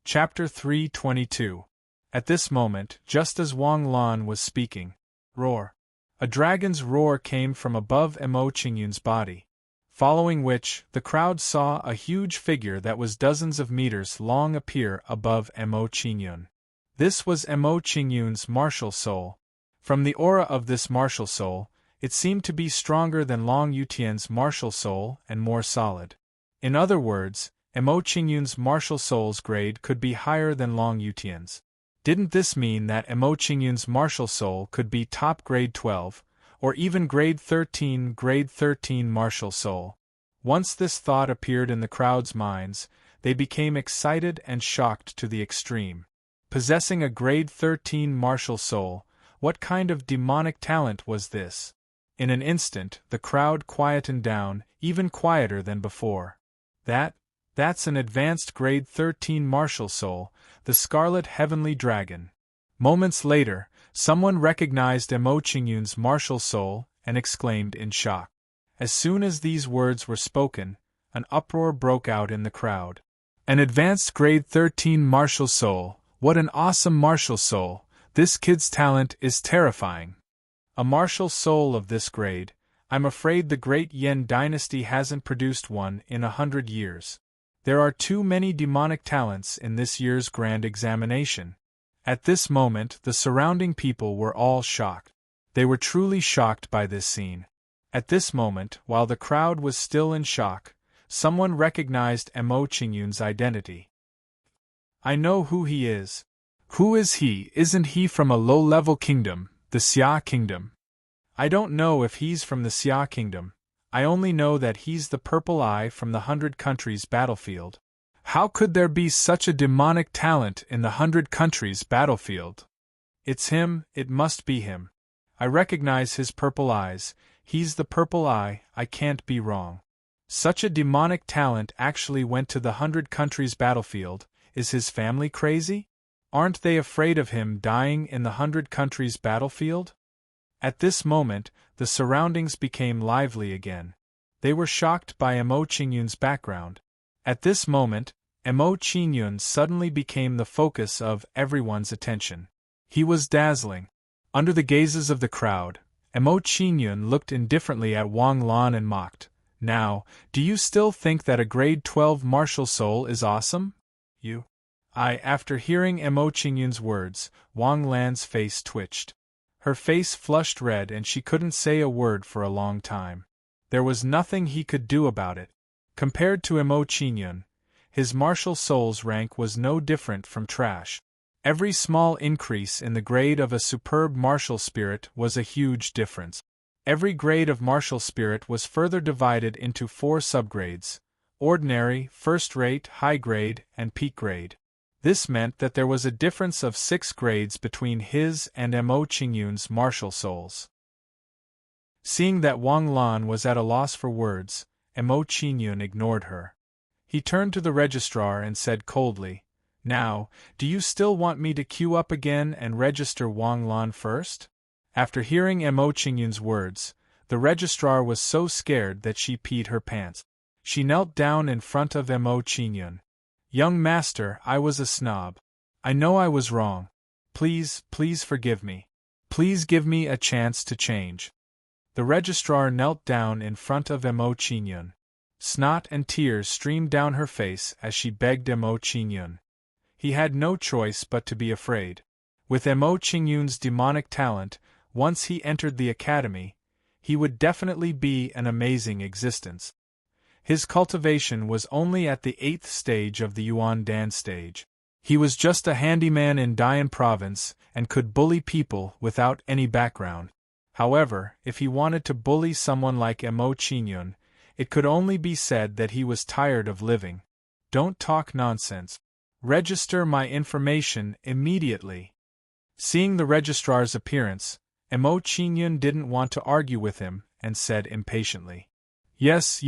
Chapter 322. At this moment, just as Wang Lan was speaking, roar. A dragon's roar came from above Mo Qingyun's body, following which, the crowd saw a huge figure that was dozens of meters long appear above Mo Qingyun. This was Mo Qingyun's martial soul. From the aura of this martial soul, it seemed to be stronger than Long Yutian's martial soul and more solid. In other words, Mo Qingyun's martial soul's grade could be higher than Long Yutian's. Didn't this mean that Mo Qingyun's martial soul could be top grade 12, or even grade 13 martial soul? Once this thought appeared in the crowd's minds, they became excited and shocked to the extreme. Possessing a grade 13 martial soul, what kind of demonic talent was this? In an instant, the crowd quietened down, even quieter than before. That's an advanced grade 13 martial soul, the Scarlet Heavenly Dragon. Moments later, someone recognized Mo Qingyun's martial soul and exclaimed in shock. As soon as these words were spoken, an uproar broke out in the crowd. An advanced grade 13 martial soul, what an awesome martial soul, this kid's talent is terrifying. A martial soul of this grade, I'm afraid the great Yen dynasty hasn't produced one in 100 years. There are too many demonic talents in this year's grand examination. At this moment, the surrounding people were all shocked. They were truly shocked by this scene. At this moment, while the crowd was still in shock, someone recognized Mo Qingyun's identity. I know who he is. Who is he? Isn't he from a low-level kingdom, the Xia Kingdom? I don't know if he's from the Xia Kingdom. I only know that he's the Purple Eye from the 100 Countries battlefield. How could there be such a demonic talent in the 100 Countries battlefield? It's him, it must be him. I recognize his purple eyes, he's the Purple Eye, I can't be wrong. Such a demonic talent actually went to the 100 Countries battlefield, is his family crazy? Aren't they afraid of him dying in the 100 Countries battlefield? At this moment, the surroundings became lively again. They were shocked by Mo Qingyun's background. At this moment, Mo Qingyun suddenly became the focus of everyone's attention. He was dazzling. Under the gazes of the crowd, Mo Qingyun looked indifferently at Wang Lan and mocked. Now, do you still think that a grade 12 martial soul is awesome? After hearing Mo Qingyun's words, Wang Lan's face twitched. Her face flushed red and she couldn't say a word for a long time. There was nothing he could do about it. Compared to Mo Qingyun, his martial soul's rank was no different from trash. Every small increase in the grade of a superb martial spirit was a huge difference. Every grade of martial spirit was further divided into 4 subgrades: ordinary, first-rate, high grade, and peak grade. This meant that there was a difference of 6 grades between his and Mo Qingyun's martial souls. Seeing that Wang Lan was at a loss for words, Mo Qingyun ignored her. He turned to the registrar and said coldly, Now, do you still want me to queue up again and register Wang Lan first? After hearing Mo Qingyun's words, the registrar was so scared that she peed her pants. She knelt down in front of Mo Qingyun. Young master, I was a snob. I know I was wrong. Please forgive me. Please give me a chance to change. The registrar knelt down in front of Mo Qingyun. Snot and tears streamed down her face as she begged Mo Qingyun. He had no choice but to be afraid. With Mo Qingyun's demonic talent, once he entered the academy, he would definitely be an amazing existence. His cultivation was only at the 8th stage of the Yuan Dan stage. He was just a handyman in Dian province and could bully people without any background. However, if he wanted to bully someone like Mo Qingyun, it could only be said that he was tired of living. Don't talk nonsense. Register my information immediately. Seeing the registrar's appearance, Mo Qingyun didn't want to argue with him and said impatiently, Yes.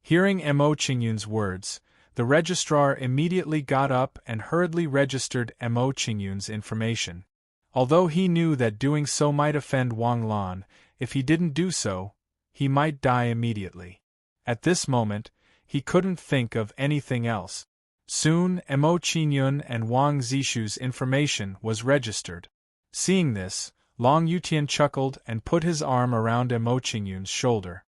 Hearing Mo Qingyun's words, the registrar immediately got up and hurriedly registered Mo Qingyun's information. Although he knew that doing so might offend Wang Lan, if he didn't do so, he might die immediately. At this moment, he couldn't think of anything else. Soon, Mo Qingyun and Wang Zishu's information was registered. Seeing this, Long Yutian chuckled and put his arm around Mo Qingyun's shoulder.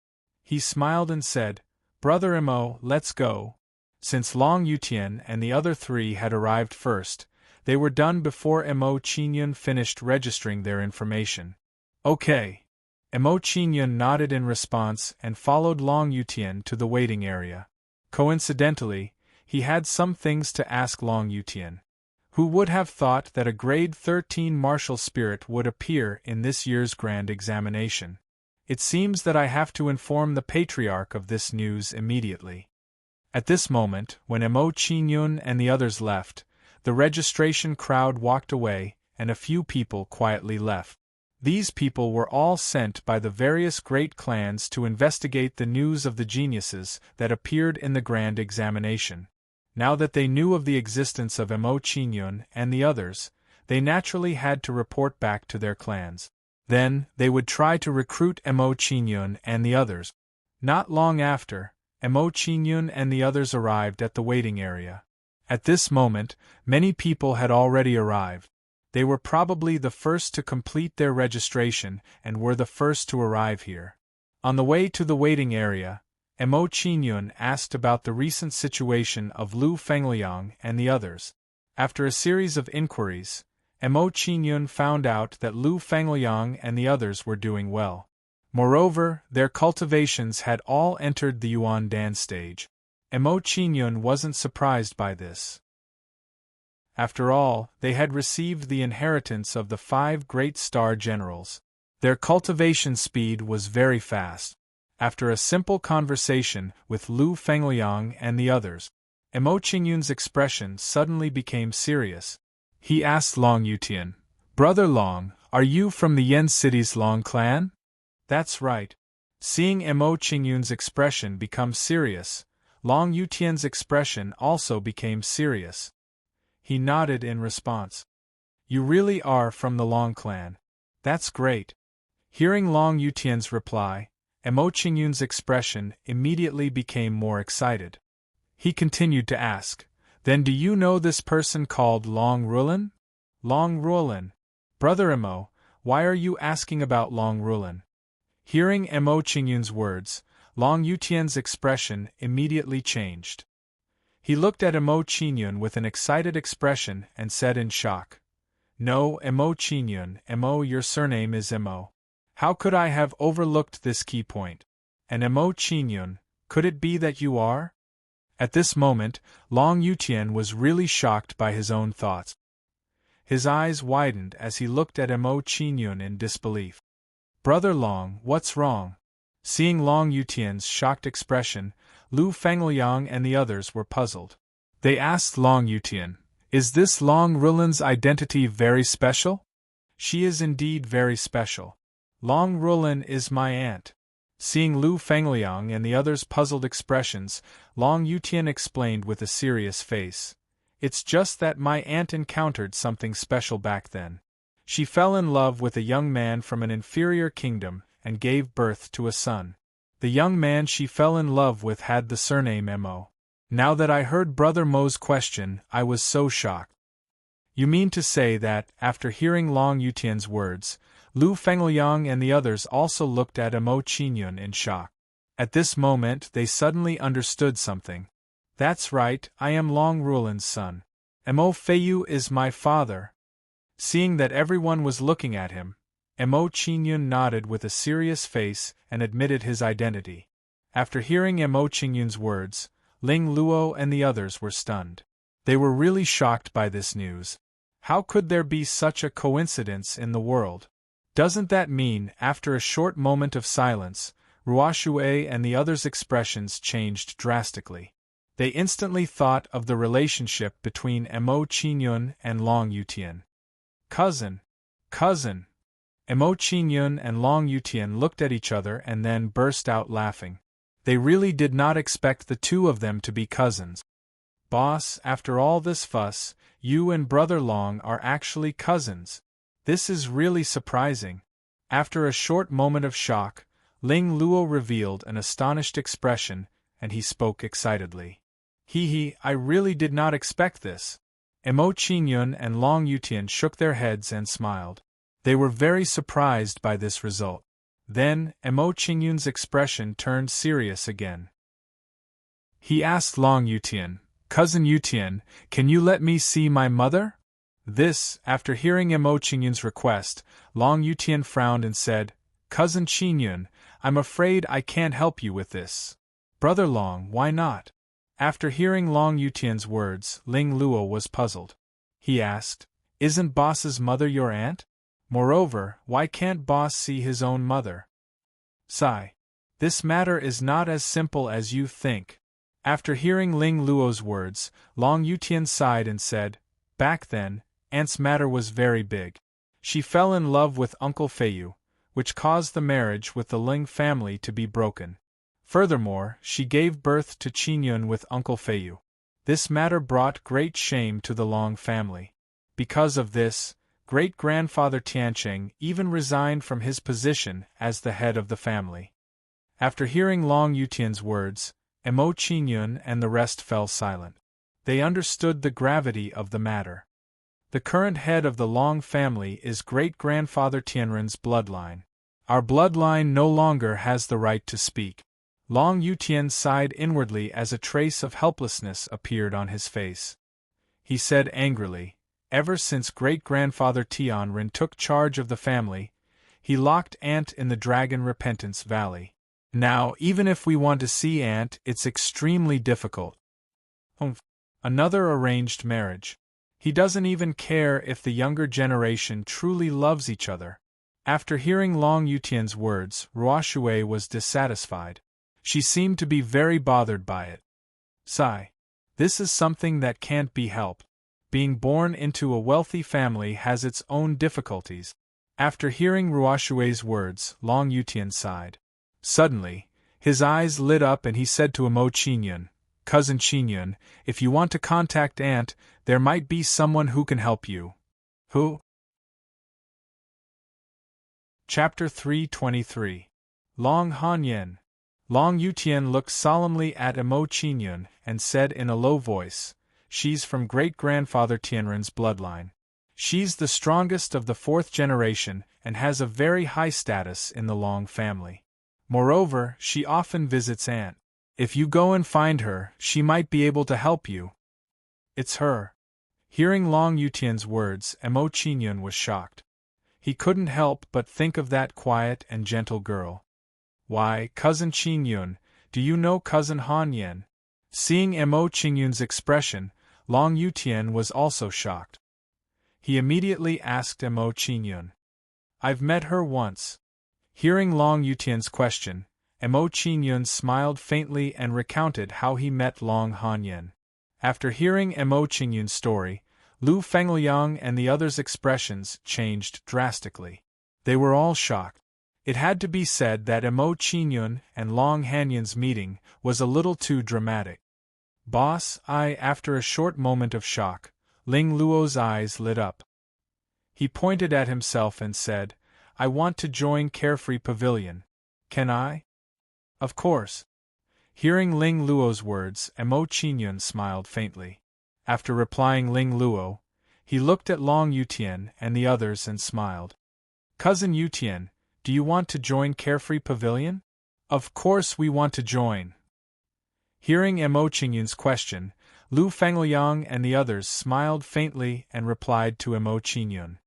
He smiled and said, "Brother Mo, let's go." Since Long Yutian and the other three had arrived first, they were done before Mo Qingyun finished registering their information. "Okay." Mo Qingyun nodded in response and followed Long Yutian to the waiting area. Coincidentally, he had some things to ask Long Yutian. Who would have thought that a grade 13 martial spirit would appear in this year's grand examination? It seems that I have to inform the patriarch of this news immediately. At this moment, when Mo Qingyun and the others left, the registration crowd walked away, and a few people quietly left. These people were all sent by the various great clans to investigate the news of the geniuses that appeared in the grand examination. Now that they knew of the existence of Mo Qingyun and the others, they naturally had to report back to their clans. Then, they would try to recruit Mo Qingyun and the others. Not long after, Mo Qingyun and the others arrived at the waiting area. At this moment, many people had already arrived. They were probably the first to complete their registration and were the first to arrive here. On the way to the waiting area, Mo Qingyun asked about the recent situation of Lu Fengliang and the others. After a series of inquiries, Mo Qingyun found out that Lu Fengliang and the others were doing well. Moreover, their cultivations had all entered the Yuan Dan stage. Mo Qingyun wasn't surprised by this. After all, they had received the inheritance of the 5 great star generals. Their cultivation speed was very fast. After a simple conversation with Lu Fengliang and the others, Mo Qingyun's expression suddenly became serious. He asked Long Yutian, "Brother Long, are you from the Yen City's Long clan?" "That's right." Seeing Mo Qingyun's expression become serious, Long Yutian's expression also became serious. He nodded in response. "You really are from the Long clan. That's great." Hearing Long Yutian's reply, Mo Qingyun's expression immediately became more excited. He continued to ask, "Then do you know this person called Long Rulan?" "Long Rulan? Brother Mo, why are you asking about Long Rulan?" Hearing Mo Qingyun's words, Long Yutian's expression immediately changed. He looked at Mo Qingyun with an excited expression and said in shock, "No, Mo Qingyun, Mo, your surname is Mo. How could I have overlooked this key point? And Mo Qingyun, could it be that you are?" At this moment, Long Yutian was really shocked by his own thoughts. His eyes widened as he looked at Mo Qingyun in disbelief. "Brother Long, what's wrong?" Seeing Long Yutian's shocked expression, Lu Fengliang and the others were puzzled. They asked Long Yutian, "Is this Long Rulan's identity very special?" "She is indeed very special. Long Rulan is my aunt." Seeing Lu Fengliang and the others' puzzled expressions, Long Yutian explained with a serious face, "It's just that my aunt encountered something special back then. She fell in love with a young man from an inferior kingdom and gave birth to a son. The young man she fell in love with had the surname Mo. Now that I heard Brother Mo's question, I was so shocked." "You mean to say that, after hearing Long Yutian's words, Lu Fengliang and the others also looked at Mo Qingyun in shock. At this moment they suddenly understood something. "That's right, I am Long Rulan's son. Mo Feiyu is my father." Seeing that everyone was looking at him, Mo Qingyun nodded with a serious face and admitted his identity. After hearing Mo Qingyun's words, Ling Luo and the others were stunned. They were really shocked by this news. How could there be such a coincidence in the world? Doesn't that mean, after a short moment of silence, Ruoshui and the others' expressions changed drastically? They instantly thought of the relationship between Mo Qingyun and Long Yutian. Cousin! Cousin! Mo Qingyun and Long Yutian looked at each other and then burst out laughing. They really did not expect the two of them to be cousins. "Boss, after all this fuss, you and Brother Long are actually cousins. This is really surprising." After a short moment of shock, Ling Luo revealed an astonished expression, and he spoke excitedly. I really did not expect this. Emo Qingyun and Long Yutian shook their heads and smiled. They were very surprised by this result. Then, Emo Qingyun's expression turned serious again. He asked Long Yutian, "Cousin Yutian, can you let me see my mother?" This, after hearing Emo Qingyun's request, Long Yutian frowned and said, "Cousin Qingyun, I'm afraid I can't help you with this." "Brother Long, why not?" After hearing Long Yutian's words, Ling Luo was puzzled. He asked, "Isn't Boss's mother your aunt? Moreover, why can't Boss see his own mother?" Sigh. This matter is not as simple as you think. After hearing Ling Luo's words, Long Yutian sighed and said, "Back then, Aunt's matter was very big. She fell in love with Uncle Feiyu, which caused the marriage with the Ling family to be broken. Furthermore, she gave birth to Qingyun with Uncle Feiyu. This matter brought great shame to the Long family. Because of this, great-grandfather Tiancheng even resigned from his position as the head of the family." After hearing Long Yutian's words, Emo Qingyun and the rest fell silent. They understood the gravity of the matter. The current head of the Long family is great-grandfather Tianren's bloodline. Our bloodline no longer has the right to speak. Long Yutian sighed inwardly as a trace of helplessness appeared on his face. He said angrily, "Ever since great-grandfather Tianren took charge of the family, he locked Aunt in the Dragon Repentance Valley. Now, even if we want to see Aunt, it's extremely difficult." Another arranged marriage. He doesn't even care if the younger generation truly loves each other. After hearing Long Yutian's words, Ruoshui was dissatisfied. She seemed to be very bothered by it. Sigh. This is something that can't be helped. Being born into a wealthy family has its own difficulties. After hearing Ruoshui's words, Long Yutian sighed. Suddenly, his eyes lit up and he said to Emo Qingyun, "Cousin Qingyun, if you want to contact Aunt, there might be someone who can help you." Who? Chapter 323. Long Hanyan. Long Yutian looked solemnly at Emo Qingyun and said in a low voice, "She's from great-grandfather Tianren's bloodline. She's the strongest of the fourth generation and has a very high status in the Long family. Moreover, she often visits Aunt. If you go and find her, she might be able to help you." "It's her." Hearing Long Yutian's words, Emo Qingyun was shocked. He couldn't help but think of that quiet and gentle girl. "Why, Cousin Qingyun, do you know Cousin Han Yen?" Seeing Emo Qingyun's expression, Long Yutian was also shocked. He immediately asked Emo Qingyun, "I've met her once." Hearing Long Yutian's question, Emo Qingyun smiled faintly and recounted how he met Long Han Yen. After hearing Emo Qingyun's story, Lu Fengliang and the others' expressions changed drastically. They were all shocked. It had to be said that Emo Qingyun and Long Hanyan's meeting was a little too dramatic. "Boss, after a short moment of shock, Ling Luo's eyes lit up. He pointed at himself and said, "I want to join Carefree Pavilion. Can I?" "Of course." Hearing Ling Luo's words, Emo Qingyun smiled faintly. After replying Ling Luo, he looked at Long Yutian and the others and smiled. "Cousin Yutian, do you want to join Carefree Pavilion?" "Of course we want to join." Hearing Emo Qingyun's question, Lu Fengliang and the others smiled faintly and replied to Emo Qingyun,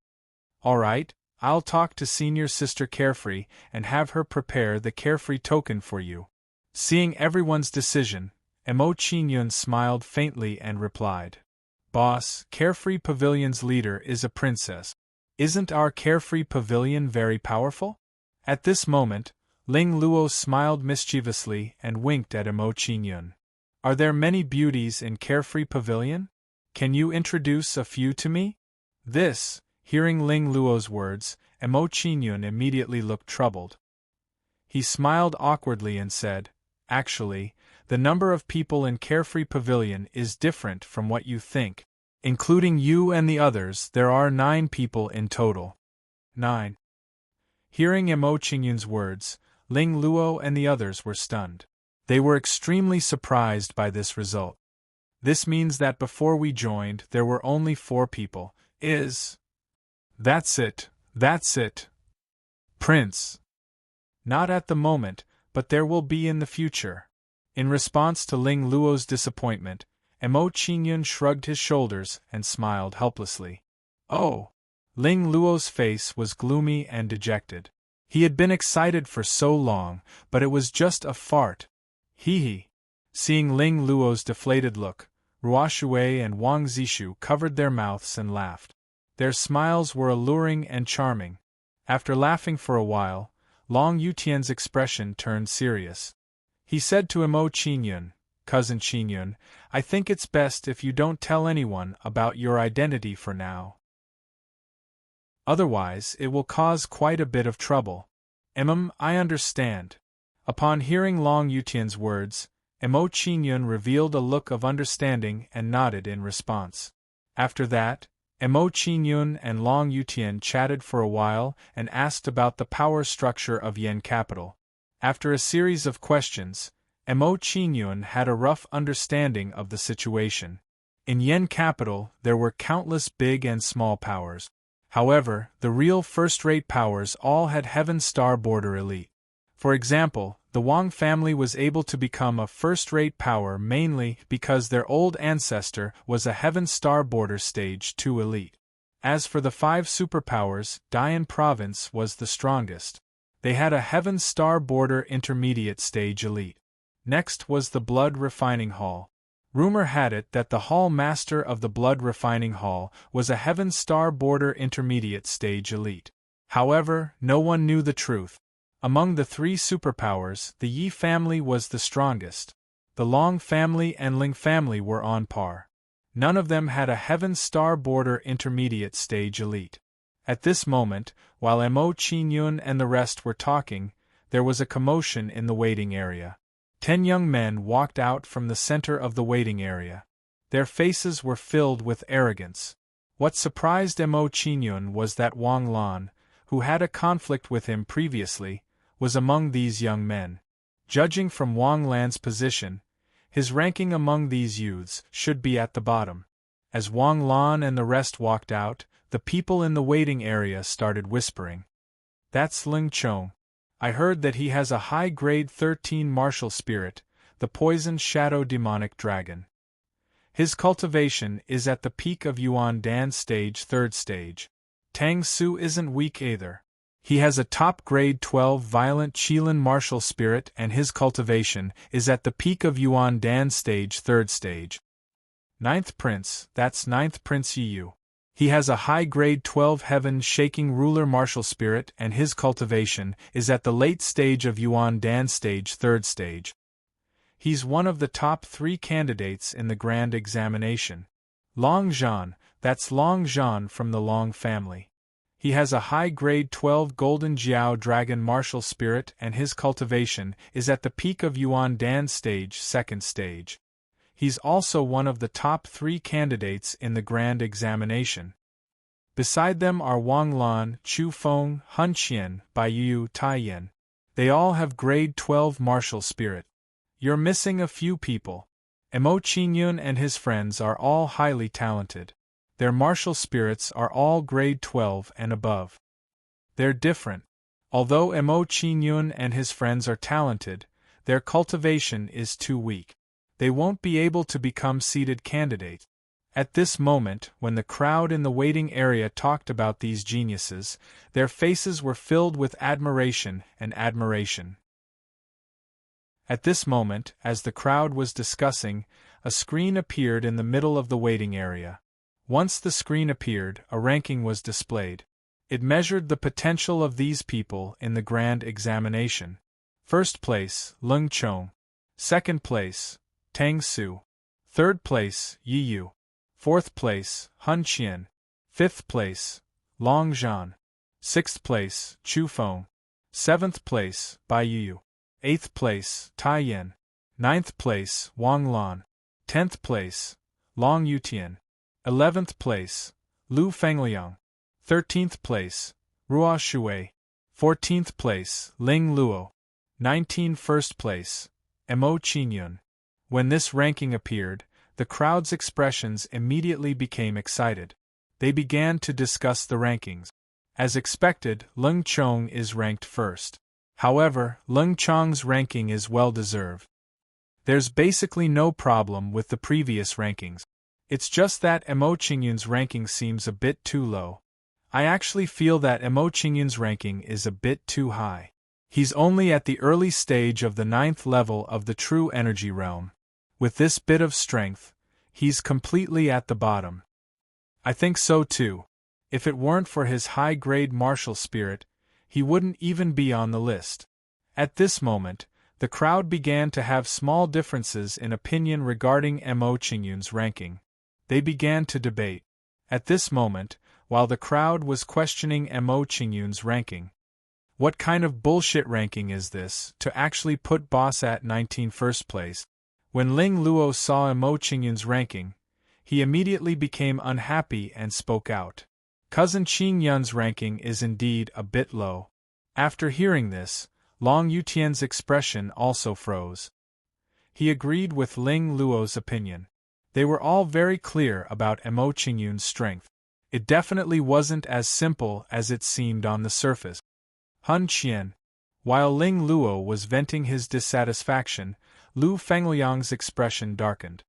"All right, I'll talk to Senior Sister Carefree and have her prepare the Carefree token for you." Seeing everyone's decision, Emo Qingyun smiled faintly and replied, "Boss, Carefree Pavilion's leader is a princess. Isn't our Carefree Pavilion very powerful?" At this moment, Ling Luo smiled mischievously and winked at Emo Qingyun. "Are there many beauties in Carefree Pavilion? Can you introduce a few to me?" This, hearing Ling Luo's words, Emo Qingyun immediately looked troubled. He smiled awkwardly and said, "Actually, the number of people in Carefree Pavilion is different from what you think. Including you and the others, there are 9 people in total." 9. Hearing Emo Qingyun's words, Ling Luo and the others were stunned. They were extremely surprised by this result. This means that before we joined there were only 4 people. That's it, that's it. Prince. Not at the moment, but there will be in the future. In response to Ling Luo's disappointment, Mo Qingyun shrugged his shoulders and smiled helplessly. Oh! Ling Luo's face was gloomy and dejected. He had been excited for so long, but it was just a fart. Hee. Seeing Ling Luo's deflated look, Ruoshui and Wang Zishu covered their mouths and laughed. Their smiles were alluring and charming. After laughing for a while, Long Yutian's expression turned serious. He said to Mo Qingyun, "Cousin Qingyun, I think it's best if you don't tell anyone about your identity for now. Otherwise, it will cause quite a bit of trouble." I understand." Upon hearing Long Yutian's words, Mo Qingyun revealed a look of understanding and nodded in response. After that, Mo Qingyun and Long Yutian chatted for a while and asked about the power structure of Yen capital. After a series of questions, Mo Qingyun had a rough understanding of the situation. In Yen capital, there were countless big and small powers. However, the real first-rate powers all had Heaven Star Border elite. For example, the Wang family was able to become a first-rate power mainly because their old ancestor was a Heaven Star Border Stage 2 elite. As for the 5 superpowers, Dian Province was the strongest. They had a Heaven Star Border Intermediate Stage elite. Next was the Blood Refining Hall. Rumor had it that the Hall Master of the Blood Refining Hall was a Heaven Star Border Intermediate Stage elite. However, no one knew the truth. Among the 3 superpowers, the Yi family was the strongest. The Long family and Ling family were on par. None of them had a Heaven Star Border Intermediate Stage elite. At this moment, while Mo Qingyun and the rest were talking, there was a commotion in the waiting area. 10 young men walked out from the center of the waiting area. Their faces were filled with arrogance. What surprised Mo Qingyun was that Wang Lan, who had a conflict with him previously, was among these young men. Judging from Wang Lan's position, his ranking among these youths should be at the bottom. As Wang Lan and the rest walked out, the people in the waiting area started whispering. "That's Ling Chong. I heard that he has a high-grade 13 martial spirit, the poisoned shadow demonic dragon. His cultivation is at the peak of Yuan Dan Stage 3rd stage. Tang Su isn't weak either. He has a top-grade 12 violent Qilin martial spirit and his cultivation is at the peak of Yuan Dan Stage 3rd stage. 9th Prince, that's 9th Prince Yu. He has a high-grade 12 heaven-shaking ruler martial spirit and his cultivation is at the late stage of Yuan Dan Stage 3rd stage. He's one of the top 3 candidates in the grand examination. Long Zhan, that's Long Zhan from the Long family. He has a high-grade 12 golden Jiao dragon martial spirit and his cultivation is at the peak of Yuan Dan Stage 2nd stage. He's also one of the top 3 candidates in the grand examination. Beside them are Wang Lan, Chu Feng, Hun Qian, Baiyu Taiyan. They all have grade 12 martial spirit. You're missing a few people. Mo Qingyun and his friends are all highly talented. Their martial spirits are all grade 12 and above. They're different. Although Mo Qingyun and his friends are talented, their cultivation is too weak. They won't be able to become seated candidates. At this moment, when the crowd in the waiting area talked about these geniuses, their faces were filled with admiration and admiration. At this moment, as the crowd was discussing, a screen appeared in the middle of the waiting area. Once the screen appeared, a ranking was displayed. It measured the potential of these people in the grand examination. First place, Lung Chong. Second place, Tang Su. Third place, Yi Yu. Fourth place, Hun Qian. Fifth place, Long Zhan. Sixth place, Chu Feng. Seventh place, Bai Yu. Eighth place, Tai Yan. Ninth place, Wang Lan. 10th place, Long Yutian. 11th place, Lu Fengliang. 13th place, Ruo Shui. 14th place, Ling Luo. 19 first place, Mo Qingyun. When this ranking appeared, the crowd's expressions immediately became excited. They began to discuss the rankings. As expected, Lung Chong is ranked first. However, Lung Chong's ranking is well-deserved. There's basically no problem with the previous rankings. It's just that Mo Qingyun's ranking seems a bit too low. I actually feel that Mo Qingyun's ranking is a bit too high. He's only at the early stage of the 9th level of the true energy realm. With this bit of strength, he's completely at the bottom. I think so too. If it weren't for his high-grade martial spirit, he wouldn't even be on the list. At this moment, the crowd began to have small differences in opinion regarding Mo Qingyun's ranking. They began to debate. At this moment, while the crowd was questioning Mo Qingyun's ranking. What kind of bullshit ranking is this, to actually put boss at 19 first place? When Ling Luo saw Mo Qingyun's ranking, he immediately became unhappy and spoke out. Cousin Qing Yun's ranking is indeed a bit low. After hearing this, Long Yutian's expression also froze. He agreed with Ling Luo's opinion. They were all very clear about Mo Qingyun's strength. It definitely wasn't as simple as it seemed on the surface. Hun Qian. While Ling Luo was venting his dissatisfaction, Lu Fengliang's expression darkened.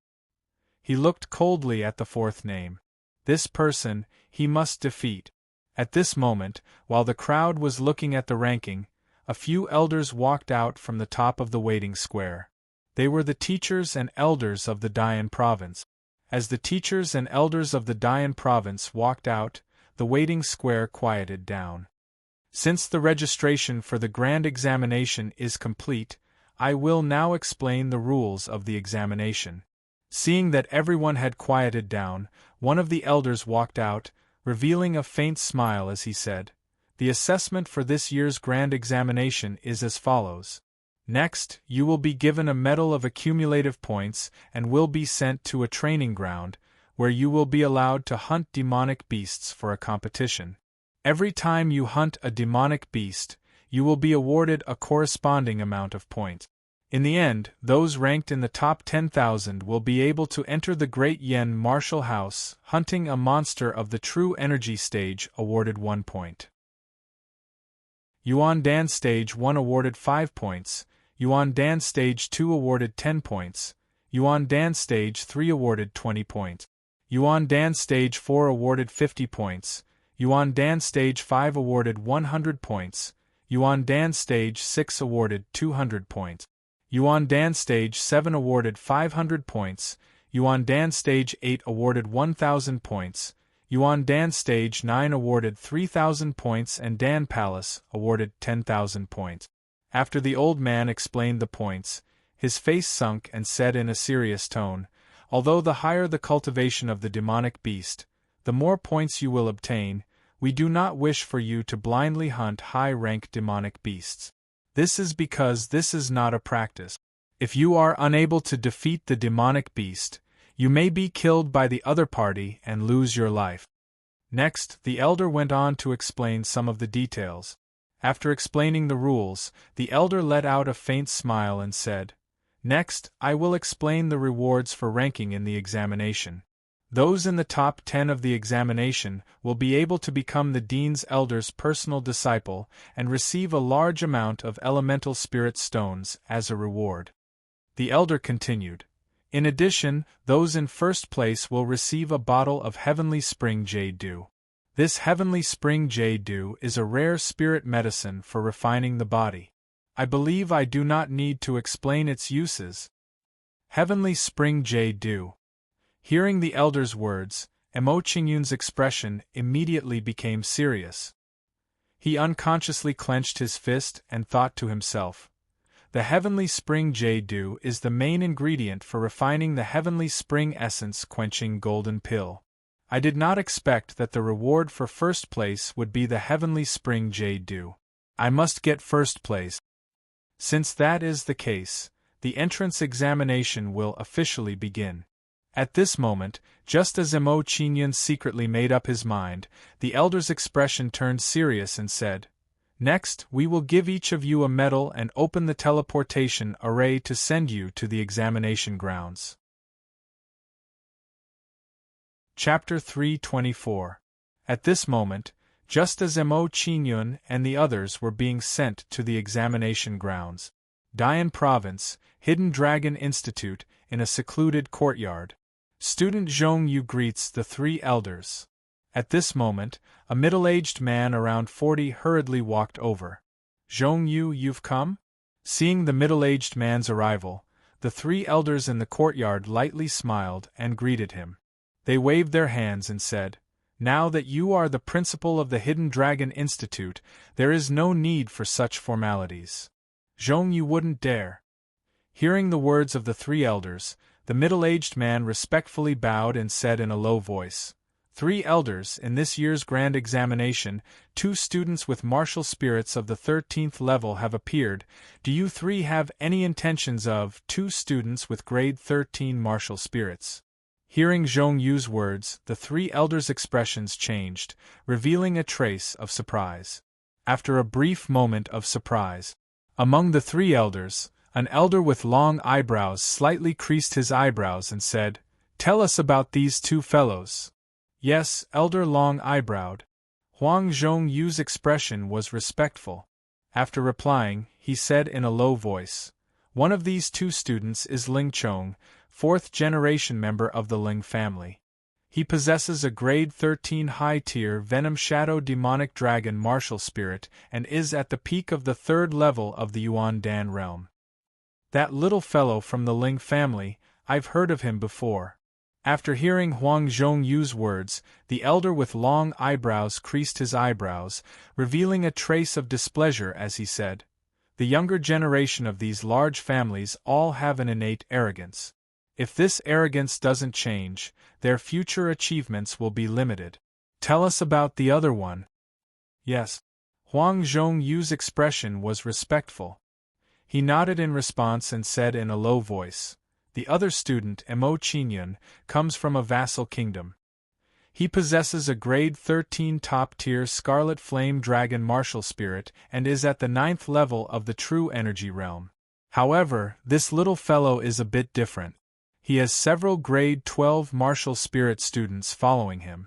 He looked coldly at the fourth name. This person, he must defeat. At this moment, while the crowd was looking at the ranking, a few elders walked out from the top of the waiting square. They were the teachers and elders of the Dian province. As the teachers and elders of the Dian province walked out, the waiting square quieted down. Since the registration for the grand examination is complete, I will now explain the rules of the examination. Seeing that everyone had quieted down, one of the elders walked out, revealing a faint smile as he said, "The assessment for this year's grand examination is as follows. Next, you will be given a medal of accumulative points and will be sent to a training ground, where you will be allowed to hunt demonic beasts for a competition. Every time you hunt a demonic beast, you will be awarded a corresponding amount of points. In the end, those ranked in the top 10,000 will be able to enter the Great Yen Martial House, hunting a monster of the true energy stage awarded 1 point. Yuan Dan Stage 1 awarded 5 points, Yuan Dan Stage 2 awarded 10 points, Yuan Dan Stage 3 awarded 20 points, Yuan Dan Stage 4 awarded 50 points, Yuan Dan Stage 5 awarded 100 points, Yuan Dan Stage 6 awarded 200 points, Yuan Dan Stage 7 awarded 500 points, Yuan Dan Stage 8 awarded 1,000 points, Yuan Dan Stage 9 awarded 3,000 points and Dan Palace awarded 10,000 points. After the old man explained the points, his face sunk and said in a serious tone, "Although the higher the cultivation of the demonic beast, the more points you will obtain, we do not wish for you to blindly hunt high-rank demonic beasts. This is because this is not a practice. If you are unable to defeat the demonic beast, you may be killed by the other party and lose your life." Next, the elder went on to explain some of the details. After explaining the rules, the elder let out a faint smile and said, "Next, I will explain the rewards for ranking in the examination. Those in the top 10 of the examination will be able to become the Dean's Elder's personal disciple and receive a large amount of elemental spirit stones as a reward." The elder continued, "In addition, those in first place will receive a bottle of Heavenly Spring Jade Dew. This Heavenly Spring Jade Dew is a rare spirit medicine for refining the body. I believe I do not need to explain its uses. Heavenly Spring Jade Dew." Hearing the elder's words, Mo Qingyun's expression immediately became serious. He unconsciously clenched his fist and thought to himself, "The Heavenly Spring Jade Dew is the main ingredient for refining the Heavenly Spring Essence Quenching Golden Pill. I did not expect that the reward for first place would be the Heavenly Spring Jade Dew. I must get first place. Since that is the case, the entrance examination will officially begin." At this moment, just as Mo Qingyun secretly made up his mind, the elder's expression turned serious and said, "Next, we will give each of you a medal and open the teleportation array to send you to the examination grounds." Chapter 324. At this moment, just as Mo Qingyun and the others were being sent to the examination grounds, Dian Province, Hidden Dragon Institute, in a secluded courtyard, student Zhong Yu greets the three elders. At this moment, a middle-aged man around 40 hurriedly walked over. Zhong Yu, you've come? Seeing the middle-aged man's arrival, the three elders in the courtyard lightly smiled and greeted him. They waved their hands and said, "Now that you are the principal of the Hidden Dragon Institute, there is no need for such formalities." Zhong Yu wouldn't dare. Hearing the words of the three elders, the middle-aged man respectfully bowed and said in a low voice, "Three elders, in this year's grand examination, 2 students with martial spirits of the 13th level have appeared. Do you three have any intentions of 2 students with grade 13 martial spirits?" Hearing Zhong Yu's words, the three elders' expressions changed, revealing a trace of surprise. After a brief moment of surprise, among the three elders, an elder with long eyebrows slightly creased his eyebrows and said, "Tell us about these 2 fellows." "Yes, Elder Long Eyebrowed." Huang Zhong Yu's expression was respectful. After replying, he said in a low voice, "One of these 2 students is Ling Chong, 4th-generation member of the Ling family. He possesses a grade 13 high-tier Venom Shadow Demonic Dragon martial spirit and is at the peak of the 3rd level of the Yuan Dan realm." "That little fellow from the Ling family, I've heard of him before." After hearing Huang Zhongyu's words, the elder with long eyebrows creased his eyebrows, revealing a trace of displeasure as he said, "The younger generation of these large families all have an innate arrogance. If this arrogance doesn't change, their future achievements will be limited. Tell us about the other one." "Yes." Huang Zhongyu's expression was respectful. He nodded in response and said in a low voice, "The other student, Mo Qingyun, comes from a vassal kingdom. He possesses a grade 13 top-tier Scarlet Flame Dragon martial spirit and is at the 9th level of the True Energy realm. However, this little fellow is a bit different. He has several grade 12 martial spirit students following him."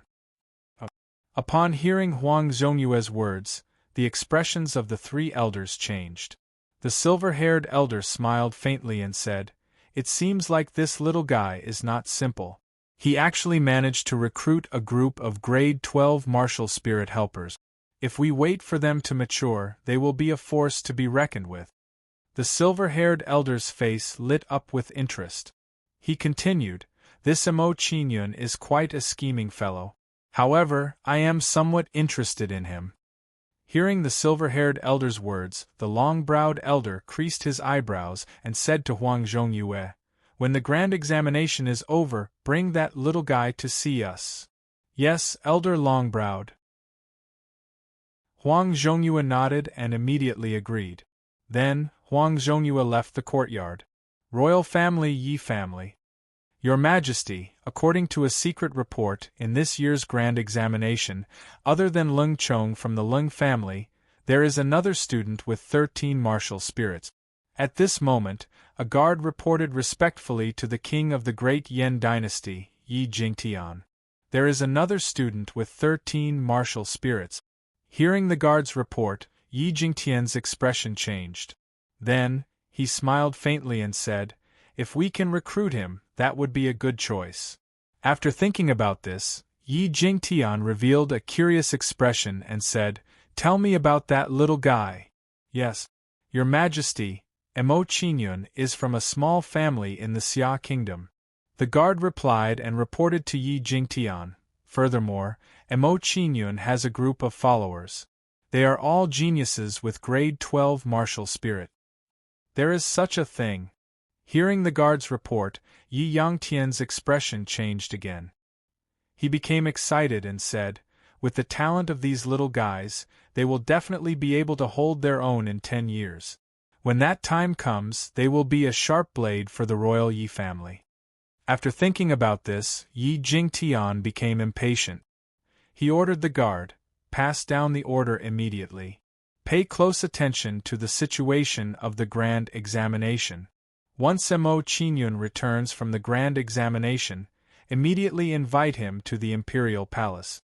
Upon hearing Huang Zhongyue's words, the expressions of the three elders changed. The silver-haired elder smiled faintly and said, "It seems like this little guy is not simple. He actually managed to recruit a group of grade 12 martial spirit helpers. If we wait for them to mature, they will be a force to be reckoned with." The silver-haired elder's face lit up with interest. He continued, "This Mo Qingyun is quite a scheming fellow. However, I am somewhat interested in him." Hearing the silver-haired elder's words, the long-browed elder creased his eyebrows and said to Huang Zhongyue, "When the grand examination is over, bring that little guy to see us." "Yes, Elder Long-browed." Huang Zhongyue nodded and immediately agreed. Then, Huang Zhongyue left the courtyard. Royal Family Yi Family. "Your Majesty, according to a secret report, in this year's grand examination, other than Ling Chong from the Ling family, there is another student with 13 martial spirits." At this moment, a guard reported respectfully to the king of the great Yen dynasty, Yi Jingtian. "There is another student with 13 martial spirits." Hearing the guard's report, Yi Jingtian's expression changed. Then, he smiled faintly and said, "If we can recruit him, that would be a good choice." After thinking about this, Yi Jingtian revealed a curious expression and said, "Tell me about that little guy." "Yes, Your Majesty, Mo Qingyun is from a small family in the Xia kingdom." The guard replied and reported to Yi Jingtian. Furthermore, Mo Qingyun has a group of followers. They are all geniuses with grade 12 martial spirit. "There is such a thing." Hearing the guard's report, Yi Yangtian's expression changed again. He became excited and said, "With the talent of these little guys, they will definitely be able to hold their own in 10 years. When that time comes, they will be a sharp blade for the royal Yi family." After thinking about this, Yi Jingtian became impatient. He ordered the guard, "Pass down the order immediately. Pay close attention to the situation of the grand examination. Once Mo Qingyun returns from the grand examination, immediately invite him to the imperial palace.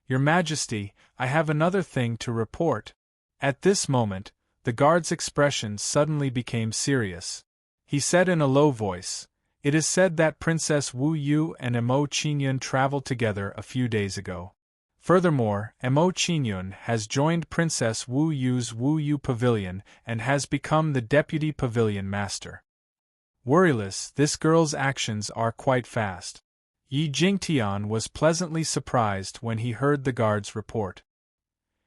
Your Majesty, I have another thing to report. At this moment, the guard's expression suddenly became serious. He said in a low voice, "It is said that Princess Wu Yu and Mo Qingyun traveled together a few days ago. Furthermore, Mo Qingyun has joined Princess Wu Yu's Wu Yu Pavilion and has become the deputy pavilion master. Worryless, this girl's actions are quite fast." Yi Jingtian was pleasantly surprised when he heard the guard's report.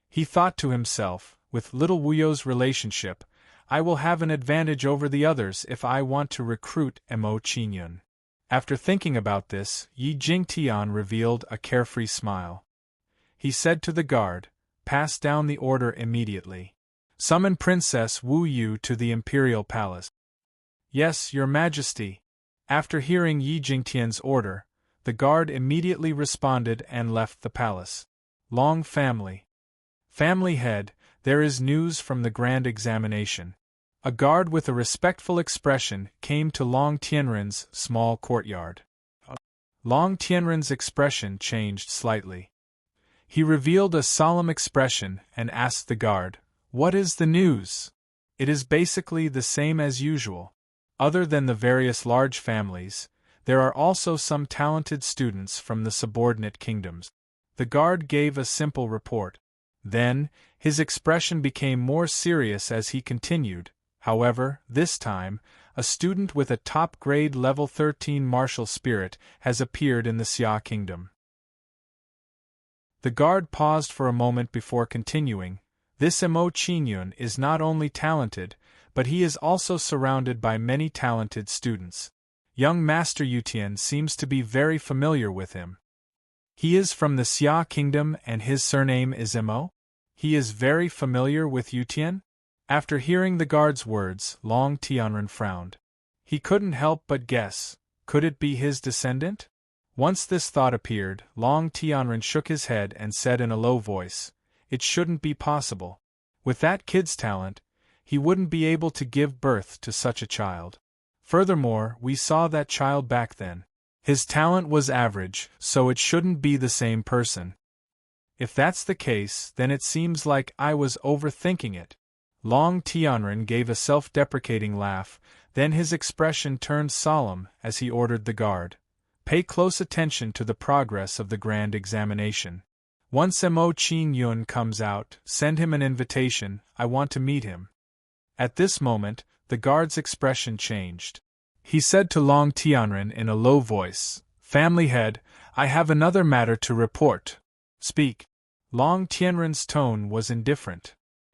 He thought to himself, with little Wu Yu's relationship, I will have an advantage over the others if I want to recruit Mo Qingyun. After thinking about this, Yi Jingtian revealed a carefree smile. He said to the guard, "Pass down the order immediately. Summon Princess Wu Yu to the imperial palace." "Yes, Your Majesty." After hearing Yi Jingtian's order, the guard immediately responded and left the palace. Long family. Family head, there is news from the grand examination. A guard with a respectful expression came to Long Tianren's small courtyard. Long Tianren's expression changed slightly. He revealed a solemn expression and asked the guard, "What is the news?" "It is basically the same as usual. Other than the various large families, there are also some talented students from the subordinate kingdoms." The guard gave a simple report. Then, his expression became more serious as he continued, "However, this time, a student with a top-grade level 13 martial spirit has appeared in the Xia kingdom." The guard paused for a moment before continuing, "This Mo Qingyun is not only talented, but he is also surrounded by many talented students. Young Master Yutian seems to be very familiar with him." "He is from the Xia kingdom and his surname is Mo? He is very familiar with Yutian?" After hearing the guard's words, Long Tianren frowned. He couldn't help but guess, could it be his descendant? Once this thought appeared, Long Tianren shook his head and said in a low voice, "It shouldn't be possible. With that kid's talent, he wouldn't be able to give birth to such a child. Furthermore, we saw that child back then. His talent was average, so it shouldn't be the same person. If that's the case, then it seems like I was overthinking it." Long Tianren gave a self-deprecating laugh, then his expression turned solemn as he ordered the guard, "Pay close attention to the progress of the grand examination. Once Mo Qingyun comes out, send him an invitation, I want to meet him." At this moment, the guard's expression changed. He said to Long Tianren in a low voice, "Family head, I have another matter to report. Speak." Long Tianren's tone was indifferent.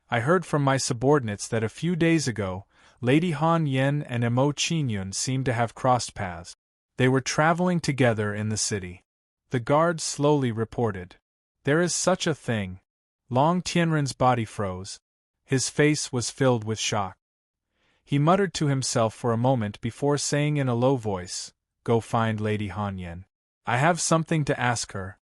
"I heard from my subordinates that a few days ago, Lady Han Yen and Mo Qingyun seemed to have crossed paths. They were traveling together in the city." The guard slowly reported, "There is such a thing." Long Tianren's body froze. His face was filled with shock. He muttered to himself for a moment before saying in a low voice, "Go find Lady Han Yen. I have something to ask her."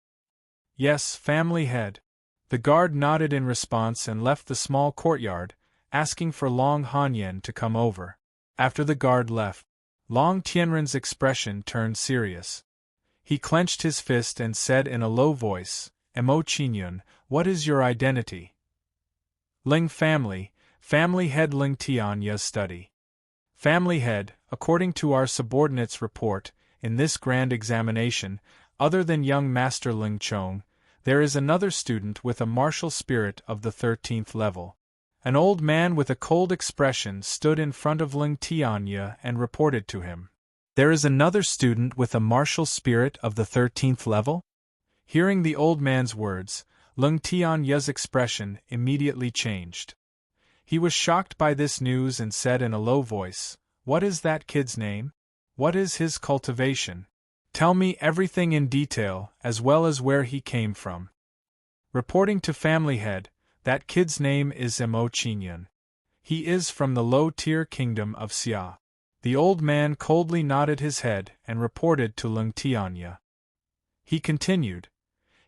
"Yes, family head." The guard nodded in response and left the small courtyard, asking for Long Han Yen to come over. After the guard left, Long Tianren's expression turned serious. He clenched his fist and said in a low voice, "Mo Qingyun, what is your identity?" "Ling family, family head Ling Tianya's study." "Family head, according to our subordinates' report, in this grand examination, other than young Master Ling Chong, there is another student with a martial spirit of the 13th level." An old man with a cold expression stood in front of Ling Tianya and reported to him, "There is another student with a martial spirit of the 13th level?" Hearing the old man's words, Ling Tianya's expression immediately changed. He was shocked by this news and said in a low voice, "What is that kid's name? What is his cultivation? Tell me everything in detail, as well as where he came from." Reporting to family head, "That kid's name is Mo Qingyun. He is from the low-tier kingdom of Xia." The old man coldly nodded his head and reported to Ling Tianya. He continued,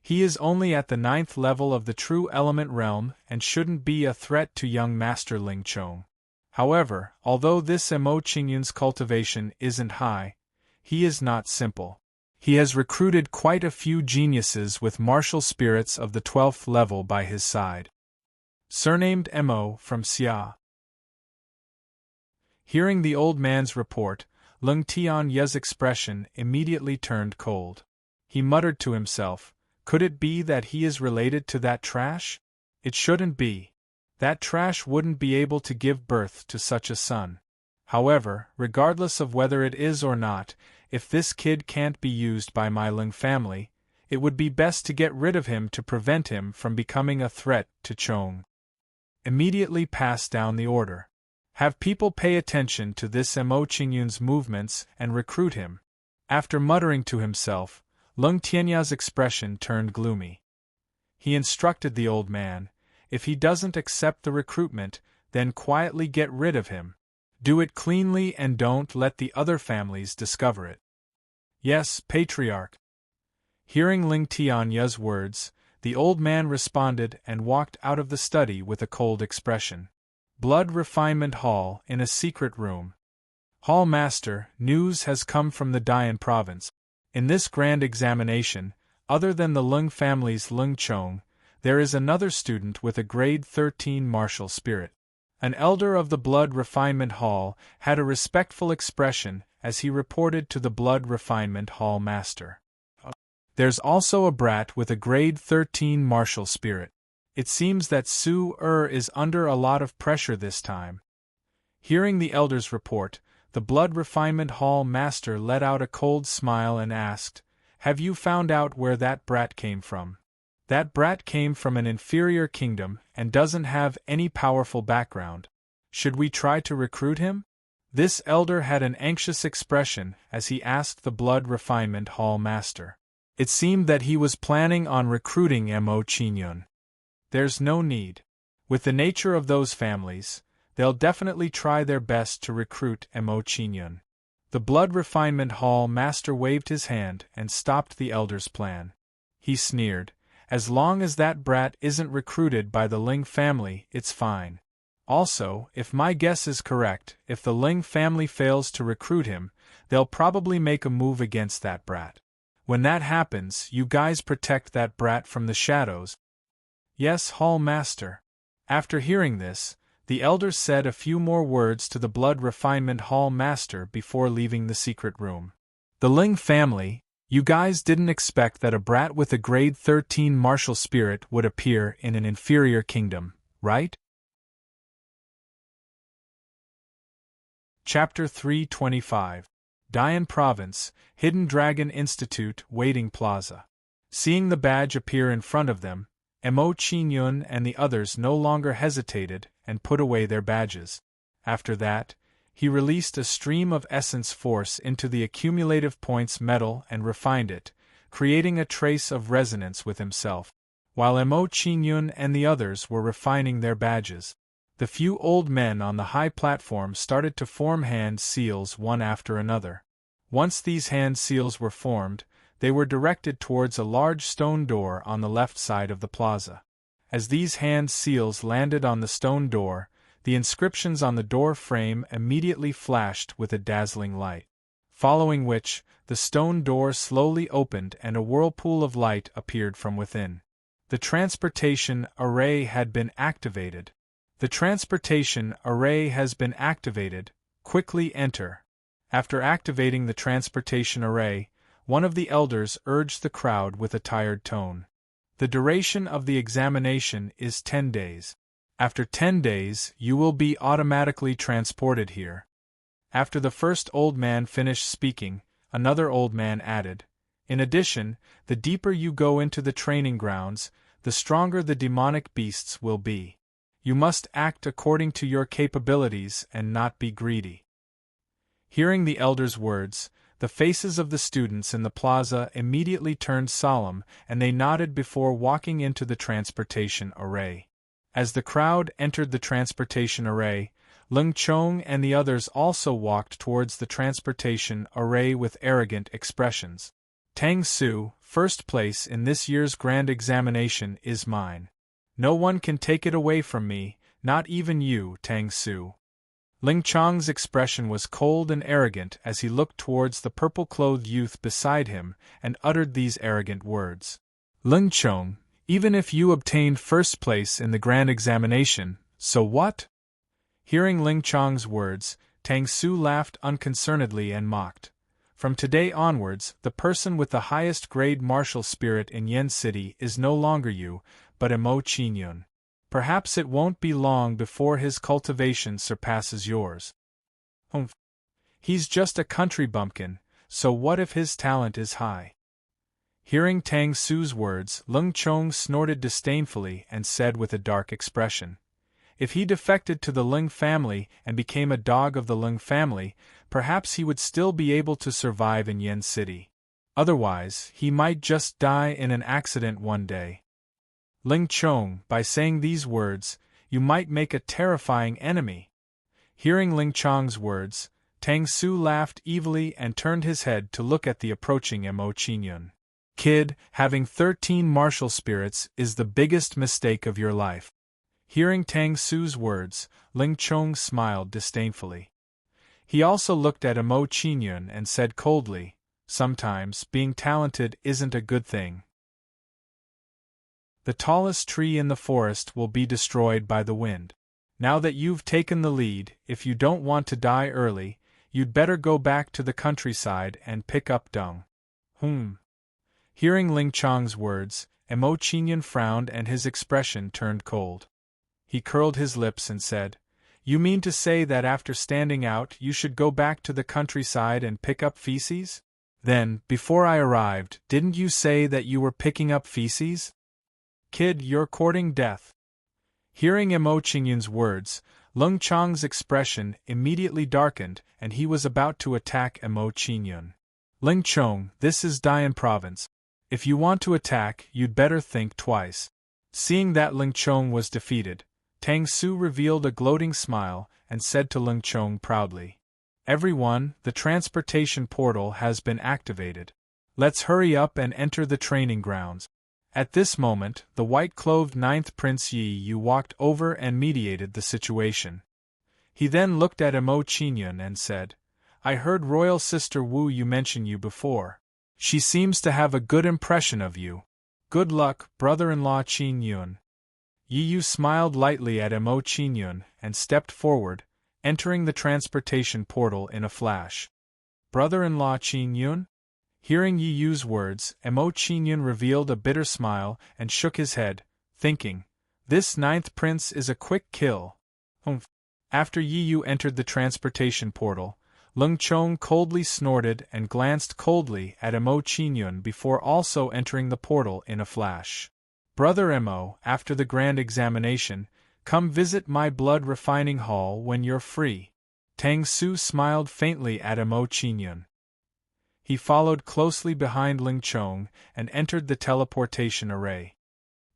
"He is only at the 9th level of the true element realm and shouldn't be a threat to young Master Ling Chong. However, although this Mo Qingyun's cultivation isn't high, he is not simple. He has recruited quite a few geniuses with martial spirits of the 12th level by his side. Surnamed Mo from Xia. Hearing the old man's report, Lung Tianye's expression immediately turned cold. He muttered to himself, could it be that he is related to that trash? It shouldn't be. That trash wouldn't be able to give birth to such a son. However, regardless of whether it is or not, if this kid can't be used by my Lung family, it would be best to get rid of him to prevent him from becoming a threat to Chong. Immediately pass down the order. Have people pay attention to this Mo Qingyun's movements and recruit him. After muttering to himself, Lung Tianya's expression turned gloomy. He instructed the old man, if he doesn't accept the recruitment, then quietly get rid of him. Do it cleanly and don't let the other families discover it. Yes, Patriarch. Hearing Ling Tianya's words, the old man responded and walked out of the study with a cold expression. Blood Refinement Hall in a secret room. Hall Master, news has come from the Dian province. In this grand examination, other than the Lung family's Lung Chong, there is another student with a grade 13 martial spirit. An elder of the Blood Refinement Hall had a respectful expression as he reported to the Blood Refinement Hall Master. There's also a brat with a grade 13 martial spirit. It seems that Su is under a lot of pressure this time. Hearing the elder's report, the Blood Refinement Hall Master let out a cold smile and asked, have you found out where that brat came from? That brat came from an inferior kingdom and doesn't have any powerful background. Should we try to recruit him? This elder had an anxious expression as he asked the Blood Refinement Hall Master. It seemed that he was planning on recruiting Mo Qingyun. There's no need. With the nature of those families, they'll definitely try their best to recruit Mo Qingyun. The Blood Refinement Hall Master waved his hand and stopped the elder's plan. He sneered. As long as that brat isn't recruited by the Ling family, it's fine. Also, if my guess is correct, if the Ling family fails to recruit him, they'll probably make a move against that brat. When that happens, you guys protect that brat from the shadows. Yes, Hall Master. After hearing this, the elder said a few more words to the Blood Refinement Hall Master before leaving the secret room. The Ling family, you guys didn't expect that a brat with a grade 13 martial spirit would appear in an inferior kingdom, right? Chapter 325. Dian Province, Hidden Dragon Institute, Waiting Plaza. Seeing the badge appear in front of them, Mo Qingyun and the others no longer hesitated and put away their badges. After that, he released a stream of essence force into the accumulative points metal and refined it, creating a trace of resonance with himself. While Mo Qingyun and the others were refining their badges, the few old men on the high platform started to form hand seals one after another. Once these hand seals were formed, they were directed towards a large stone door on the left side of the plaza. As these hand seals landed on the stone door, the inscriptions on the door frame immediately flashed with a dazzling light. Following which, the stone door slowly opened and a whirlpool of light appeared from within. The transportation array had been activated. The transportation array has been activated. Quickly enter. After activating the transportation array, one of the elders urged the crowd with a tired tone. The duration of the examination is 10 days. After 10 days, you will be automatically transported here. After the first old man finished speaking, another old man added, in addition, the deeper you go into the training grounds, the stronger the demonic beasts will be. You must act according to your capabilities and not be greedy. Hearing the elder's words, the faces of the students in the plaza immediately turned solemn and they nodded before walking into the transportation array. As the crowd entered the transportation array, Lung Chong and the others also walked towards the transportation array with arrogant expressions. Tang Su, first place in this year's grand examination, is mine. No one can take it away from me, not even you, Tang Su. Ling Chong's expression was cold and arrogant as he looked towards the purple-clothed youth beside him and uttered these arrogant words. Ling Chong, even if you obtained first place in the grand examination, so what? Hearing Ling Chong's words, Tang Su laughed unconcernedly and mocked. From today onwards, the person with the highest grade martial spirit in Yen City is no longer you, but Mo Qingyun. Perhaps it won't be long before his cultivation surpasses yours. Humph. He's just a country bumpkin, so what if his talent is high? Hearing Tang Su's words, Ling Chong snorted disdainfully and said with a dark expression, if he defected to the Ling family and became a dog of the Ling family, perhaps he would still be able to survive in Yen City. Otherwise, he might just die in an accident one day. Ling Chong, by saying these words, you might make a terrifying enemy. Hearing Ling Chong's words, Tang Su laughed evilly and turned his head to look at the approaching Mo Qingyun. Kid, having 13 martial spirits is the biggest mistake of your life. Hearing Tang Su's words, Ling Chong smiled disdainfully. He also looked at Mo Qingyun and said coldly, sometimes being talented isn't a good thing. The tallest tree in the forest will be destroyed by the wind. Now that you've taken the lead, if you don't want to die early, you'd better go back to the countryside and pick up dung. Hearing Ling Chong's words, Mo Qingyun frowned and his expression turned cold. He curled his lips and said, you mean to say that after standing out you should go back to the countryside and pick up feces? Then, before I arrived, didn't you say that you were picking up feces? Kid, you're courting death. Hearing Mo Qingyun's words, Ling Chong's expression immediately darkened and he was about to attack Mo Qingyun. Ling Chong, this is Dian province. If you want to attack, you'd better think twice. Seeing that Ling Chong was defeated, Tang Su revealed a gloating smile and said to Ling Chong proudly, everyone, the transportation portal has been activated. Let's hurry up and enter the training grounds. At this moment, the white-clothed 9th Prince Yi Yu walked over and mediated the situation. He then looked at Mo Qingyun and said, I heard royal sister Wu Yu mention you before. She seems to have a good impression of you. Good luck, brother-in-law Qingyun. Yi Yu smiled lightly at Mo Qingyun and stepped forward, entering the transportation portal in a flash. Brother-in-law Qingyun? Hearing Yi Yu's words, Mo Qingyun revealed a bitter smile and shook his head, thinking, this 9th prince is a quick kill. After Yi Yu entered the transportation portal, Ling Chong coldly snorted and glanced coldly at Mo Qingyun before also entering the portal in a flash. Brother Mo, after the grand examination, come visit my blood refining hall when you're free. Tang Su smiled faintly at Mo Qingyun. He followed closely behind Ling Chong and entered the teleportation array.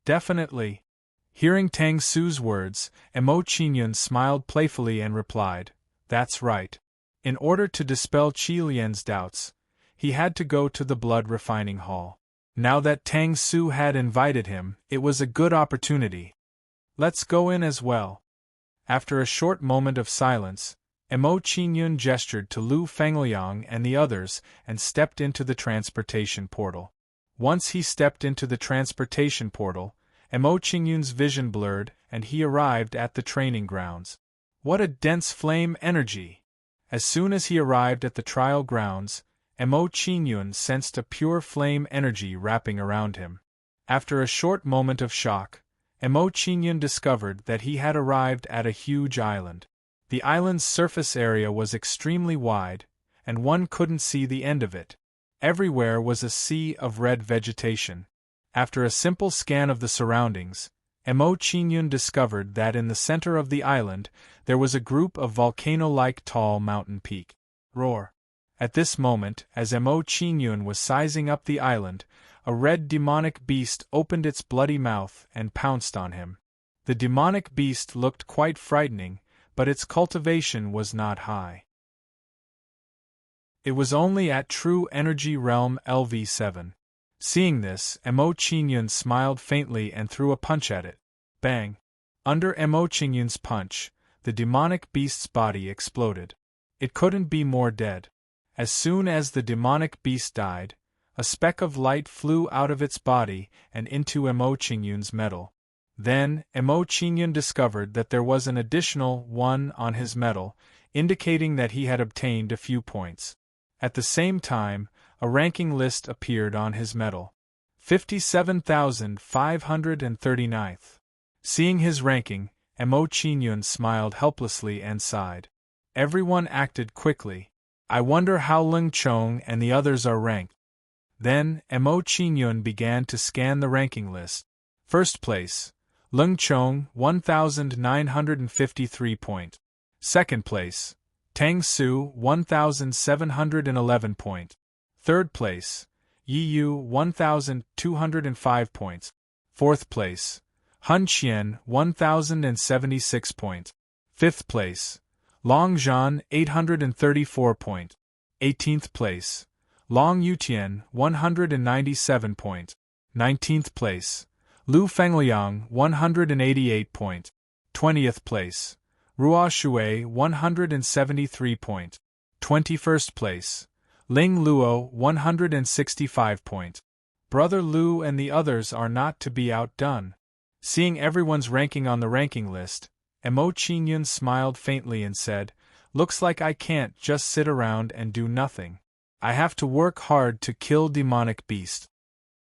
Definitely. Hearing Tang Su's words, Mo Qingyun smiled playfully and replied, that's right. In order to dispel Qi Lian's doubts, he had to go to the blood refining hall. Now that Tang Su had invited him, it was a good opportunity. Let's go in as well. After a short moment of silence, Mo Qingyun gestured to Lu Fengliang and the others and stepped into the transportation portal. Once he stepped into the transportation portal, Mo Qingyun's vision blurred and he arrived at the training grounds. What a dense flame energy! As soon as he arrived at the trial grounds, Mo Qingyun sensed a pure flame energy wrapping around him. After a short moment of shock, Mo Qingyun discovered that he had arrived at a huge island. The island's surface area was extremely wide, and one couldn't see the end of it. Everywhere was a sea of red vegetation. After a simple scan of the surroundings, Mo Qingyun discovered that in the center of the island there was a group of volcano-like tall mountain peak. Roar! At this moment, as Mo Qingyun was sizing up the island, a red demonic beast opened its bloody mouth and pounced on him. The demonic beast looked quite frightening, but its cultivation was not high. It was only at True Energy Realm LV7. Seeing this, Mo Qingyun smiled faintly and threw a punch at it. Bang! Under Mo Qingyun's punch, the demonic beast's body exploded. It couldn't be more dead. As soon as the demonic beast died, a speck of light flew out of its body and into Emo Qingyun's medal. Then, Emo Qingyun discovered that there was an additional 1 on his medal, indicating that he had obtained a few points. At the same time, a ranking list appeared on his medal. 57,539th. Seeing his ranking, Emo Qingyun smiled helplessly and sighed. Everyone acted quickly. I wonder how Leng Chong and the others are ranked. Then, Emo Qingyun began to scan the ranking list. First place, Leng Chong, 1,953 points. Second place, Tang Su, 1,711 points. Third place, Yi Yu, 1,205 points. Fourth place, Hun Qian, 1,076 points. Fifth place, Long Zhan, 834 points. 18th place, Long Yutian, 197 points. 19th place, Lu Fengliang, 188 points. 20th place, Ruo Shui, 173 points. 21st place, Ling Luo, 165 points. Brother Lu and the others are not to be outdone. Seeing everyone's ranking on the ranking list, Emo Qingyun smiled faintly and said, "Looks like I can't just sit around and do nothing. I have to work hard to kill demonic beast."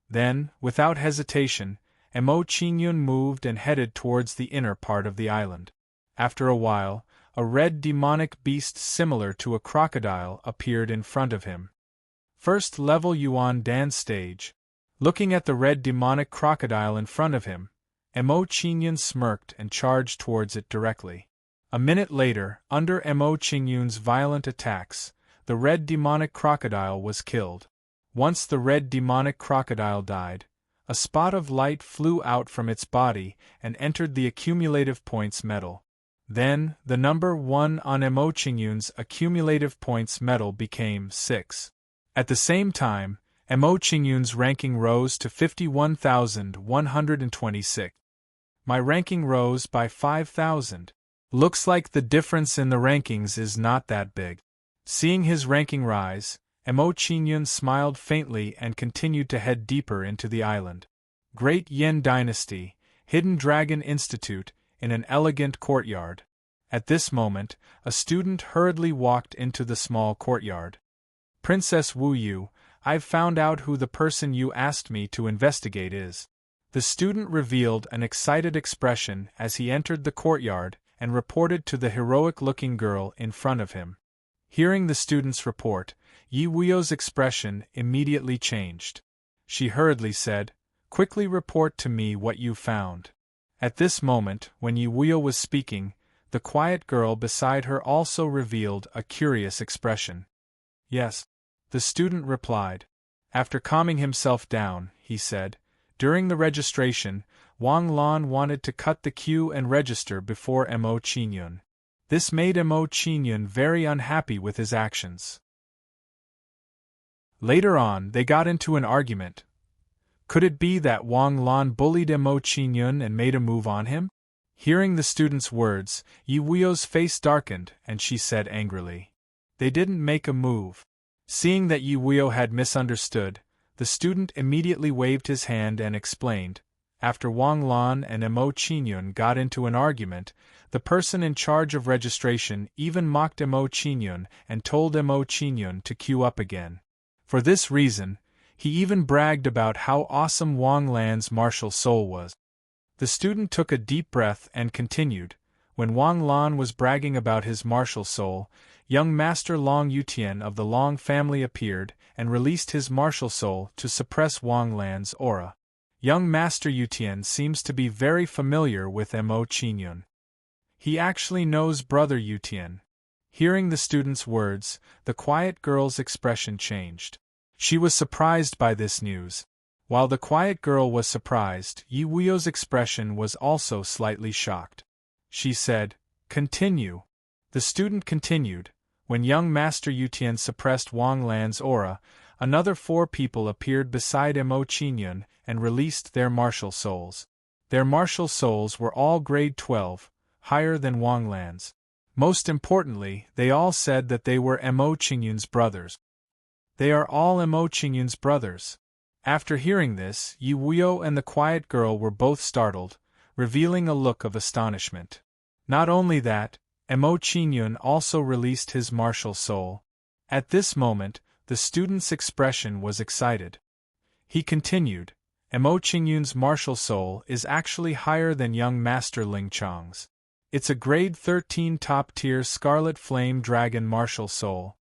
Then, without hesitation, Emo Qingyun moved and headed towards the inner part of the island. After a while, a red demonic beast similar to a crocodile appeared in front of him. First level Yuan Dan stage. Looking at the red demonic crocodile in front of him, Emo Qingyun smirked and charged towards it directly. A minute later, under Emo Qingyun's violent attacks, the red demonic crocodile was killed. Once the red demonic crocodile died, a spot of light flew out from its body and entered the accumulative points medal. Then, the number 1 on Emo Qingyun's accumulative points medal became 6. At the same time, Emo Qingyun's ranking rose to 51,126. My ranking rose by 5,000. Looks like the difference in the rankings is not that big. Seeing his ranking rise, Emo Qingyun smiled faintly and continued to head deeper into the island. Great Yin Dynasty, Hidden Dragon Institute, in an elegant courtyard. At this moment, a student hurriedly walked into the small courtyard. "Princess Wu Yu, I've found out who the person you asked me to investigate is." The student revealed an excited expression as he entered the courtyard and reported to the heroic-looking girl in front of him. Hearing the student's report, Yi Wuyo's expression immediately changed. She hurriedly said, "Quickly report to me what you found." At this moment, when Yi Wuyo was speaking, the quiet girl beside her also revealed a curious expression. "Yes," the student replied. After calming himself down, he said, "During the registration, Wang Lan wanted to cut the queue and register before Emo Qingyun. This made Emo Qingyun very unhappy with his actions. Later on, they got into an argument. Could it be that Wang Lan bullied Emo Qingyun and made a move on him? Hearing the student's words, Yi Wuyo's face darkened and she said angrily, "They didn't make a move." Seeing that Yi Wuyo had misunderstood, the student immediately waved his hand and explained, "After Wang Lan and Emo Qingyun got into an argument, the person in charge of registration even mocked Emo Qingyun and told Emo Qingyun to queue up again. For this reason, he even bragged about how awesome Wang Lan's martial soul was." The student took a deep breath and continued, "When Wang Lan was bragging about his martial soul, young Master Long Yutian of the Long family appeared and released his martial soul to suppress Wang Lan's aura. Young Master Yutian seems to be very familiar with Emo Qingyun. He actually knows Brother Yutian." Hearing the student's words, the quiet girl's expression changed. She was surprised by this news. While the quiet girl was surprised, Yi Wuyo's expression was also slightly shocked. She said, "Continue." The student continued, "When young Master Yutian suppressed Wang Lan's aura, another 4 people appeared beside Emo Qingyun and released their martial souls. Their martial souls were all grade 12, higher than Wang Lan's. Most importantly, they all said that they were Mo Qingyun's brothers. They are all Mo Qingyun's brothers. After hearing this, Yi Wuyo and the quiet girl were both startled, revealing a look of astonishment. Not only that, Mo Qingyun also released his martial soul. At this moment, the student's expression was excited. He continued, Mo Qingyun's martial soul is actually higher than young Master Ling Chong's. It's a grade 13 top-tier Scarlet Flame Dragon martial soul.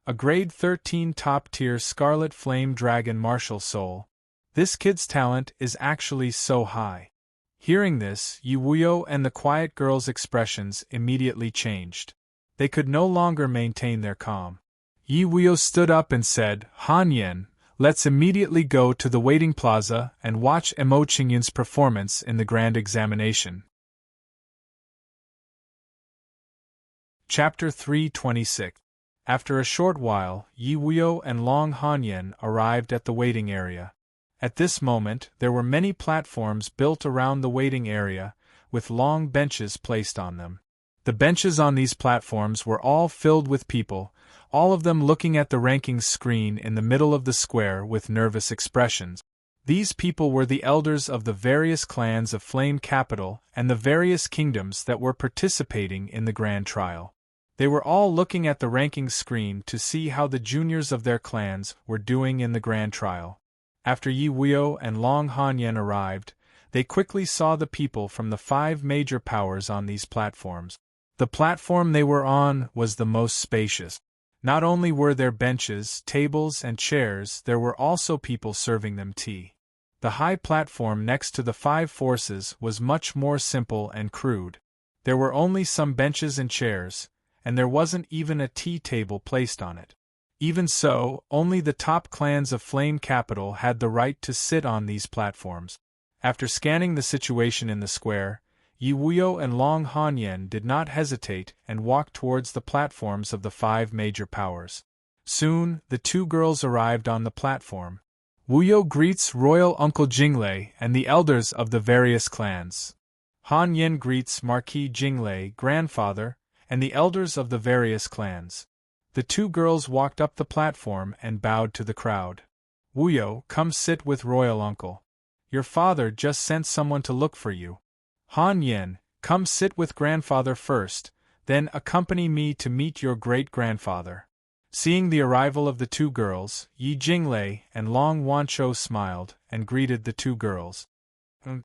A grade 13 top-tier Scarlet Flame Dragon martial soul. This kid's talent is actually so high. Hearing this, Yi Wuyo and the quiet girl's expressions immediately changed. They could no longer maintain their calm. Yi Wuyo stood up and said, Han Yen, let's immediately go to the waiting plaza and watch Mo Qingyun's performance in the grand examination. Chapter 326. After a short while, Yi Wuyo and Long Hanyan arrived at the waiting area. At this moment, there were many platforms built around the waiting area, with long benches placed on them. The benches on these platforms were all filled with people, all of them looking at the rankings screen in the middle of the square with nervous expressions. These people were the elders of the various clans of Flame Capital and the various kingdoms that were participating in the grand trial. They were all looking at the rankings screen to see how the juniors of their clans were doing in the grand trial. After Yi Wuyo and Long Hanyan arrived, they quickly saw the people from the 5 major powers on these platforms. The platform they were on was the most spacious. Not only were there benches, tables, and chairs, there were also people serving them tea. The high platform next to the 5 forces was much more simple and crude. There were only some benches and chairs, and there wasn't even a tea table placed on it. Even so, only the top clans of Flame Capital had the right to sit on these platforms. After scanning the situation in the square, Yi Wuyo and Long Hanyan did not hesitate and walked towards the platforms of the 5 major powers. Soon, the 2 girls arrived on the platform. Wuyo greets Royal Uncle Jinglei and the elders of the various clans. Han Yen greets Marquis Jinglei, grandfather, and the elders of the various clans. The 2 girls walked up the platform and bowed to the crowd. Wuyo, come sit with Royal Uncle. Your father just sent someone to look for you. Han Yen, come sit with grandfather first, then accompany me to meet your great-grandfather. Seeing the arrival of the 2 girls, Yi Jinglei and Long Wancho smiled and greeted the 2 girls. The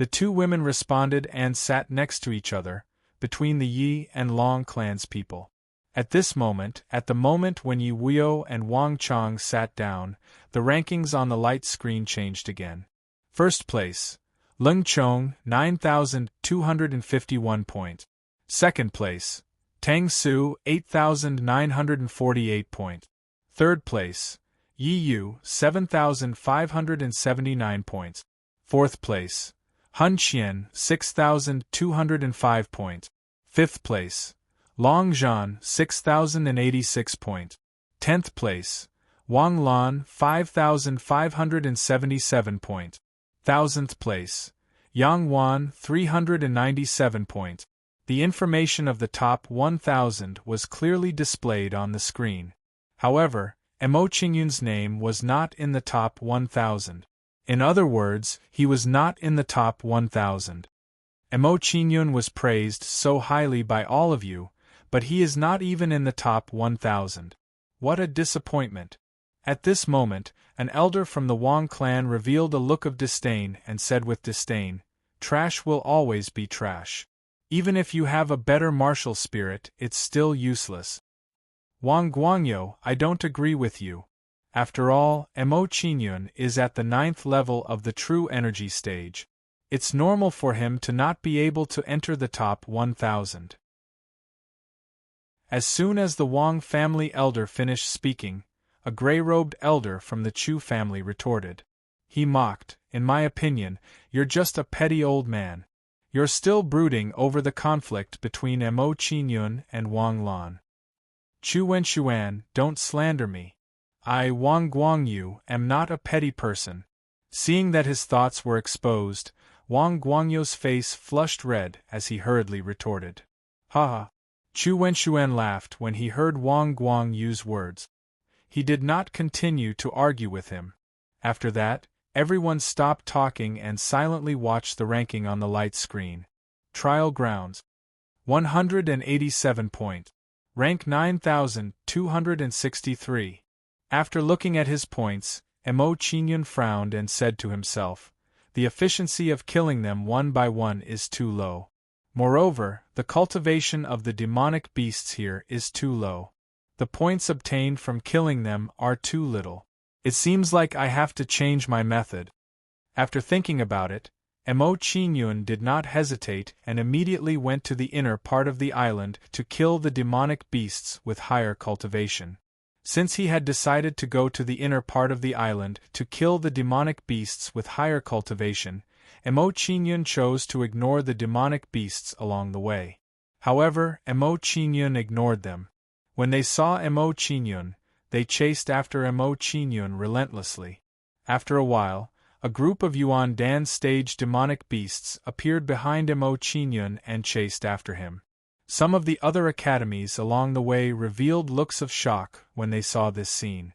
2 women responded and sat next to each other, between the Yi and Long clans people. At this moment, at the moment when Yi Wuyo and Wang Chong sat down, the rankings on the light screen changed again. First place, Leng Chong, 9,251 points. Second place, Tang Su, 8,948 points. Third place, Yi Yu, 7,579 points. Fourth place, Hun Qian, 6,205 points. Fifth place, Long Zhan, 6,086 points. 10th place, Wang Lan, 5,577 points. 1000th place, Yang Wan, 397 points. The information of the top 1,000 was clearly displayed on the screen. However, Mo Qingyun's name was not in the top 1,000. In other words, he was not in the top 1,000. Mo Qingyun was praised so highly by all of you, but he is not even in the top 1,000. What a disappointment! At this moment, an elder from the Wang clan revealed a look of disdain and said with disdain, "Trash will always be trash. Even if you have a better martial spirit, it's still useless." Wang Guangyo, I don't agree with you. After all, Mo Qingyun is at the 9th level of the true energy stage. It's normal for him to not be able to enter the top 1,000. As soon as the Wang family elder finished speaking, a gray-robed elder from the Chu family retorted. He mocked, "In my opinion, you're just a petty old man. You're still brooding over the conflict between Mo Qingyun and Wang Lan. Chu Wenshuan, don't slander me. I, Wang Guangyu, am not a petty person." Seeing that his thoughts were exposed, Wang Guangyo's face flushed red as he hurriedly retorted. Ha ha! Chu Wenxuan laughed when he heard Wang Guang use words. He did not continue to argue with him. After that, everyone stopped talking and silently watched the ranking on the light screen. Trial grounds. 187 point. Rank 9263. After looking at his points, Mo Qingyun frowned and said to himself, the efficiency of killing them one by one is too low. Moreover, the cultivation of the demonic beasts here is too low. The points obtained from killing them are too little. It seems like I have to change my method. After thinking about it, Mo Qingyun did not hesitate and immediately went to the inner part of the island to kill the demonic beasts with higher cultivation. Since he had decided to go to the inner part of the island to kill the demonic beasts with higher cultivation, Mo Qingyun chose to ignore the demonic beasts along the way. However, Mo Qingyun ignored them. When they saw Mo Qingyun, they chased after Mo Qingyun relentlessly. After a while, a group of Yuan Dan stage demonic beasts appeared behind Mo Qingyun and chased after him. Some of the other academies along the way revealed looks of shock when they saw this scene.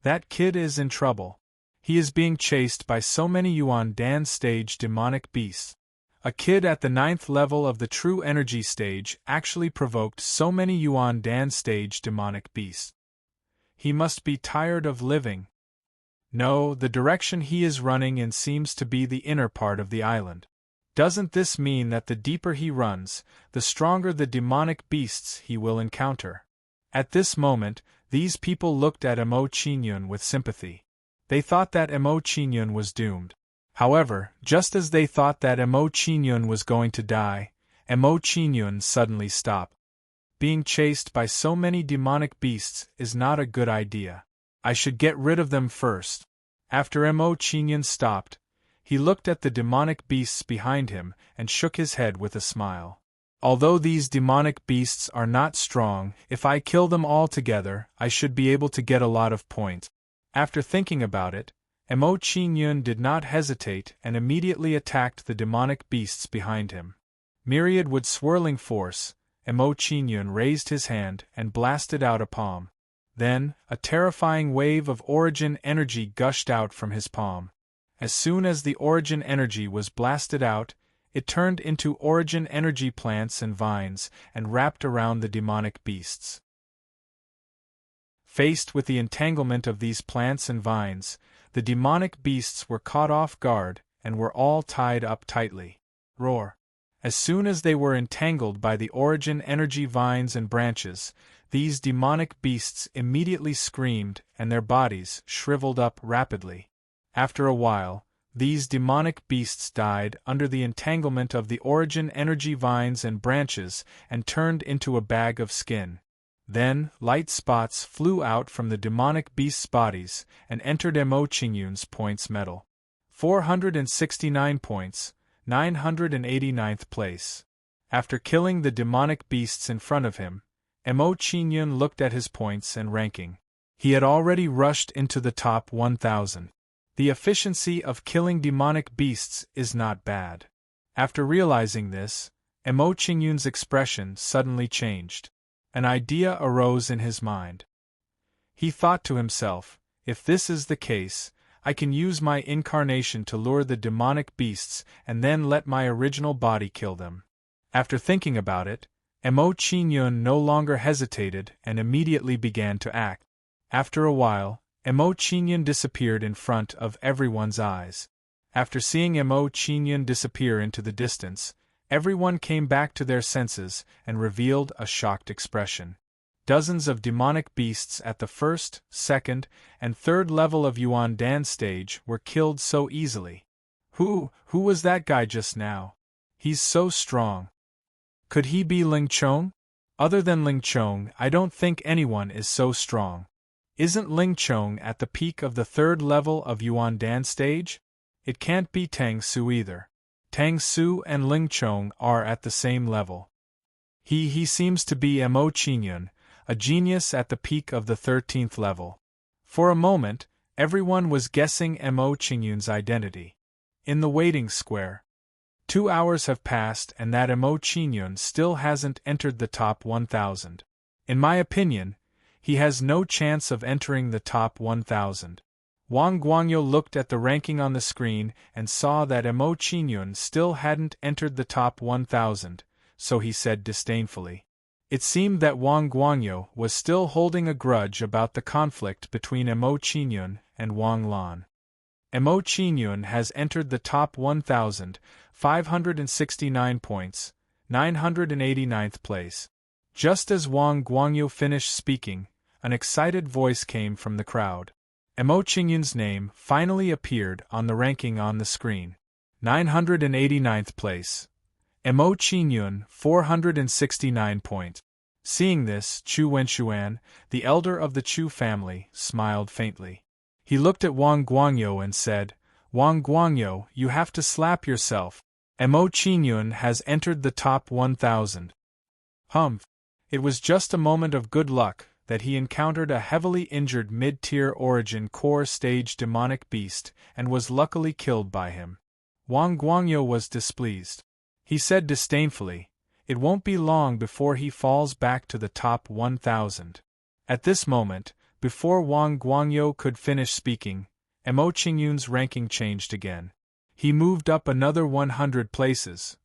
That kid is in trouble. He is being chased by so many Yuan Dan stage demonic beasts. A kid at the 9th level of the true energy stage actually provoked so many Yuan Dan stage demonic beasts. He must be tired of living. No, the direction he is running in seems to be the inner part of the island. Doesn't this mean that the deeper he runs, the stronger the demonic beasts he will encounter? At this moment, these people looked at Mo Qingyun with sympathy. They thought that Mo Qingyun was doomed. However, just as they thought that Mo Qingyun was going to die, Mo Qingyun suddenly stopped. Being chased by so many demonic beasts is not a good idea. I should get rid of them first. After Mo Qingyun stopped, he looked at the demonic beasts behind him and shook his head with a smile. Although these demonic beasts are not strong, if I kill them all together, I should be able to get a lot of points. After thinking about it, Mo Qingyun did not hesitate and immediately attacked the demonic beasts behind him. Myriad with swirling force, Mo Qingyun raised his hand and blasted out a palm. Then, a terrifying wave of origin energy gushed out from his palm. As soon as the origin energy was blasted out, it turned into origin energy plants and vines and wrapped around the demonic beasts. Faced with the entanglement of these plants and vines, the demonic beasts were caught off guard and were all tied up tightly. Roar! As soon as they were entangled by the origin energy vines and branches, these demonic beasts immediately screamed and their bodies shriveled up rapidly. After a while, these demonic beasts died under the entanglement of the origin energy vines and branches and turned into a bag of skin. Then, light spots flew out from the demonic beasts' bodies and entered Mo Qingyun's points medal. 469 points, 989th place. After killing the demonic beasts in front of him, Mo Qingyun looked at his points and ranking. He had already rushed into the top 1,000. The efficiency of killing demonic beasts is not bad. After realizing this, Mo Qingyun's expression suddenly changed. An idea arose in his mind. He thought to himself, if this is the case, I can use my incarnation to lure the demonic beasts and then let my original body kill them. After thinking about it, Mo Qingyun no longer hesitated and immediately began to act. After a while, Mo Qingyun disappeared in front of everyone's eyes. After seeing Mo Qingyun disappear into the distance, everyone came back to their senses and revealed a shocked expression. Dozens of demonic beasts at the 1st, 2nd, and 3rd level of Yuan Dan stage were killed so easily. Who was that guy just now? He's so strong. Could he be Ling Chong? Other than Ling Chong, I don't think anyone is so strong. Isn't Ling Chong at the peak of the 3rd level of Yuan Dan stage? It can't be Tang Su either. Tang Su and Ling Chong are at the same level. He seems to be Mo Qingyun, a genius at the peak of the 13th level. For a moment, everyone was guessing Mo Qingyun's identity. In the waiting square, 2 hours have passed and that Emo Qingyun still hasn't entered the top 1000. In my opinion, he has no chance of entering the top 1000. Wang Guangyo looked at the ranking on the screen and saw that Emo Qingyun still hadn't entered the top 1000, so he said disdainfully. It seemed that Wang Guangyo was still holding a grudge about the conflict between Emo Qingyun and Wang Lan. Emo Qingyun has entered the top 1,000, 569 points, 989th place. Just as Wang Guangyo finished speaking, an excited voice came from the crowd. Emo Qingyun's name finally appeared on the ranking on the screen. 989th place. Emo Qingyun, 469 points. Seeing this, Chu Wenshuan, the elder of the Chu family, smiled faintly. He looked at Wang Guangyo and said, "Wang Guangyo, you have to slap yourself. Emo Qingyun has entered the top 1000. Humph. It was just a moment of good luck that he encountered a heavily injured mid-tier origin core stage demonic beast and was luckily killed by him." Wang Guangyo was displeased. He said disdainfully, "It won't be long before he falls back to the top 1000. At this moment, before Wang Guangyo could finish speaking, Emo Qingyun's ranking changed again. He moved up another 100 places.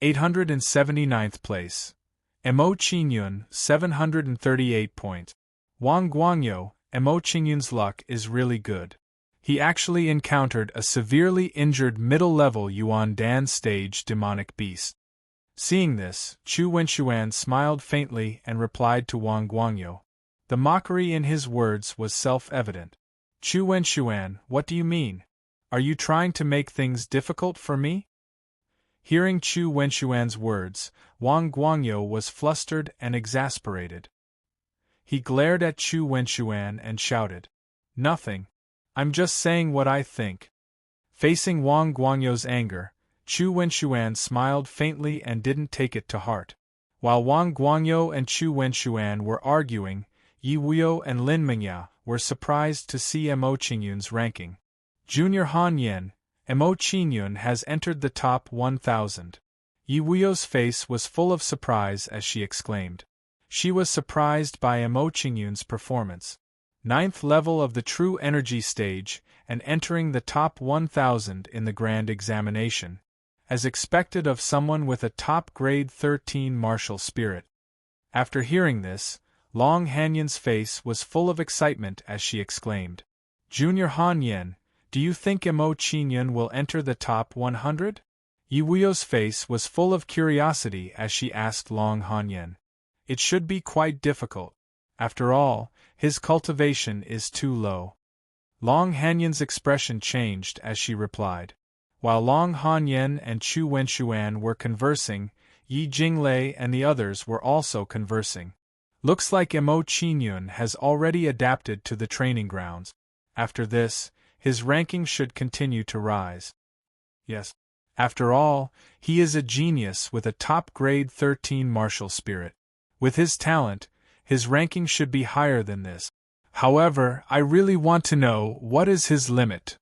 879th place. Emo Qingyun, 738 points. Wang Guangyo, Emo Qingyun's luck is really good. He actually encountered a severely injured middle-level Yuan Dan stage demonic beast. Seeing this, Chu Wenshuan smiled faintly and replied to Wang Guangyo. The mockery in his words was self-evident. "Chu Wenshuan, what do you mean? Are you trying to make things difficult for me?" Hearing Chu Wenshuan's words, Wang Guangyo was flustered and exasperated. He glared at Chu Wenshuan and shouted, "Nothing. I'm just saying what I think." Facing Wang Guangyo's anger, Chu Wenshuan smiled faintly and didn't take it to heart. While Wang Guangyo and Chu Wenshuan were arguing, Yi Wuyo and Lin Mingya were surprised to see Emo Qingyun's ranking. Junior Han Yen, Emo Qingyun has entered the top 1000. Yi Wuyo's face was full of surprise as she exclaimed. She was surprised by Emo Qingyun's performance. 9th level of the True Energy stage, and entering the top 1000 in the Grand Examination, as expected of someone with a top-grade 13 martial spirit. After hearing this, Long Hanyan's face was full of excitement as she exclaimed, "Junior Han Yen, do you think Emo Qingyun will enter the top 100? Yi Wuyo's face was full of curiosity as she asked Long Han Yen. "It should be quite difficult. After all, his cultivation is too low." Long Hanyan's expression changed as she replied. While Long Hanyan and Chu Wenshuan were conversing, Yi Jinglei and the others were also conversing. Looks like Emo Qingyun has already adapted to the training grounds. After this, his ranking should continue to rise. Yes. After all, he is a genius with a top-grade 13 martial spirit. With his talent, his ranking should be higher than this. However, I really want to know what is his limit.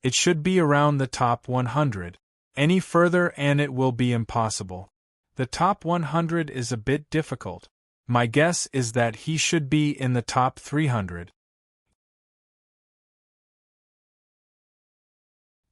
It should be around the top 100. Any further and it will be impossible. The top 100 is a bit difficult. My guess is that he should be in the top 300.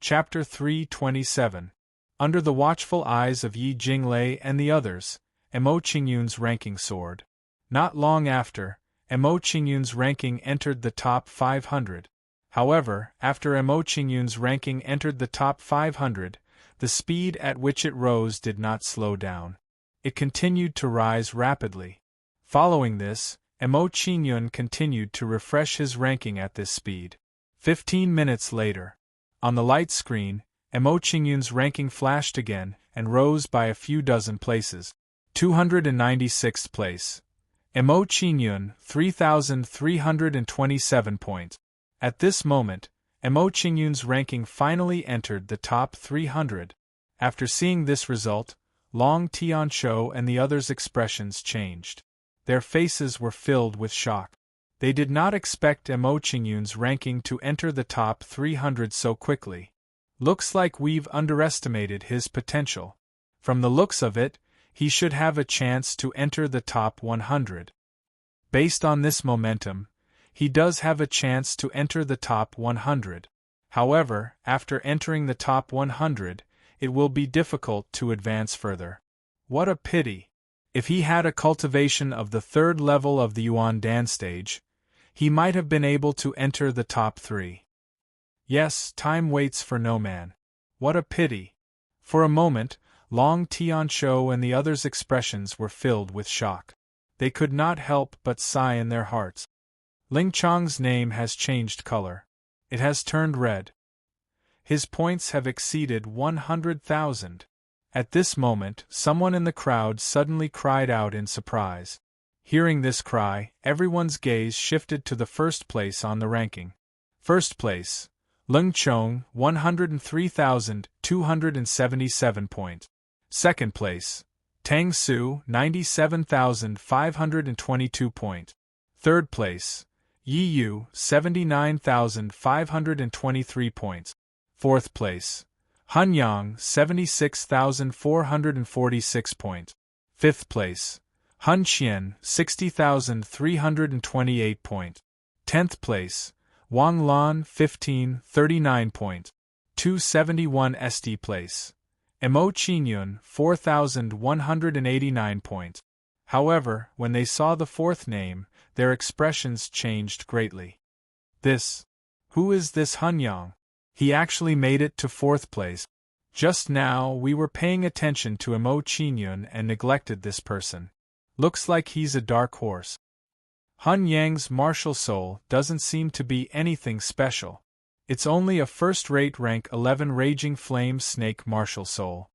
Chapter 327. Under the watchful eyes of Yi Jinglei and the others, Emo Qingyun's ranking soared. Not long after, Emo Qingyun's ranking entered the top 500. However, after Emo Qingyun's ranking entered the top 500, the speed at which it rose did not slow down. It continued to rise rapidly. Following this, Emo Qingyun continued to refresh his ranking at this speed. 15 minutes later, on the light screen, Emo Qingyun's ranking flashed again and rose by a few dozen places. 296th place. Emo Qingyun, 3,327 points. At this moment, Emo Qingyun's ranking finally entered the top 300. After seeing this result, Long Tianqiu and the others' expressions changed. Their faces were filled with shock. They did not expect Emo Qingyun's ranking to enter the top 300 so quickly. Looks like we've underestimated his potential. From the looks of it, he should have a chance to enter the top 100. Based on this momentum, he does have a chance to enter the top 100. However, after entering the top 100, it will be difficult to advance further. What a pity! If he had a cultivation of the third level of the Yuan Dan stage, he might have been able to enter the top 3. Yes, time waits for no man. What a pity! For a moment, Long Tianqiu and the others' expressions were filled with shock. They could not help but sigh in their hearts. Ling Chong's name has changed color. It has turned red. His points have exceeded 100,000. At this moment, someone in the crowd suddenly cried out in surprise. Hearing this cry, everyone's gaze shifted to the first place on the ranking. First place, Leng Chong, 103,277 points. Second place, Tang Su, 97,522 points. Third place, Yi Yu, 79,523 points. Fourth place, Han Yang, 76,446 points. Fifth place, Han Qian, 60,328 points. 10th place, Wang Lan, 1539 points. 271 SD place, Mo Qinyun, 4,189 points. However, when they saw the fourth name, their expressions changed greatly. Who is this Han Yang? He actually made it to fourth place. Just now we were paying attention to Mo Qinyun and neglected this person. Looks like he's a dark horse. Han Yang's martial soul doesn't seem to be anything special. It's only a first-rate rank 11 Raging Flame Snake martial soul.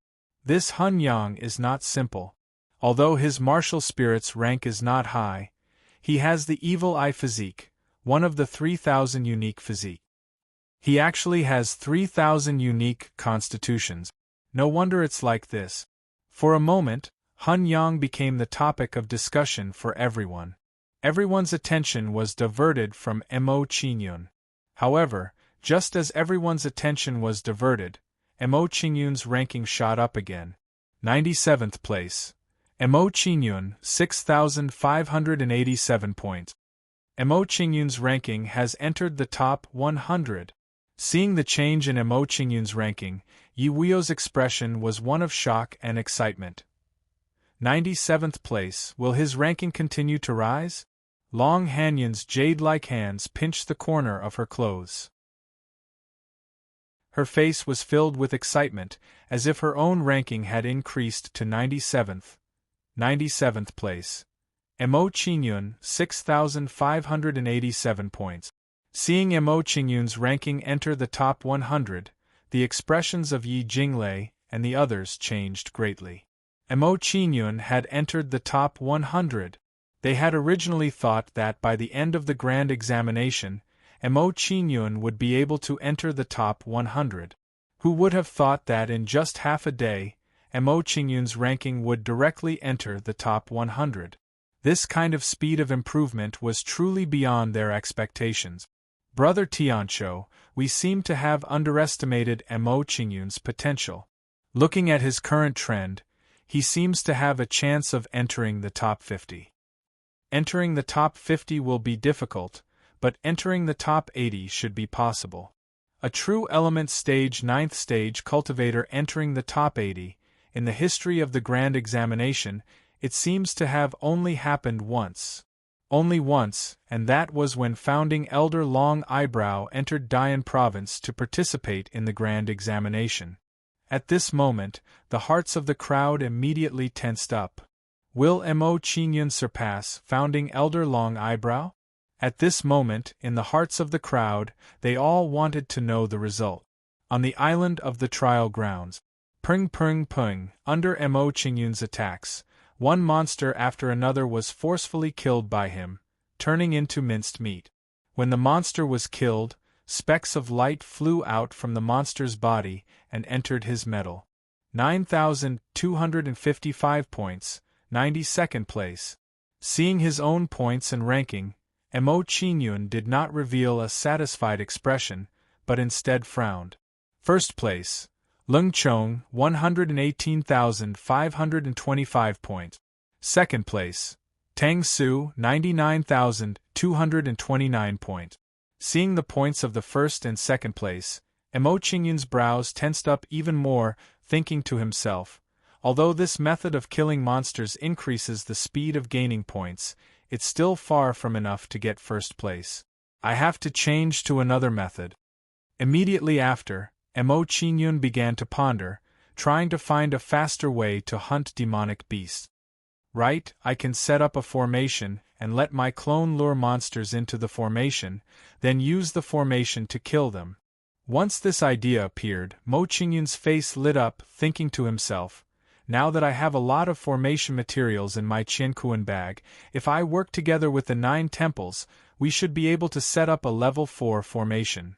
This Han Yang is not simple. Although his martial spirit's rank is not high, he has the Evil Eye physique, one of the 3,000 unique physique. He actually has 3,000 unique constitutions. No wonder it's like this. For a moment, Han Yang became the topic of discussion for everyone. Everyone's attention was diverted from Mo Qinyun. However, just as everyone's attention was diverted, Mo Qinyun's ranking shot up again. 97th place. Mo Qinyun, 6,587 points. Mo Qinyun's ranking has entered the top 100. Seeing the change in Mo Qinyun's ranking, Yi Weio's expression was one of shock and excitement. 97th place, will his ranking continue to rise? Long Hanyun's jade-like hands pinched the corner of her clothes. Her face was filled with excitement, as if her own ranking had increased to 97th. 97th place. Mo Qinyun, 6,587 points. Seeing Mo Qinyun's ranking enter the top 100, the expressions of Yi Jinglei and the others changed greatly. Mo Qinyun had entered the top 100. They had originally thought that by the end of the grand examination, Mo Qinyun would be able to enter the top 100. Who would have thought that in just half a day, Mo Qinyun's ranking would directly enter the top 100? This kind of speed of improvement was truly beyond their expectations. Brother Tianqiu, we seem to have underestimated Mo Qinyun's potential. Looking at his current trend, he seems to have a chance of entering the top 50. Entering the top 50 will be difficult, but entering the top 80 should be possible. A true element stage 9th stage cultivator entering the top 80, in the history of the grand examination, it seems to have only happened once. Only once, and that was when founding elder Long Eyebrow entered Dian province to participate in the grand examination. At this moment, the hearts of the crowd immediately tensed up. Will Mo Qinyun surpass founding elder Long Eyebrow? At this moment, in the hearts of the crowd, they all wanted to know the result. On the island of the trial grounds, pung, under Mo Qinyun's attacks, one monster after another was forcefully killed by him, turning into minced meat. When the monster was killed, specks of light flew out from the monster's body and entered his metal. 9,255 points, 92nd place. Seeing his own points and ranking, Mo Qinyun did not reveal a satisfied expression, but instead frowned. First place, Lung Chong, 118,525 points. Second place, Tang Su, 99,229 points. Seeing the points of the first and second place, Mo Qingyun's brows tensed up even more, thinking to himself, although this method of killing monsters increases the speed of gaining points, it's still far from enough to get first place. I have to change to another method. Immediately after, Mo Qingyun began to ponder, trying to find a faster way to hunt demonic beasts. Right, I can set up a formation and let my clone lure monsters into the formation, then use the formation to kill them. Once this idea appeared, Mo Qingyun's face lit up, thinking to himself, now that I have a lot of formation materials in my Qiankuan bag, if I work together with the 9 temples, we should be able to set up a level 4 formation.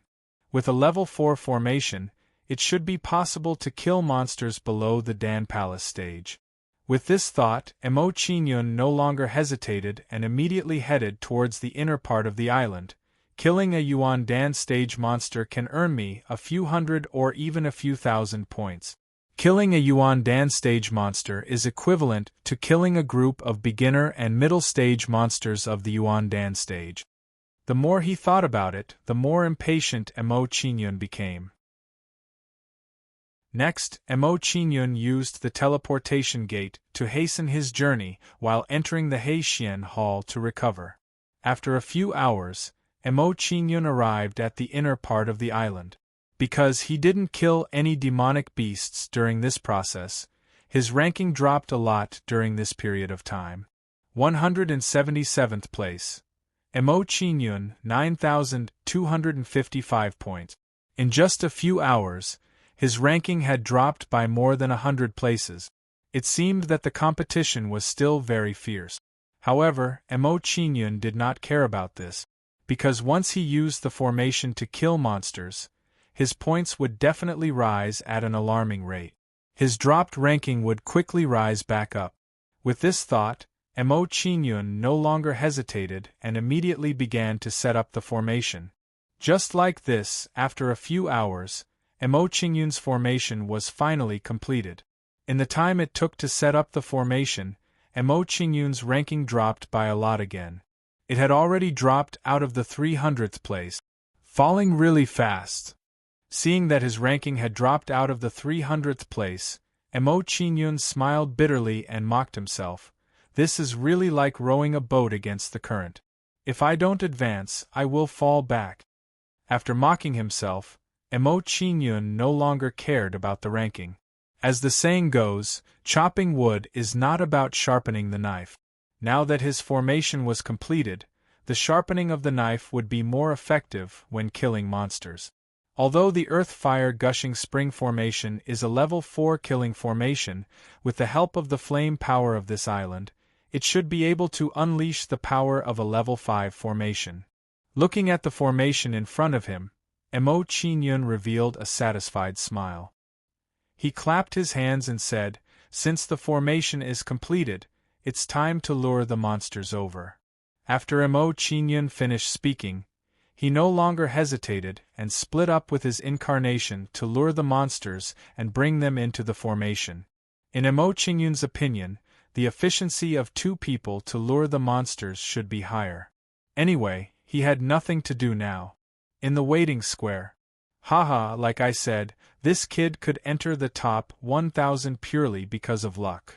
With a level 4 formation, it should be possible to kill monsters below the Dan Palace stage. With this thought, Mo Qingyun no longer hesitated and immediately headed towards the inner part of the island. Killing a Yuan Dan stage monster can earn me a few hundred or even a few thousand points. Killing a Yuan Dan stage monster is equivalent to killing a group of beginner and middle stage monsters of the Yuan Dan stage. The more he thought about it, the more impatient Mo Qingyun became. Next, Mo Qingyun used the teleportation gate to hasten his journey while entering the Heixian Hall to recover. After a few hours, Mo Qingyun arrived at the inner part of the island. Because he didn't kill any demonic beasts during this process, his ranking dropped a lot during this period of time. 177th place. Mo Qingyun, 9,255 points. In just a few hours, his ranking had dropped by more than 100 places. It seemed that the competition was still very fierce. However, Mo Qingyun did not care about this, because once he used the formation to kill monsters, his points would definitely rise at an alarming rate. His dropped ranking would quickly rise back up. With this thought, Mo Qingyun no longer hesitated and immediately began to set up the formation. Just like this, after a few hours, Mo Qingyun's formation was finally completed. In the time it took to set up the formation, Mo Qingyun's ranking dropped by a lot again. It had already dropped out of the 300th place, falling really fast. Seeing that his ranking had dropped out of the 300th place, Mo Qingyun smiled bitterly and mocked himself. This is really like rowing a boat against the current. If I don't advance, I will fall back. After mocking himself, Mo Qingyun no longer cared about the ranking. As the saying goes, chopping wood is not about sharpening the knife. Now that his formation was completed, the sharpening of the knife would be more effective when killing monsters. Although the Earth-Fire Gushing Spring formation is a level 4 killing formation, with the help of the flame power of this island, it should be able to unleash the power of a level 5 formation. Looking at the formation in front of him, Mo Qingyun revealed a satisfied smile. He clapped his hands and said, "Since the formation is completed, it's time to lure the monsters over." After Mo Qingyun finished speaking, he no longer hesitated and split up with his incarnation to lure the monsters and bring them into the formation. In Mo Qingyun's opinion, the efficiency of 2 people to lure the monsters should be higher. Anyway, he had nothing to do now. In the waiting square. Haha, like I said, this kid could enter the top 1,000 purely because of luck.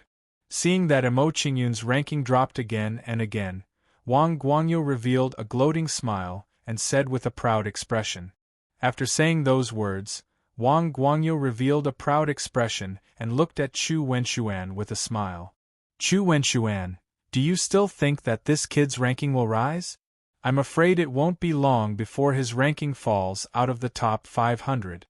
Seeing that Mo Qingyun's ranking dropped again and again, Wang Guangyu revealed a gloating smile and said with a proud expression. After saying those words, Wang Guangyu revealed a proud expression and looked at Chu Wenxuan with a smile. Chu Wenxuan, do you still think that this kid's ranking will rise? I'm afraid it won't be long before his ranking falls out of the top 500.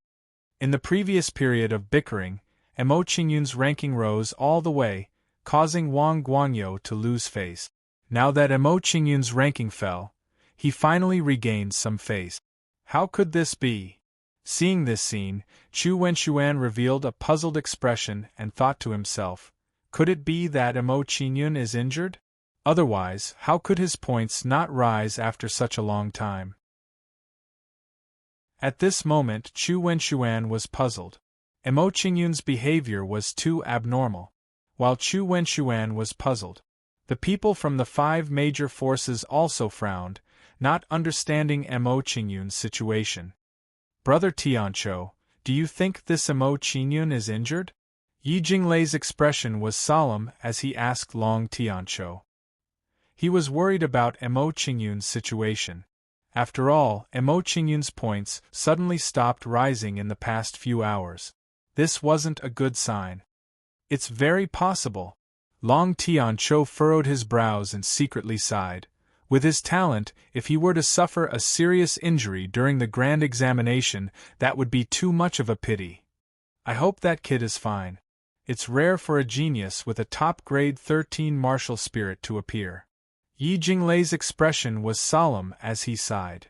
In the previous period of bickering, Mo Qingyun's ranking rose all the way, causing Wang Guangyu to lose face. Now that Mo Qingyun's ranking fell, he finally regained some face. How could this be? Seeing this scene, Chu Wenxuan revealed a puzzled expression and thought to himself, could it be that Mo Qingyun is injured? Otherwise, how could his points not rise after such a long time? At this moment Chu Wenshuan was puzzled. Emo Qingyun's behavior was too abnormal. While Chu Wenshuan was puzzled, the people from the 5 major forces also frowned, not understanding Emo Qingyun's situation. Brother Tianqiu, do you think this Emo Qingyun is injured? Yi Jinglei's expression was solemn as he asked Long Tianqiu. He was worried about Emo Qingyun's situation. After all, Emo Qingyun's points suddenly stopped rising in the past few hours. This wasn't a good sign. It's very possible. Long Tianqiu furrowed his brows and secretly sighed. With his talent, if he were to suffer a serious injury during the grand examination, that would be too much of a pity. I hope that kid is fine. It's rare for a genius with a top-grade 13 martial spirit to appear. Yi Jinglei's expression was solemn as he sighed.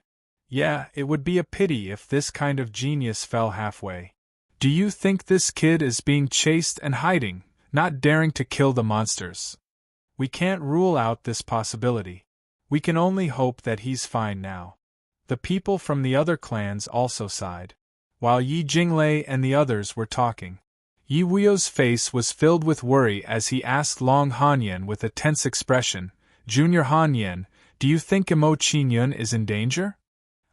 Yeah, it would be a pity if this kind of genius fell halfway. Do you think this kid is being chased and hiding, not daring to kill the monsters? We can't rule out this possibility. We can only hope that he's fine now. The people from the other clans also sighed. While Yi Jinglei and the others were talking, Yi Wuyo's face was filled with worry as he asked Long Hanyan with a tense expression, Junior Hanyan, do you think Emo Qingyun is in danger?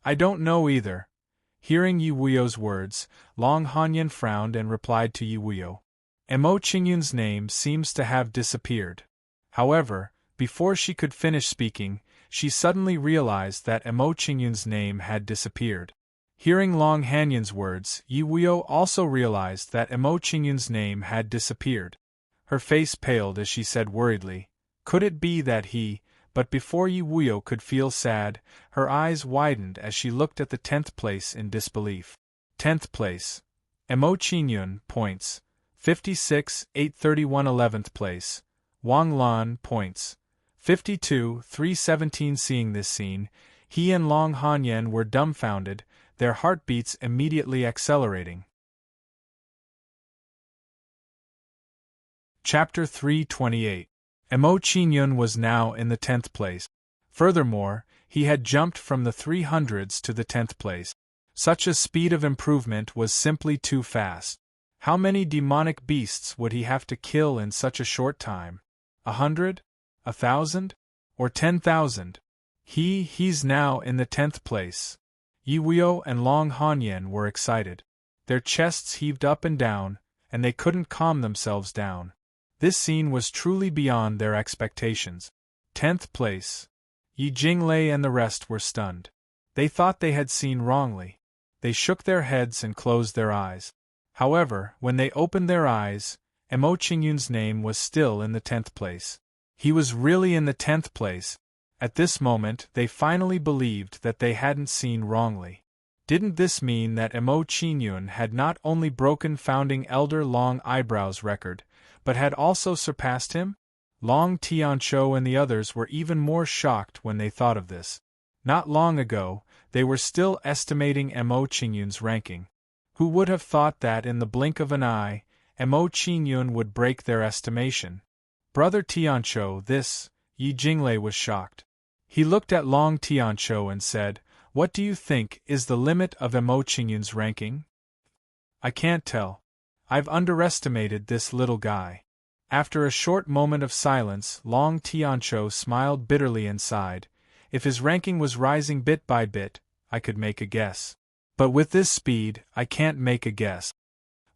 I don't know either. Hearing Yi Wuyo's words, Long Hanyan frowned and replied to Yi Wuyo. Emo Qingyun's name seems to have disappeared. However, before she could finish speaking, she suddenly realized that Emo Qingyun's name had disappeared. Hearing Long Hanyan's words, Yi Wuyo also realized that Emo Qingyun's name had disappeared. Her face paled as she said worriedly, could it be that he... But before Yi Wuyo could feel sad, her eyes widened as she looked at the 10th place in disbelief. 10th place. Emo Qingyun, points. 56, 831. 11th place. Wang Lan, points. 52, 317. Seeing this scene, he and Long Hanyan were dumbfounded, their heartbeats immediately accelerating. Chapter 328. Emo Qingyun was now in the 10th place. Furthermore, he had jumped from the 300s to the 10th place. Such a speed of improvement was simply too fast. How many demonic beasts would he have to kill in such a short time? 100? 1,000? Or 10,000? He's now in the 10th place. Yi Wuyo and Long Hanyan were excited. Their chests heaved up and down, and they couldn't calm themselves down. This scene was truly beyond their expectations. 10th place. Yi Jinglei and the rest were stunned. They thought they had seen wrongly. They shook their heads and closed their eyes. However, when they opened their eyes, Emo Qingyun's name was still in the 10th place. He was really in the 10th place. At this moment they finally believed that they hadn't seen wrongly. Didn't this mean that Emo Qingyun had not only broken founding elder Long Eyebrow's record, but had also surpassed him? Long Tianqiu and the others were even more shocked when they thought of this. Not long ago, they were still estimating Emo Qingyun's ranking. Who would have thought that in the blink of an eye, Emo Qingyun would break their estimation? Brother Tianqiu, this, Yi Jinglei was shocked. He looked at Long Tianqiu and said, what do you think is the limit of Emo Qingyun's ranking? I can't tell. I've underestimated this little guy. After a short moment of silence, Long Tianqiu smiled bitterly and sighed. If his ranking was rising bit by bit, I could make a guess. But with this speed, I can't make a guess.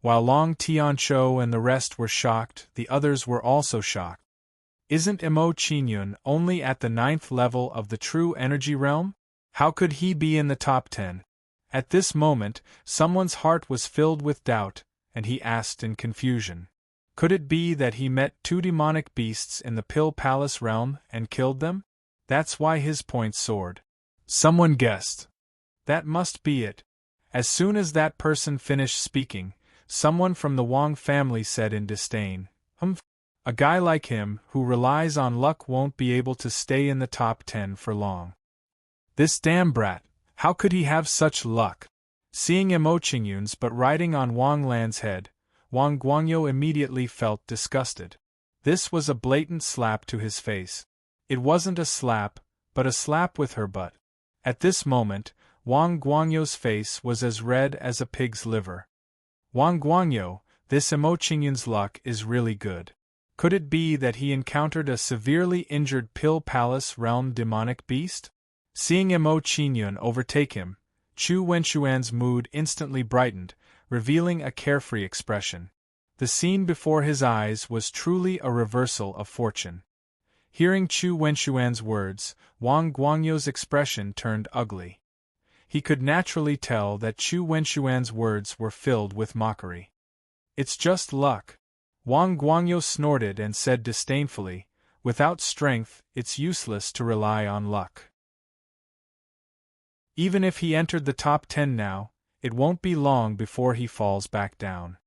While Long Tianqiu and the rest were shocked, the others were also shocked. Isn't Emo Qingyun only at the 9th level of the true energy realm? How could he be in the top 10? At this moment, someone's heart was filled with doubt, and he asked in confusion. Could it be that he met 2 demonic beasts in the Pill Palace realm and killed them? That's why his points soared. Someone guessed. That must be it. As soon as that person finished speaking, someone from the Wang family said in disdain, a guy like him, who relies on luck, won't be able to stay in the top 10 for long. This damn brat, how could he have such luck? Seeing Emo Qingyun's but riding on Wang Lan's head, Wang Guangyo immediately felt disgusted. This was a blatant slap to his face. It wasn't a slap, but a slap with her butt. At this moment, Wang Guangyo's face was as red as a pig's liver. Wang Guangyo, this Emo Qingyun's luck is really good. Could it be that he encountered a severely injured Pill Palace realm demonic beast? Seeing Emo Qingyun overtake him, Chu Wenxuan's mood instantly brightened, revealing a carefree expression. The scene before his eyes was truly a reversal of fortune. Hearing Chu Wenxuan's words, Wang Guangyo's expression turned ugly. He could naturally tell that Chu Wenxuan's words were filled with mockery. It's just luck. Wang Guangyo snorted and said disdainfully, without strength, it's useless to rely on luck. Even if he entered the top 10 now, it won't be long before he falls back down.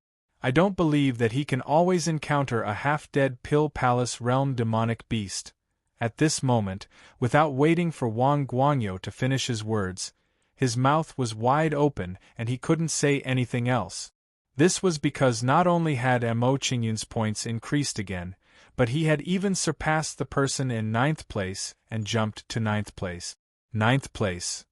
I don't believe that he can always encounter a half-dead Pill Palace realm demonic beast. At this moment, without waiting for Wang Guangyo to finish his words, his mouth was wide open and he couldn't say anything else. This was because not only had Emo Qingyun's points increased again, but he had even surpassed the person in 9th place and jumped to 9th place. 9th place.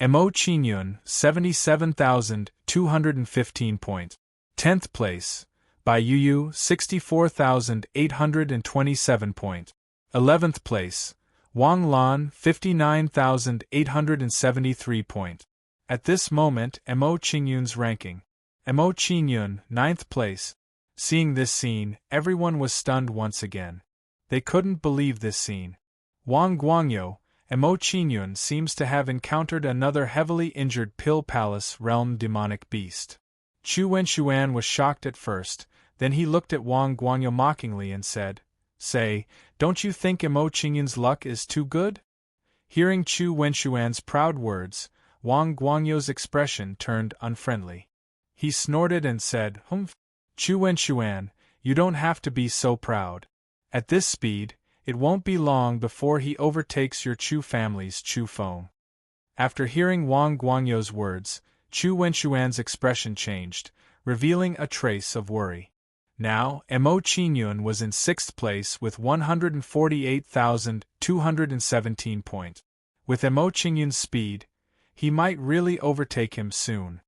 Emo Qingyun, 77,215 points. 10th place. Bai Yuyu, 64,827 points. 11th place. Wang Lan, 59,873 points. At this moment, Emo Qingyun's ranking. Emo Qingyun, 9th place. Seeing this scene, everyone was stunned once again. They couldn't believe this scene. Wang Guangyo, Emo Qingyun seems to have encountered another heavily injured Pill Palace realm demonic beast. Chu Wenxuan was shocked at first, then he looked at Wang Guangyo mockingly and said, "Say, don't you think Emo Qingyun's luck is too good?" Hearing Chu Wenxuan's proud words, Wang Guangyo's expression turned unfriendly. He snorted and said, "Humph. Chu Wenxuan, you don't have to be so proud. At this speed, it won't be long before he overtakes your Chu family's Chu Feng." After hearing Wang Guangyo's words, Chu Wenxuan's expression changed, revealing a trace of worry. Now, Emo Qingyun was in 6th place with 148,217 points. With Emo Qingyun's speed, he might really overtake him soon.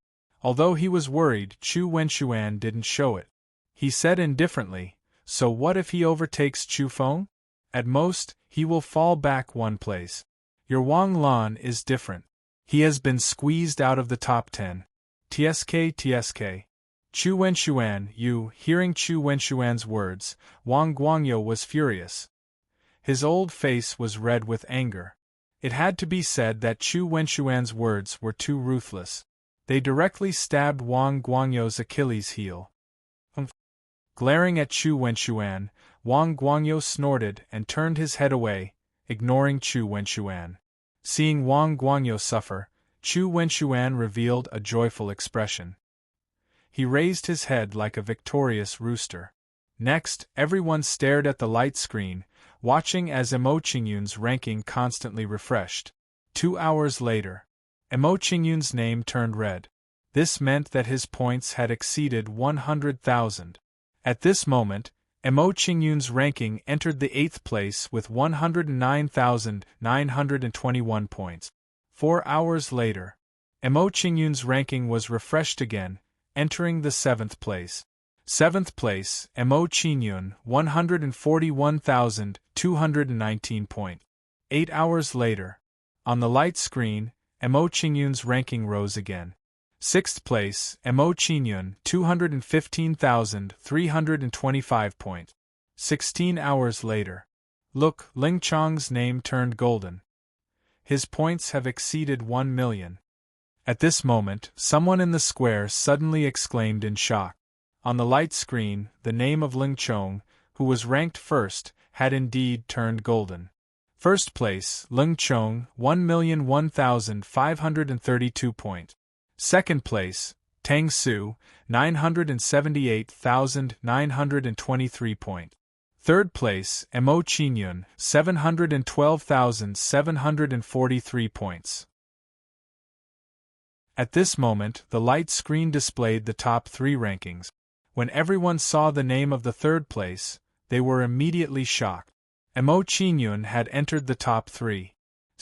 Although he was worried, Chu Wenxuan didn't show it. He said indifferently, "So what if he overtakes Chu Feng? At most, he will fall back 1 place. Your Wang Lan is different. He has been squeezed out of the top 10. TSK. Chu Wenxuan, you." Hearing Chu Wenxuan's words, Wang Guangyo was furious. His old face was red with anger. It had to be said that Chu Wenxuan's words were too ruthless. They directly stabbed Wang Guangyo's Achilles heel. Glaring at Chu Wenxuan, Wang Guangyo snorted and turned his head away, ignoring Chu Wenxuan. Seeing Wang Guangyo suffer, Chu Wenxuan revealed a joyful expression. He raised his head like a victorious rooster. Next, everyone stared at the light screen, watching as Emo Qingyun's ranking constantly refreshed. 2 hours later, Emo Qingyun's name turned red. This meant that his points had exceeded 100,000. At this moment, Emo Qingyun's ranking entered the 8th place with 109,921 points. 4 hours later, Emo Qingyun's ranking was refreshed again, entering the 7th place. 7th place, Emo Qingyun, 141,219 points. 8 hours later, on the light screen, Emo Qingyun's ranking rose again. 6th place, Emo Qingyun, 215,325 points. 16 hours later. Look, Ling Chong's name turned golden. His points have exceeded 1 million. At this moment, someone in the square suddenly exclaimed in shock. On the light screen, the name of Ling Chong, who was ranked first, had indeed turned golden. First place, Ling Chong, 1,001,532 points. Second place, Tang Su, 978,923 points. Third place, Emo Qingyun, 712,743 points. At this moment, the light screen displayed the top 3 rankings. When everyone saw the name of the third place, they were immediately shocked. Emo Qingyun had entered the top 3.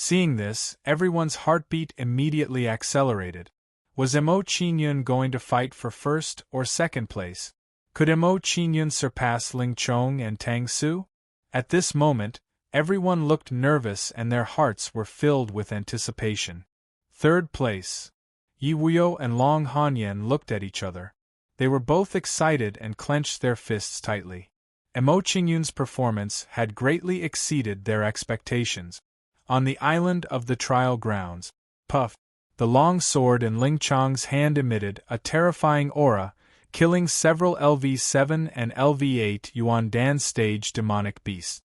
Seeing this, everyone's heartbeat immediately accelerated. Was Emo Qingyun going to fight for first or second place? Could Emo Qingyun surpass Ling Chong and Tang Su? At this moment, everyone looked nervous and their hearts were filled with anticipation. Third place. Yi Wuyo and Long Hanyan looked at each other. They were both excited and clenched their fists tightly. Emo Qingyun's performance had greatly exceeded their expectations. On the island of the trial grounds, puff, the long sword in Ling Chong's hand emitted a terrifying aura, killing several LV7 and LV8 Yuan-Dan stage demonic beasts.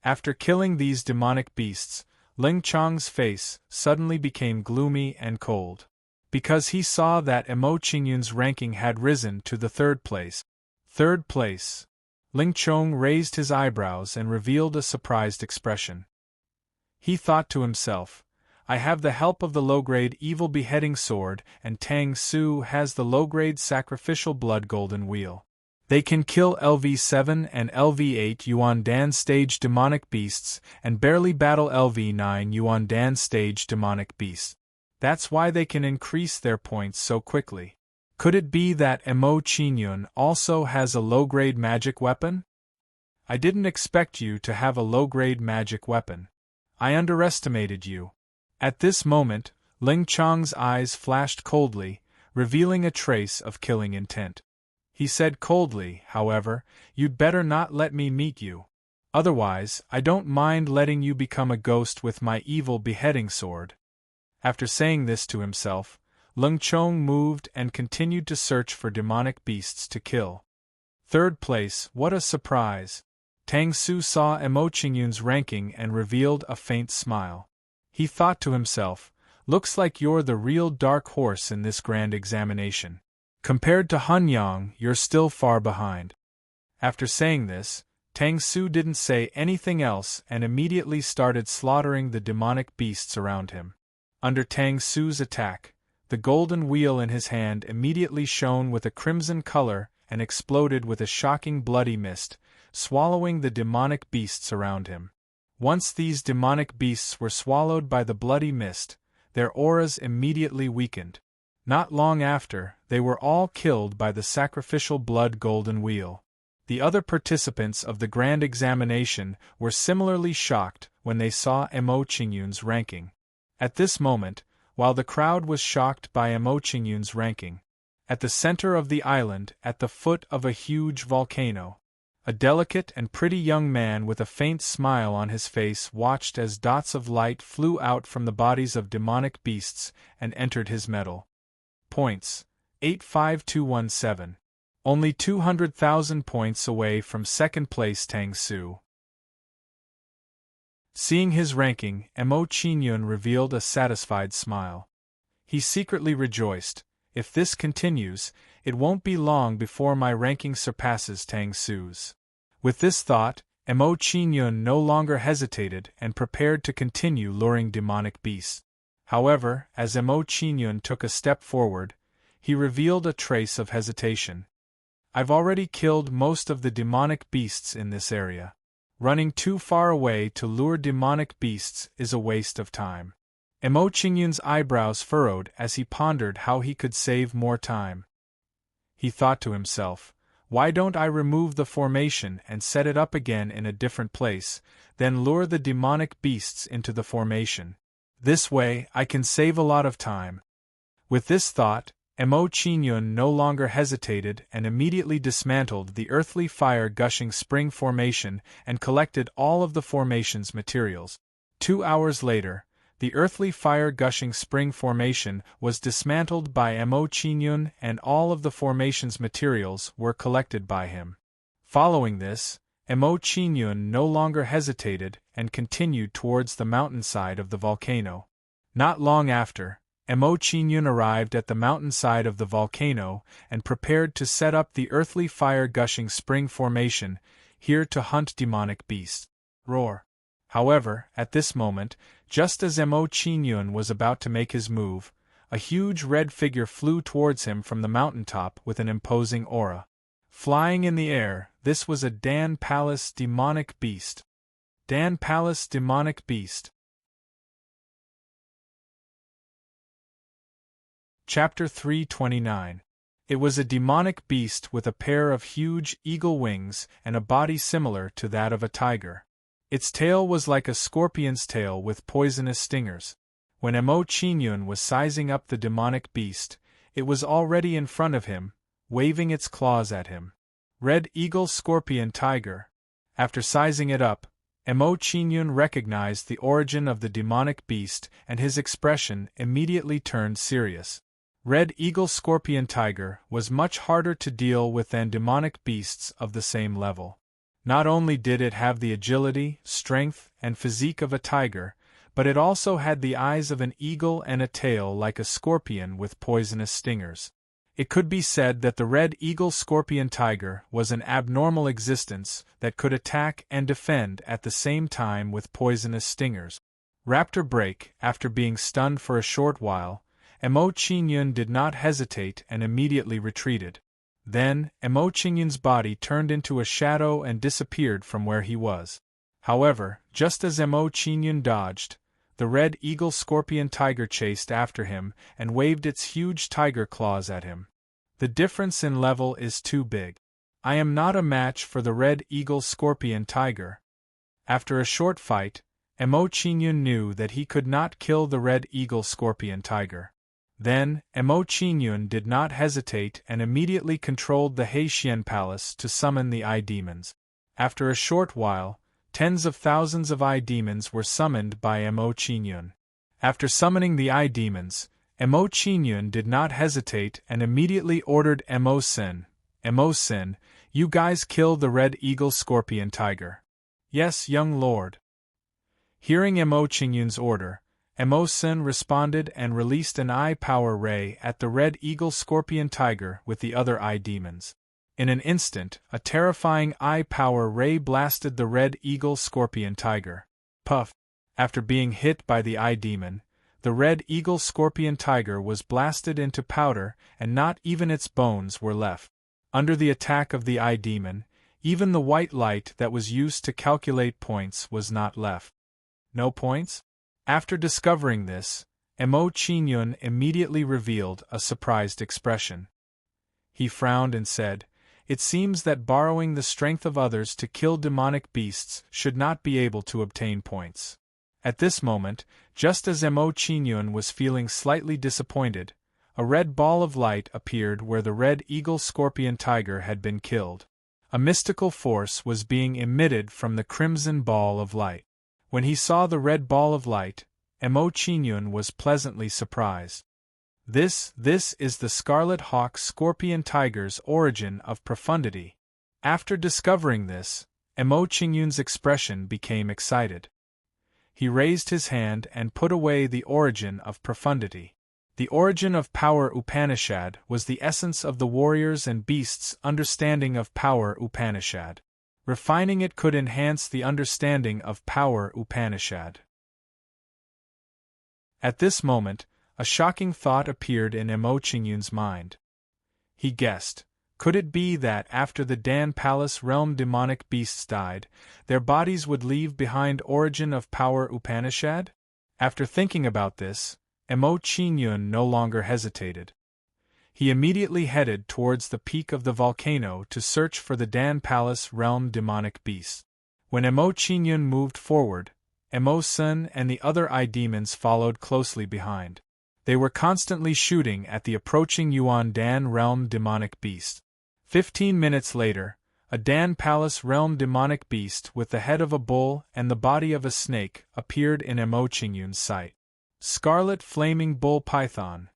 After killing these demonic beasts, Ling Chong's face suddenly became gloomy and cold. Because he saw that Emo Qingyun's ranking had risen to the third place. Third place. Ling Chong raised his eyebrows and revealed a surprised expression. He thought to himself, I have the help of the low-grade evil beheading sword and Tang Su has the low-grade sacrificial blood golden wheel. They can kill LV7 and LV8 Yuan-Dan stage demonic beasts and barely battle LV9 Yuan-Dan stage demonic beasts. That's why they can increase their points so quickly. Could it be that Emo Qingyun also has a low-grade magic weapon? I didn't expect you to have a low-grade magic weapon. I underestimated you. At this moment, Ling Chong's eyes flashed coldly, revealing a trace of killing intent. He said coldly, however, you'd better not let me meet you. Otherwise, I don't mind letting you become a ghost with my evil beheading sword. After saying this to himself, Ling Chong moved and continued to search for demonic beasts to kill. Third place, what a surprise! Tang Su saw Emo Qingyun's ranking and revealed a faint smile. He thought to himself, looks like you're the real dark horse in this grand examination. Compared to Han Yang, you're still far behind. After saying this, Tang Su didn't say anything else and immediately started slaughtering the demonic beasts around him. Under Tang Su's attack, the golden wheel in his hand immediately shone with a crimson color and exploded with a shocking bloody mist, swallowing the demonic beasts around him. Once these demonic beasts were swallowed by the bloody mist, their auras immediately weakened. Not long after, they were all killed by the sacrificial blood golden wheel. The other participants of the grand examination were similarly shocked when they saw Emo Qingyun's ranking. At this moment, while the crowd was shocked by Emo Qingyun's ranking, at the center of the island, at the foot of a huge volcano, a delicate and pretty young man with a faint smile on his face watched as dots of light flew out from the bodies of demonic beasts and entered his medal. Points: 85217. Only 200,000 points away from second place Tang Su. Seeing his ranking, Emo Qingyun revealed a satisfied smile. He secretly rejoiced, if this continues, it won't be long before my ranking surpasses Tang Su's. With this thought, Emo Qingyun no longer hesitated and prepared to continue luring demonic beasts. However, as Emo Qingyun took a step forward, he revealed a trace of hesitation. I've already killed most of the demonic beasts in this area. Running too far away to lure demonic beasts is a waste of time. Emo Qingyun's eyebrows furrowed as he pondered how he could save more time. He thought to himself, why don't I remove the formation and set it up again in a different place, then lure the demonic beasts into the formation. This way, I can save a lot of time. With this thought, Emo Qingyun no longer hesitated and immediately dismantled the earthly fire gushing spring formation and collected all of the formation's materials. 2 hours later, the earthly fire gushing spring formation was dismantled by Emo Qingyun and all of the formation's materials were collected by him. Following this, Emo Qingyun no longer hesitated and continued towards the mountainside of the volcano. Not long after, Emo Qingyun arrived at the mountainside of the volcano and prepared to set up the earthly fire gushing spring formation, here to hunt demonic beasts. Roar! However, at this moment, just as Emo Qingyun was about to make his move, a huge red figure flew towards him from the mountaintop with an imposing aura. Flying in the air, this was a Dan Palace demonic beast. Dan Palace demonic beast. Chapter 329. It was a demonic beast with a pair of huge eagle wings and a body similar to that of a tiger. Its tail was like a scorpion's tail with poisonous stingers. When Mo Qingyun was sizing up the demonic beast, it was already in front of him, waving its claws at him. Red eagle scorpion tiger. After sizing it up, Mo Qingyun recognized the origin of the demonic beast and his expression immediately turned serious. Red eagle scorpion tiger was much harder to deal with than demonic beasts of the same level. Not only did it have the agility, strength, and physique of a tiger, but it also had the eyes of an eagle and a tail like a scorpion with poisonous stingers. It could be said that the red eagle scorpion tiger was an abnormal existence that could attack and defend at the same time with poisonous stingers. Raptor break. After being stunned for a short while, Mo Qingyun did not hesitate and immediately retreated. Then, Mo Qingyun's body turned into a shadow and disappeared from where he was. However, just as Mo Qingyun dodged, the red eagle scorpion tiger chased after him and waved its huge tiger claws at him. The difference in level is too big. I am not a match for the red eagle scorpion tiger. After a short fight, Mo Qingyun knew that he could not kill the red eagle scorpion tiger. Then, Mo Qingyun did not hesitate and immediately controlled the Heixian Palace to summon the eye demons. After a short while, tens of thousands of eye demons were summoned by Mo Qingyun. After summoning the eye demons, Mo Qingyun did not hesitate and immediately ordered Mo Sin, you guys kill the red eagle scorpion tiger. Yes, young lord. Hearing Mo Qingyun's order, Mo Sin responded and released an eye power ray at the red eagle scorpion tiger with the other eye demons. In an instant, a terrifying eye power ray blasted the red eagle scorpion tiger. Puff! After being hit by the eye demon, the red eagle scorpion tiger was blasted into powder and not even its bones were left. Under the attack of the eye demon, even the white light that was used to calculate points was not left. No points? After discovering this, Mo Qingyun immediately revealed a surprised expression. He frowned and said, "It seems that borrowing the strength of others to kill demonic beasts should not be able to obtain points." At this moment, just as Mo Qingyun was feeling slightly disappointed, a red ball of light appeared where the red eagle scorpion tiger had been killed. A mystical force was being emitted from the crimson ball of light. When he saw the red ball of light, Mo Qingyun was pleasantly surprised. This is the Scarlet Hawk Scorpion Tiger's origin of profundity. After discovering this, Mo Qingyun's expression became excited. He raised his hand and put away the origin of profundity. The origin of power Upanishad was the essence of the warriors and beasts' understanding of power Upanishad. Refining it could enhance the understanding of power Upanishad. At this moment, a shocking thought appeared in Mo Qingyun's mind. He guessed, could it be that after the Dan Palace realm demonic beasts died, their bodies would leave behind origin of power Upanishad? After thinking about this, Mo Qingyun no longer hesitated. He immediately headed towards the peak of the volcano to search for the Dan Palace realm demonic beasts. When Mo Qingyun moved forward, Mo Sin and the other eye demons followed closely behind. They were constantly shooting at the approaching Yuan Dan realm demonic beast. 15 minutes later, a Dan Palace realm demonic beast with the head of a bull and the body of a snake appeared in Mo Qingyun's sight. Scarlet Flaming Bull Python.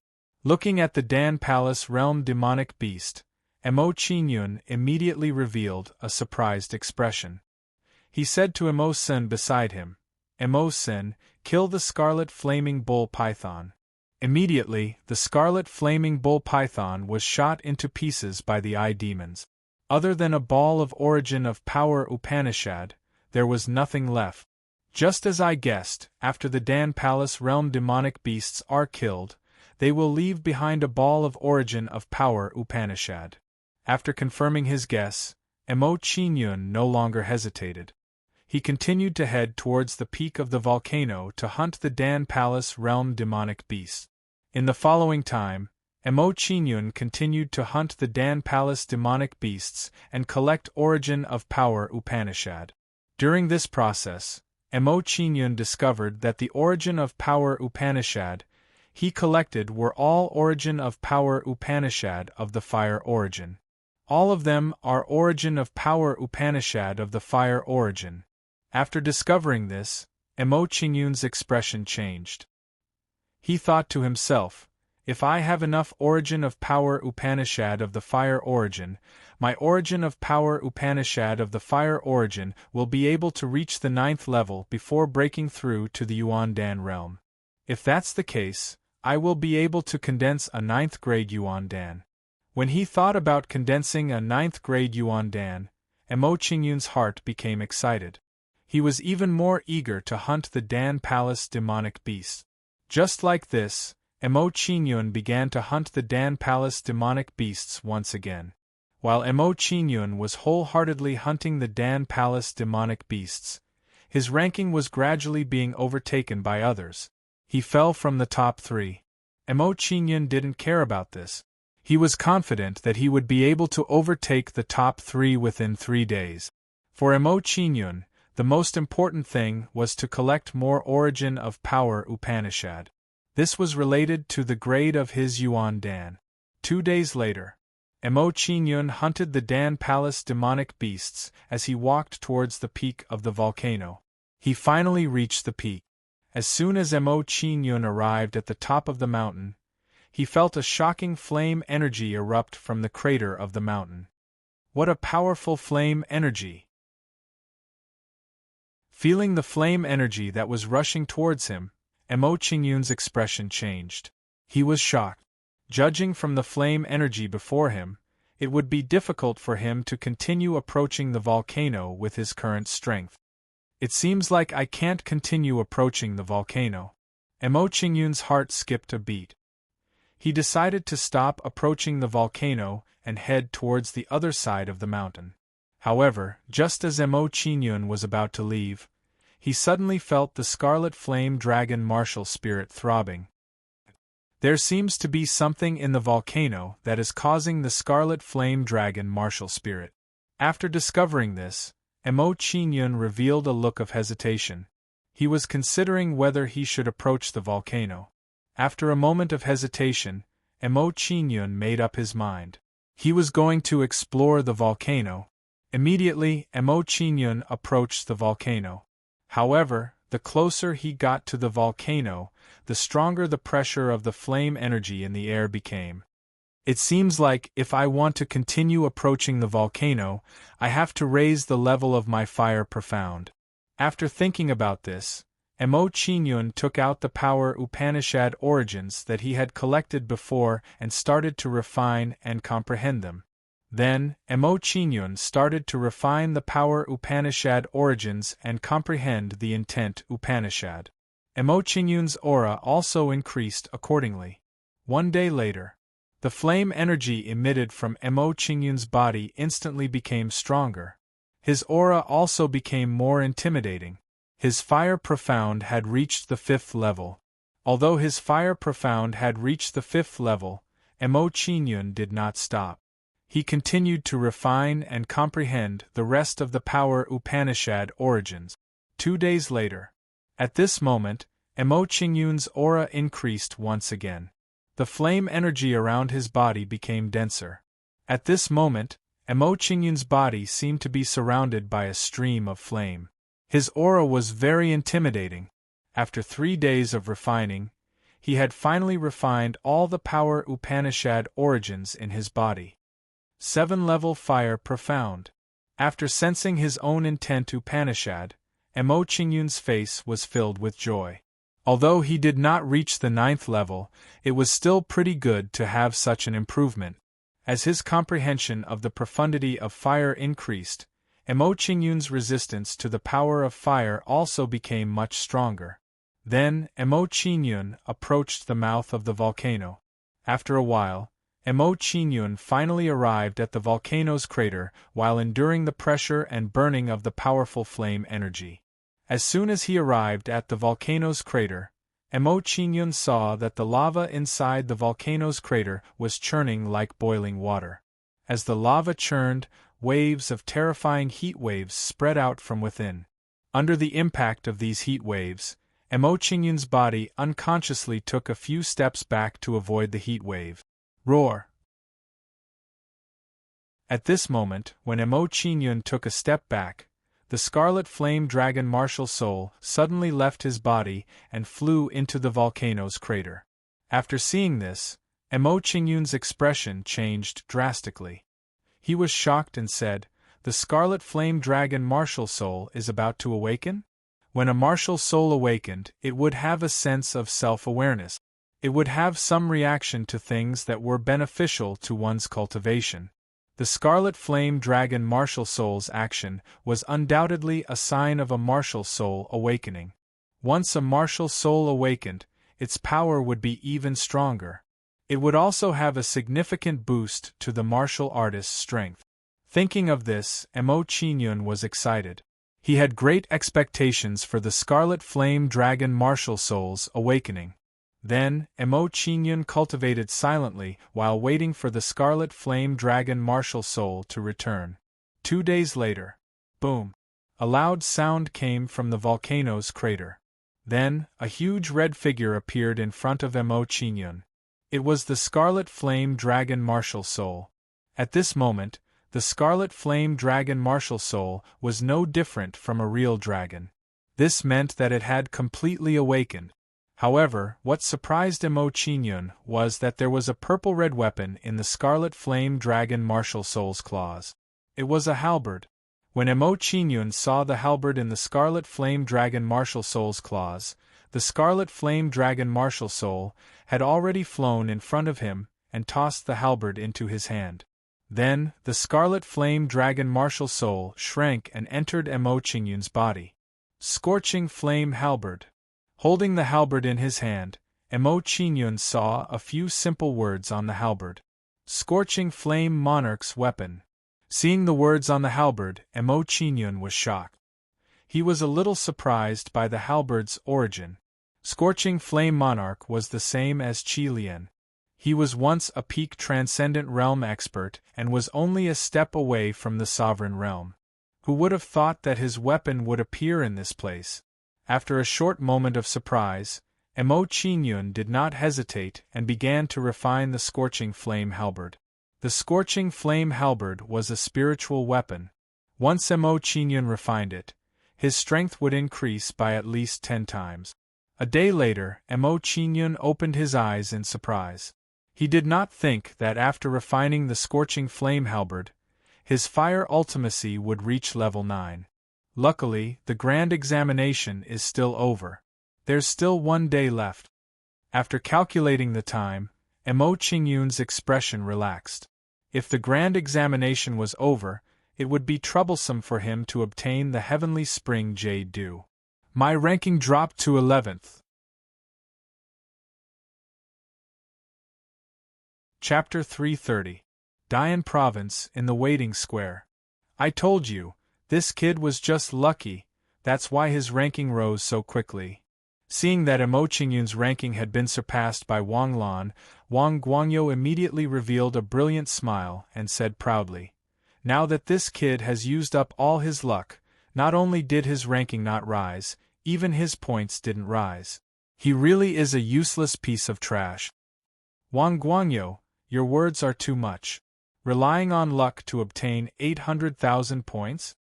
Looking at the Dan Palace realm demonic beast, Mo Qingyun immediately revealed a surprised expression. He said to Mo Sin beside him, "Mo Sin, kill the Scarlet Flaming Bull Python." Immediately, the Scarlet Flaming Bull Python was shot into pieces by the eye demons. Other than a ball of origin of power Upanishad, there was nothing left. Just as I guessed, after the Dan Palace realm demonic beasts are killed, they will leave behind a ball of origin of power Upanishad. After confirming his guess, Mo Qingyun no longer hesitated. He continued to head towards the peak of the volcano to hunt the Dan Palace realm demonic beasts. In the following time, Emo Qingyun continued to hunt the Dan Palace demonic beasts and collect Origin of Power Upanishad. During this process, Emo Qingyun discovered that the Origin of Power Upanishad he collected were all Origin of Power Upanishad of the Fire Origin. All of them are Origin of Power Upanishad of the Fire Origin. After discovering this, Emo Qingyun's expression changed. He thought to himself, if I have enough Origin of Power Upanishad of the Fire Origin, my Origin of Power Upanishad of the Fire Origin will be able to reach the 9th level before breaking through to the Yuan Dan realm. If that's the case, I will be able to condense a 9th grade Yuan Dan. When he thought about condensing a 9th grade Yuan Dan, Emo Qingyun's heart became excited. He was even more eager to hunt the Dan Palace demonic beasts. Just like this, Emo Qingyun began to hunt the Dan Palace demonic beasts once again. While Emo Qingyun was wholeheartedly hunting the Dan Palace demonic beasts, his ranking was gradually being overtaken by others. He fell from the top 3. Emo Qingyun didn't care about this. He was confident that he would be able to overtake the top 3 within 3 days. For Emo Qingyun, the most important thing was to collect more Origin of Power Upanishad. This was related to the grade of his Yuan Dan. 2 days later, Emo Qingyun hunted the Dan Palace demonic beasts as he walked towards the peak of the volcano. He finally reached the peak. As soon as Emo Qingyun arrived at the top of the mountain, he felt a shocking flame energy erupt from the crater of the mountain. What a powerful flame energy! Feeling the flame energy that was rushing towards him, Emo Qingyun's expression changed. He was shocked. Judging from the flame energy before him, it would be difficult for him to continue approaching the volcano with his current strength. It seems like I can't continue approaching the volcano. Emo Qingyun's heart skipped a beat. He decided to stop approaching the volcano and head towards the other side of the mountain. However, just as Emo Qingyun was about to leave, he suddenly felt the Scarlet Flame Dragon martial spirit throbbing. There seems to be something in the volcano that is causing the Scarlet Flame Dragon martial spirit. After discovering this, Emo Qingyun revealed a look of hesitation. He was considering whether he should approach the volcano. After a moment of hesitation, Emo Qingyun made up his mind. He was going to explore the volcano. Immediately, Emo Qingyun approached the volcano. However, the closer he got to the volcano, the stronger the pressure of the flame energy in the air became. It seems like if I want to continue approaching the volcano, I have to raise the level of my fire profound. After thinking about this, Emo Qingyun took out the power Upanishad origins that he had collected before and started to refine and comprehend them. Then, Emo Qingyun started to refine the power Upanishad origins and comprehend the intent Upanishad. Emo Qingyun's aura also increased accordingly. 1 day later, the flame energy emitted from Emo Qingyun's body instantly became stronger. His aura also became more intimidating. His fire profound had reached the 5th level. Although his fire profound had reached the 5th level, Emo Qingyun did not stop. He continued to refine and comprehend the rest of the power Upanishad origins. 2 days later. At this moment, Emo Qingyun's aura increased once again. The flame energy around his body became denser. At this moment, Emo Qingyun's body seemed to be surrounded by a stream of flame. His aura was very intimidating. After 3 days of refining, he had finally refined all the power Upanishad origins in his body. 7-level fire profound. After sensing his own intent Upanishad, Emo Qingyun's face was filled with joy. Although he did not reach the 9th level, it was still pretty good to have such an improvement. As his comprehension of the profundity of fire increased, Emo Qingyun's resistance to the power of fire also became much stronger. Then, Emo Qingyun approached the mouth of the volcano. After a while, Emo Qingyun finally arrived at the volcano's crater while enduring the pressure and burning of the powerful flame energy. As soon as he arrived at the volcano's crater, Mo Qingyun saw that the lava inside the volcano's crater was churning like boiling water. As the lava churned, waves of terrifying heat waves spread out from within. Under the impact of these heat waves, Mo Qingyun's body unconsciously took a few steps back to avoid the heat wave. Roar! At this moment, when Mo Qingyun took a step back, the scarlet flame dragon martial soul suddenly left his body and flew into the volcano's crater. After seeing this, Mo Qingyun's expression changed drastically. He was shocked and said, "The scarlet flame dragon martial soul is about to awaken?" When a martial soul awakened, it would have a sense of self-awareness. It would have some reaction to things that were beneficial to one's cultivation. The scarlet flame dragon martial soul's action was undoubtedly a sign of a martial soul awakening. Once a martial soul awakened, its power would be even stronger. It would also have a significant boost to the martial artist's strength. Thinking of this, Mo Qingyun was excited. He had great expectations for the scarlet flame dragon martial soul's awakening. Then, Mo Qingyun cultivated silently while waiting for the scarlet flame dragon martial soul to return. 2 days later. Boom! A loud sound came from the volcano's crater. Then, a huge red figure appeared in front of Mo Qingyun. It was the scarlet flame dragon martial soul. At this moment, the scarlet flame dragon martial soul was no different from a real dragon. This meant that it had completely awakened. However, what surprised Mo Qingyun was that there was a purple-red weapon in the scarlet flame dragon martial soul's claws. It was a halberd. When Mo Qingyun saw the halberd in the scarlet flame dragon martial soul's claws, the scarlet flame dragon martial soul had already flown in front of him and tossed the halberd into his hand. Then, the scarlet flame dragon martial soul shrank and entered Mo Qingyun's body. Scorching flame halberd. Holding the halberd in his hand, Mo Qingyun saw a few simple words on the halberd. Scorching flame monarch's weapon. Seeing the words on the halberd, Mo Qingyun was shocked. He was a little surprised by the halberd's origin. Scorching flame monarch was the same as Qi Lian. He was once a peak transcendent realm expert and was only a step away from the sovereign realm. Who would have thought that his weapon would appear in this place? After a short moment of surprise, Mo Qingyun did not hesitate and began to refine the scorching flame halberd. The scorching flame halberd was a spiritual weapon. Once Mo Qingyun refined it, his strength would increase by at least 10 times. A day later, Mo Qingyun opened his eyes in surprise. He did not think that after refining the scorching flame halberd, his fire ultimacy would reach level 9. Luckily, the grand examination is still over. There's still 1 day left. After calculating the time, Mo Qingyun's expression relaxed. If the grand examination was over, it would be troublesome for him to obtain the heavenly spring jade dew. My ranking dropped to 11th. Chapter 330. Dian Province in the Waiting Square. I told you, this kid was just lucky, that's why his ranking rose so quickly. Seeing that Mo Qingyun's ranking had been surpassed by Wang Lan, Wang Guangyo immediately revealed a brilliant smile and said proudly, "Now that this kid has used up all his luck, not only did his ranking not rise, even his points didn't rise. He really is a useless piece of trash." Wang Guangyo, your words are too much. Relying on luck to obtain 800,000 points?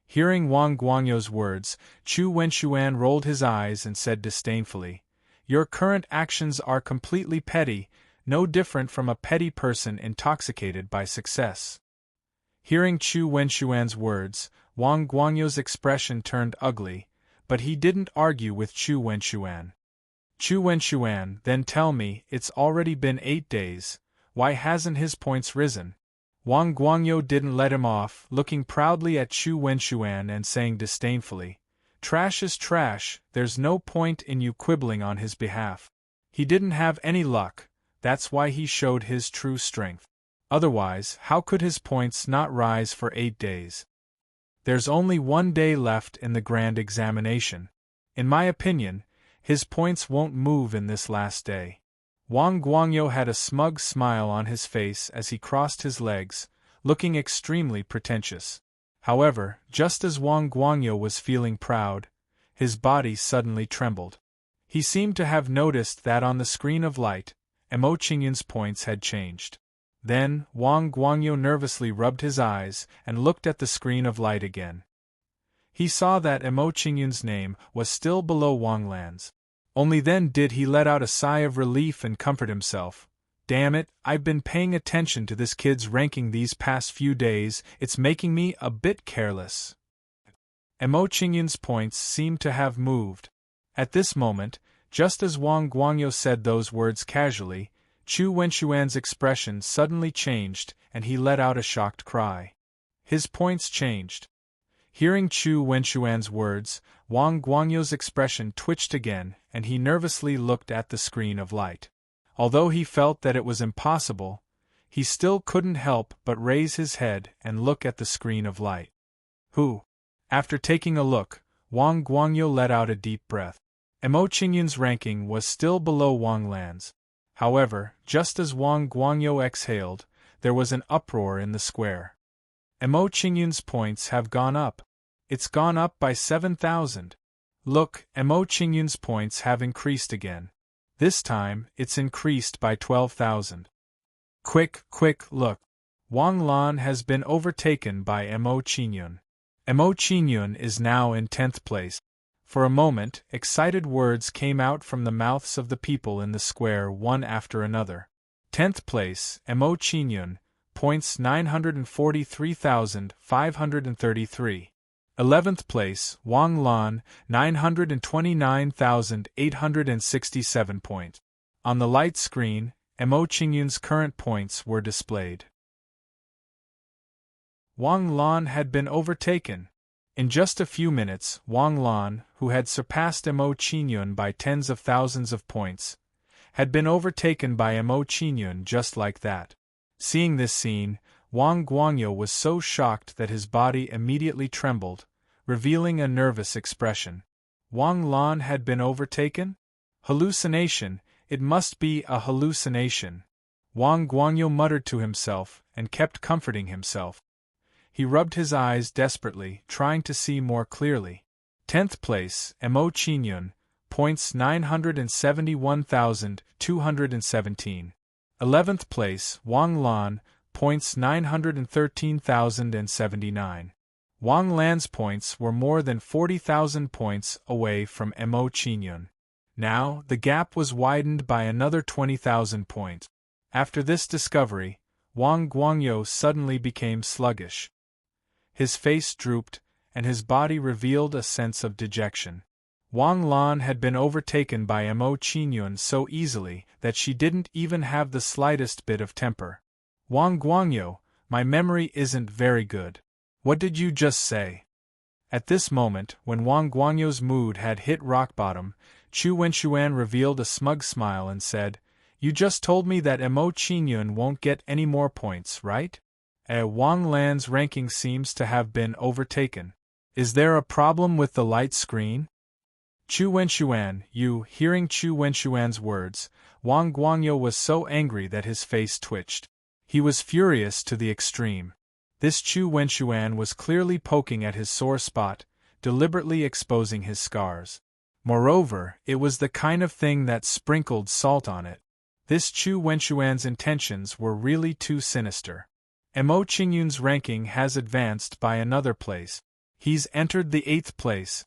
Hearing Wang Guangyo's words, Chu Wenxuan rolled his eyes and said disdainfully, "Your current actions are completely petty, no different from a petty person intoxicated by success." Hearing Chu Wenxuan's words, Wang Guangyo's expression turned ugly, but he didn't argue with Chu Wenxuan. "Chu Wenxuan, then tell me, it's already been 8 days, why hasn't his points risen?" Wang Guangyo didn't let him off, looking proudly at Chu Wenxuan and saying disdainfully, "Trash is trash, there's no point in you quibbling on his behalf. He didn't have any luck, that's why he showed his true strength. Otherwise, how could his points not rise for 8 days? There's only 1 day left in the grand examination. In my opinion, His points won't move in this last day. Wang Guangyo had a smug smile on his face as he crossed his legs, looking extremely pretentious. However, just as Wang Guangyo was feeling proud, his body suddenly trembled. He seemed to have noticed that on the screen of light, Mo Qingyun's points had changed. Then, Wang Guangyo nervously rubbed his eyes and looked at the screen of light again. He saw that Mo Qingyun's name was still below Wang Lan's. Only then did he let out a sigh of relief and comfort himself. Damn it, I've been paying attention to this kid's ranking these past few days, it's making me a bit careless. Mo Qingyun's points seemed to have moved. At this moment, just as Wang Guangyo said those words casually, Chu Wenxuan's expression suddenly changed and he let out a shocked cry. His points changed. Hearing Chu Wenxuan's words, Wang Guangyo's expression twitched again and he nervously looked at the screen of light. Although he felt that it was impossible, he still couldn't help but raise his head and look at the screen of light. Who? After taking a look, Wang Guangyo let out a deep breath. Mo Qingyun's ranking was still below Wang Lan's. However, just as Wang Guangyo exhaled, there was an uproar in the square. Mo Qingyun's points have gone up. It's gone up by 7,000. Look, Mo Qingyun's points have increased again. This time, it's increased by 12,000. Quick, look. Wang Lan has been overtaken by Mo Qingyun. Mo Qingyun is now in 10th place. For a moment, excited words came out from the mouths of the people in the square one after another. 10th place, Mo Qingyun, points 943,533. 11th place, Wang Lan, 929,867 points. On the light screen, Mo Qingyun's current points were displayed. Wang Lan had been overtaken. In just a few minutes, Wang Lan, who had surpassed Mo Qingyun by tens of thousands of points, had been overtaken by Mo Qingyun just like that. Seeing this scene, Wang Guangyo was so shocked that his body immediately trembled, revealing a nervous expression. Wang Lan had been overtaken? Hallucination, it must be a hallucination. Wang Guangyo muttered to himself and kept comforting himself. He rubbed his eyes desperately, trying to see more clearly. 10th place, Mo Qingyun, points 971,217. 11th place, Wang Lan, points 913,079. Wang Lan's points were more than 40,000 points away from Mo Qingyun. Now, the gap was widened by another 20,000 points. After this discovery, Wang Guangyo suddenly became sluggish. His face drooped, and his body revealed a sense of dejection. Wang Lan had been overtaken by Mo Qingyun so easily that she didn't even have the slightest bit of temper. Wang Guangyo, my memory isn't very good. What did you just say? At this moment, when Wang Guangyo's mood had hit rock bottom, Chu Wenxuan revealed a smug smile and said, "You just told me that Mo Qingyun won't get any more points, right? Wang Lan's ranking seems to have been overtaken. Is there a problem with the light screen?" Chu Wenxuan, hearing Chu Wenxuan's words, Wang Guangyo was so angry that his face twitched. He was furious to the extreme. This Chu Wenxuan was clearly poking at his sore spot, deliberately exposing his scars. Moreover, it was the kind of thing that sprinkled salt on it. This Chu Wenxuan's intentions were really too sinister. Mo Qingyun's ranking has advanced by another place. He's entered the 8th place.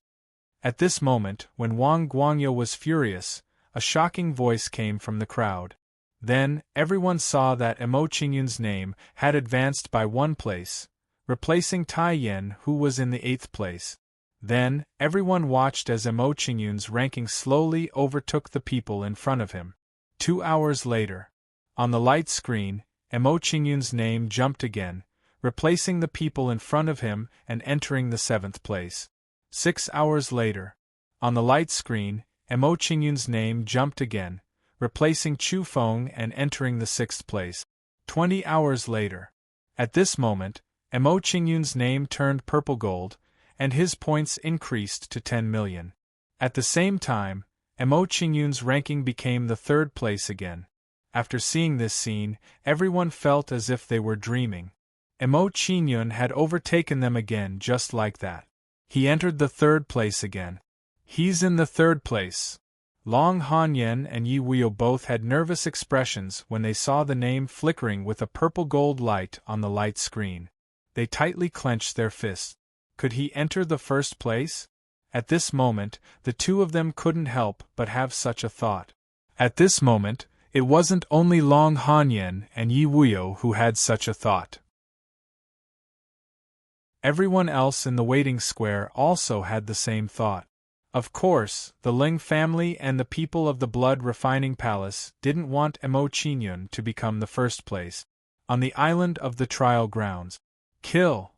At this moment, when Wang Guangyo was furious, a shocking voice came from the crowd. Then, everyone saw that Mo Qingyun's name had advanced by 1 place, replacing Tai Yan, who was in the 8th place. Then, everyone watched as Mo Qingyun's ranking slowly overtook the people in front of him. 2 hours later, on the light screen, Mo Qingyun's name jumped again, replacing the people in front of him and entering the 7th place. 6 hours later, on the light screen, Mo Qingyun's name jumped again, replacing Chu Feng and entering the 6th place. 20 hours later. At this moment, Mo Qingyun's name turned purple gold, and his points increased to 10 million. At the same time, Mo Qingyun's ranking became the third place again. After seeing this scene, everyone felt as if they were dreaming. Mo Qingyun had overtaken them again just like that. He entered the third place again. He's in the third place. Long Hanyan and Yi Wuyo both had nervous expressions when they saw the name flickering with a purple-gold light on the light screen. They tightly clenched their fists. Could he enter the first place? At this moment, the two of them couldn't help but have such a thought. At this moment, it wasn't only Long Hanyan and Yi Wuyo who had such a thought. Everyone else in the waiting square also had the same thought. Of course, the Ling family and the people of the Blood Refining Palace didn't want Mo Qingyun to become the first place. On the island of the trial grounds. Kill!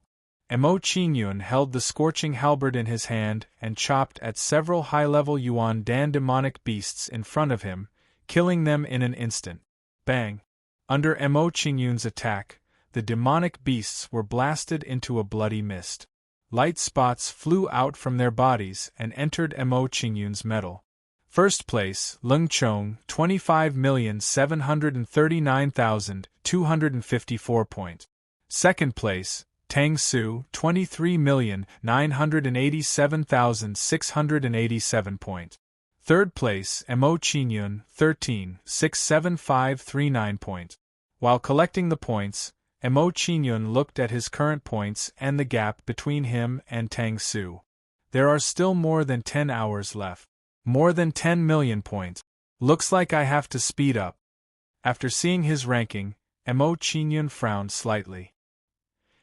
Mo Qingyun held the scorching halberd in his hand and chopped at several high-level Yuan Dan demonic beasts in front of him, killing them in an instant. Bang! Under Mo Qingyun's attack, the demonic beasts were blasted into a bloody mist. Light spots flew out from their bodies and entered Mo Qingyun's metal. First place, Leng Chong, 25,739,254 points. Second place, Tang Su, 23,987,687 points. Third place, Mo Qingyun, 13,67539 points. While collecting the points, Mo Qingyun looked at his current points and the gap between him and Tang Su. There are still more than 10 hours left. More than 10 million points. Looks like I have to speed up. After seeing his ranking, Mo Qingyun frowned slightly.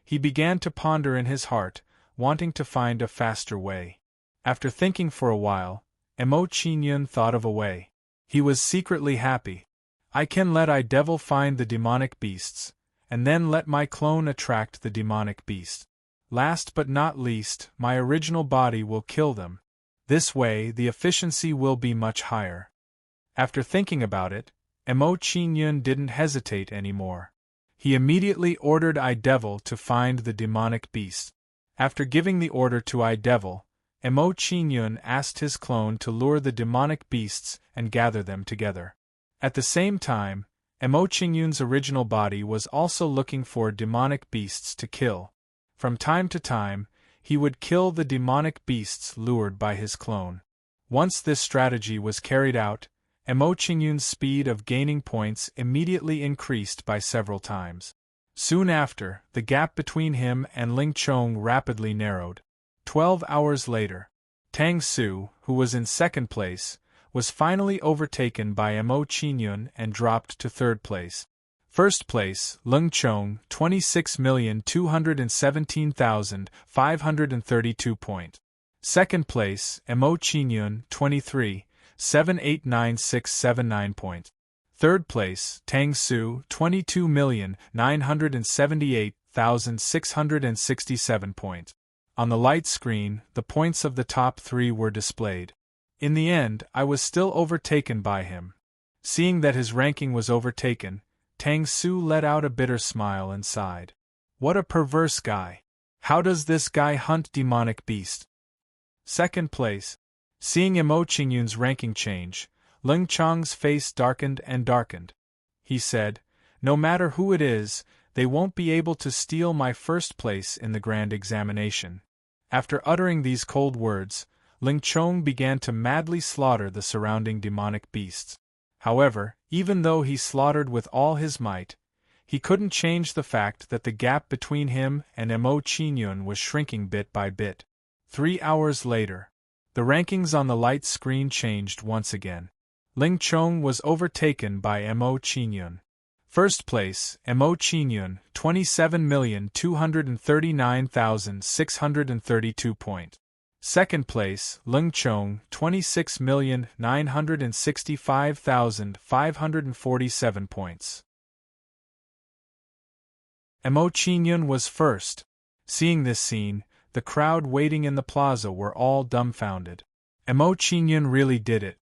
He began to ponder in his heart, wanting to find a faster way. After thinking for a while, Mo Qingyun thought of a way. He was secretly happy. I can let I Devil find the demonic beasts, and then let my clone attract the demonic beast. Last but not least, my original body will kill them. This way the efficiency will be much higher. After thinking about it, Mo Qingyun didn't hesitate anymore. He immediately ordered I Devil to find the demonic beast. After giving the order to I Devil, Mo Qingyun asked his clone to lure the demonic beasts and gather them together. At the same time, Mo Qingyun's original body was also looking for demonic beasts to kill. From time to time, he would kill the demonic beasts lured by his clone. Once this strategy was carried out, Mo Qingyun's speed of gaining points immediately increased by several times. Soon after, the gap between him and Ling Chong rapidly narrowed. 12 hours later, Tang Su, who was in second place, was finally overtaken by Mo Qingyun and dropped to third place. First place, Leng Chong, 26,217,532 points. Second place, Mo Qingyun, 23,789,679 points. Third place, Tang Su, 22,978,667 points. On the light screen, the points of the top three were displayed. In the end, I was still overtaken by him. Seeing that his ranking was overtaken, Tang Su let out a bitter smile and sighed. What a perverse guy. How does this guy hunt demonic beasts? Second place. Seeing Mo Qingyun's ranking change, Leng Chong's face darkened and darkened. He said, "No matter who it is, they won't be able to steal my first place in the grand examination." After uttering these cold words, Ling Chong began to madly slaughter the surrounding demonic beasts. However, even though he slaughtered with all his might, he couldn't change the fact that the gap between him and Mo Qingyun was shrinking bit by bit. 3 hours later, the rankings on the light screen changed once again. Ling Chong was overtaken by Mo Qingyun. First place, Mo Qingyun, 27,239,632 points. Second place, Leng Chong, 26,965,547 points. Mo Qingyun was first. Seeing this scene, the crowd waiting in the plaza were all dumbfounded. Mo Qingyun really did it.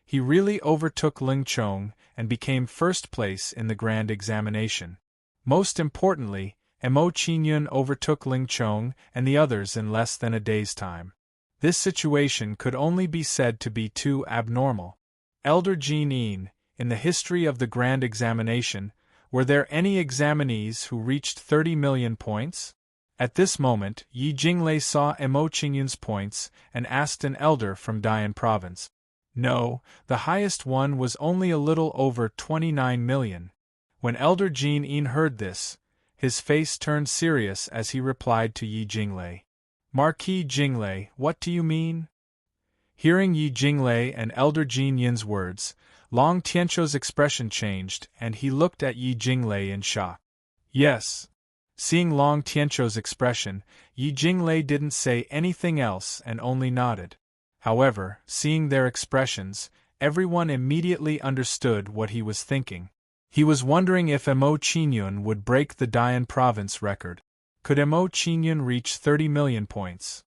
He really overtook Ling Chong and became first place in the grand examination. Most importantly, Mo Qingyun overtook Ling Chong and the others in less than a day's time. This situation could only be said to be too abnormal. Elder Jean, in the history of the Grand Examination, were there any examinees who reached 30 million points? At this moment, Yi Jinglei saw Emo Qingyun's points and asked an elder from Dian province. No, the highest one was only a little over 29 million. When Elder Jean heard this, his face turned serious as he replied to Yi Jinglei. Marquis Jinglei, what do you mean? Hearing Yi Jinglei and Elder Jean Yin's words, Long Tianqiu's expression changed and he looked at Yi Jinglei in shock. Yes. Seeing Long Tianqiu's expression, Yi Jinglei didn't say anything else and only nodded. However, seeing their expressions, everyone immediately understood what he was thinking. He was wondering if Emo Qingyun would break the Dian province record. Could Emo Qingyun reach 30 million points?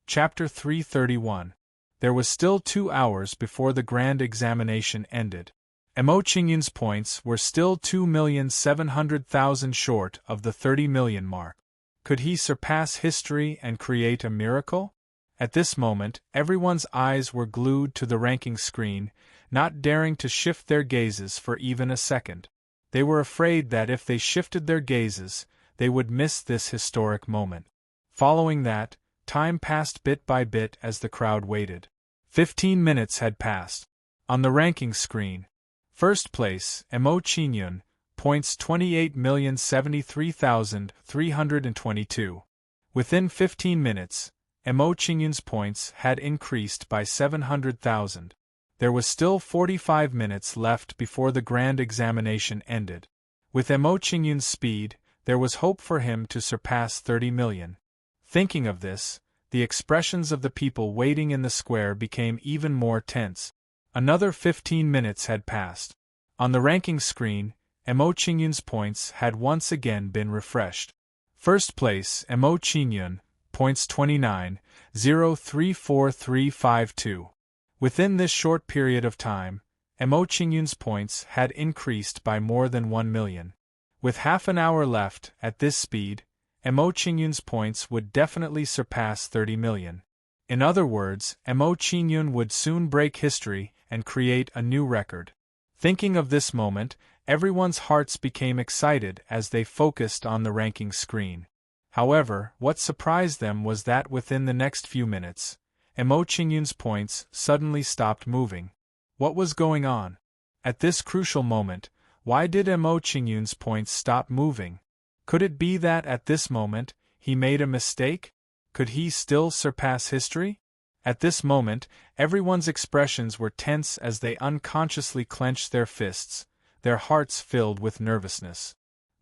Chapter 331. There was still 2 hours before the Grand Examination ended. Emo Qingyun's points were still 2,700,000 short of the 30 million mark. Could he surpass history and create a miracle? At this moment, everyone's eyes were glued to the ranking screen, not daring to shift their gazes for even a second. They were afraid that if they shifted their gazes, they would miss this historic moment. Following that, time passed bit by bit as the crowd waited. 15 minutes had passed. On the ranking screen, first place, Emo Qingyun, points 28,073,322. Within 15 minutes, Emo Qingyun's points had increased by 700,000. There was still 45 minutes left before the Grand Examination ended. With Emo Qingyun's speed, there was hope for him to surpass 30 million. Thinking of this, the expressions of the people waiting in the square became even more tense. Another 15 minutes had passed. On the ranking screen, Emo Qingyun's points had once again been refreshed. First place, Emo Qingyun, points 29,034,352. Within this short period of time, Emo Qingyun's points had increased by more than 1 million. With half an hour left, at this speed, Emo Qingyun's points would definitely surpass 30 million. In other words, Emo Qingyun would soon break history and create a new record. Thinking of this moment, everyone's hearts became excited as they focused on the ranking screen. However, what surprised them was that within the next few minutes, Emo Qingyun's points suddenly stopped moving. What was going on? At this crucial moment, why did Emo Qingyun's points stop moving? Could it be that at this moment, he made a mistake? Could he still surpass history? At this moment, everyone's expressions were tense as they unconsciously clenched their fists, their hearts filled with nervousness.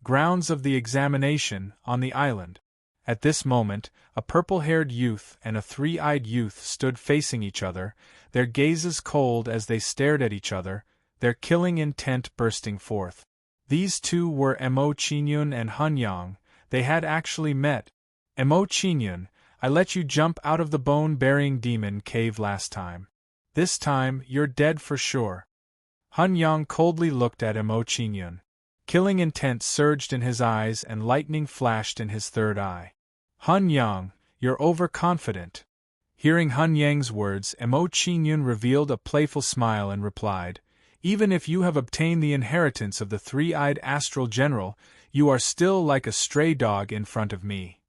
Grounds of the examination, on the island. At this moment, a purple-haired youth and a three-eyed youth stood facing each other, their gazes cold as they stared at each other, their killing intent bursting forth. These two were Emo Qingyun and Hunyang. They had actually met. Emo Qingyun, I let you jump out of the bone-burying demon cave last time. This time, you're dead for sure. Hunyang coldly looked at Emo Qingyun. Killing intent surged in his eyes and lightning flashed in his third eye. Hunyang, you're overconfident. Hearing Hunyang's words, Emo Qingyun revealed a playful smile and replied, even if you have obtained the inheritance of the three-eyed astral general, you are still like a stray dog in front of me.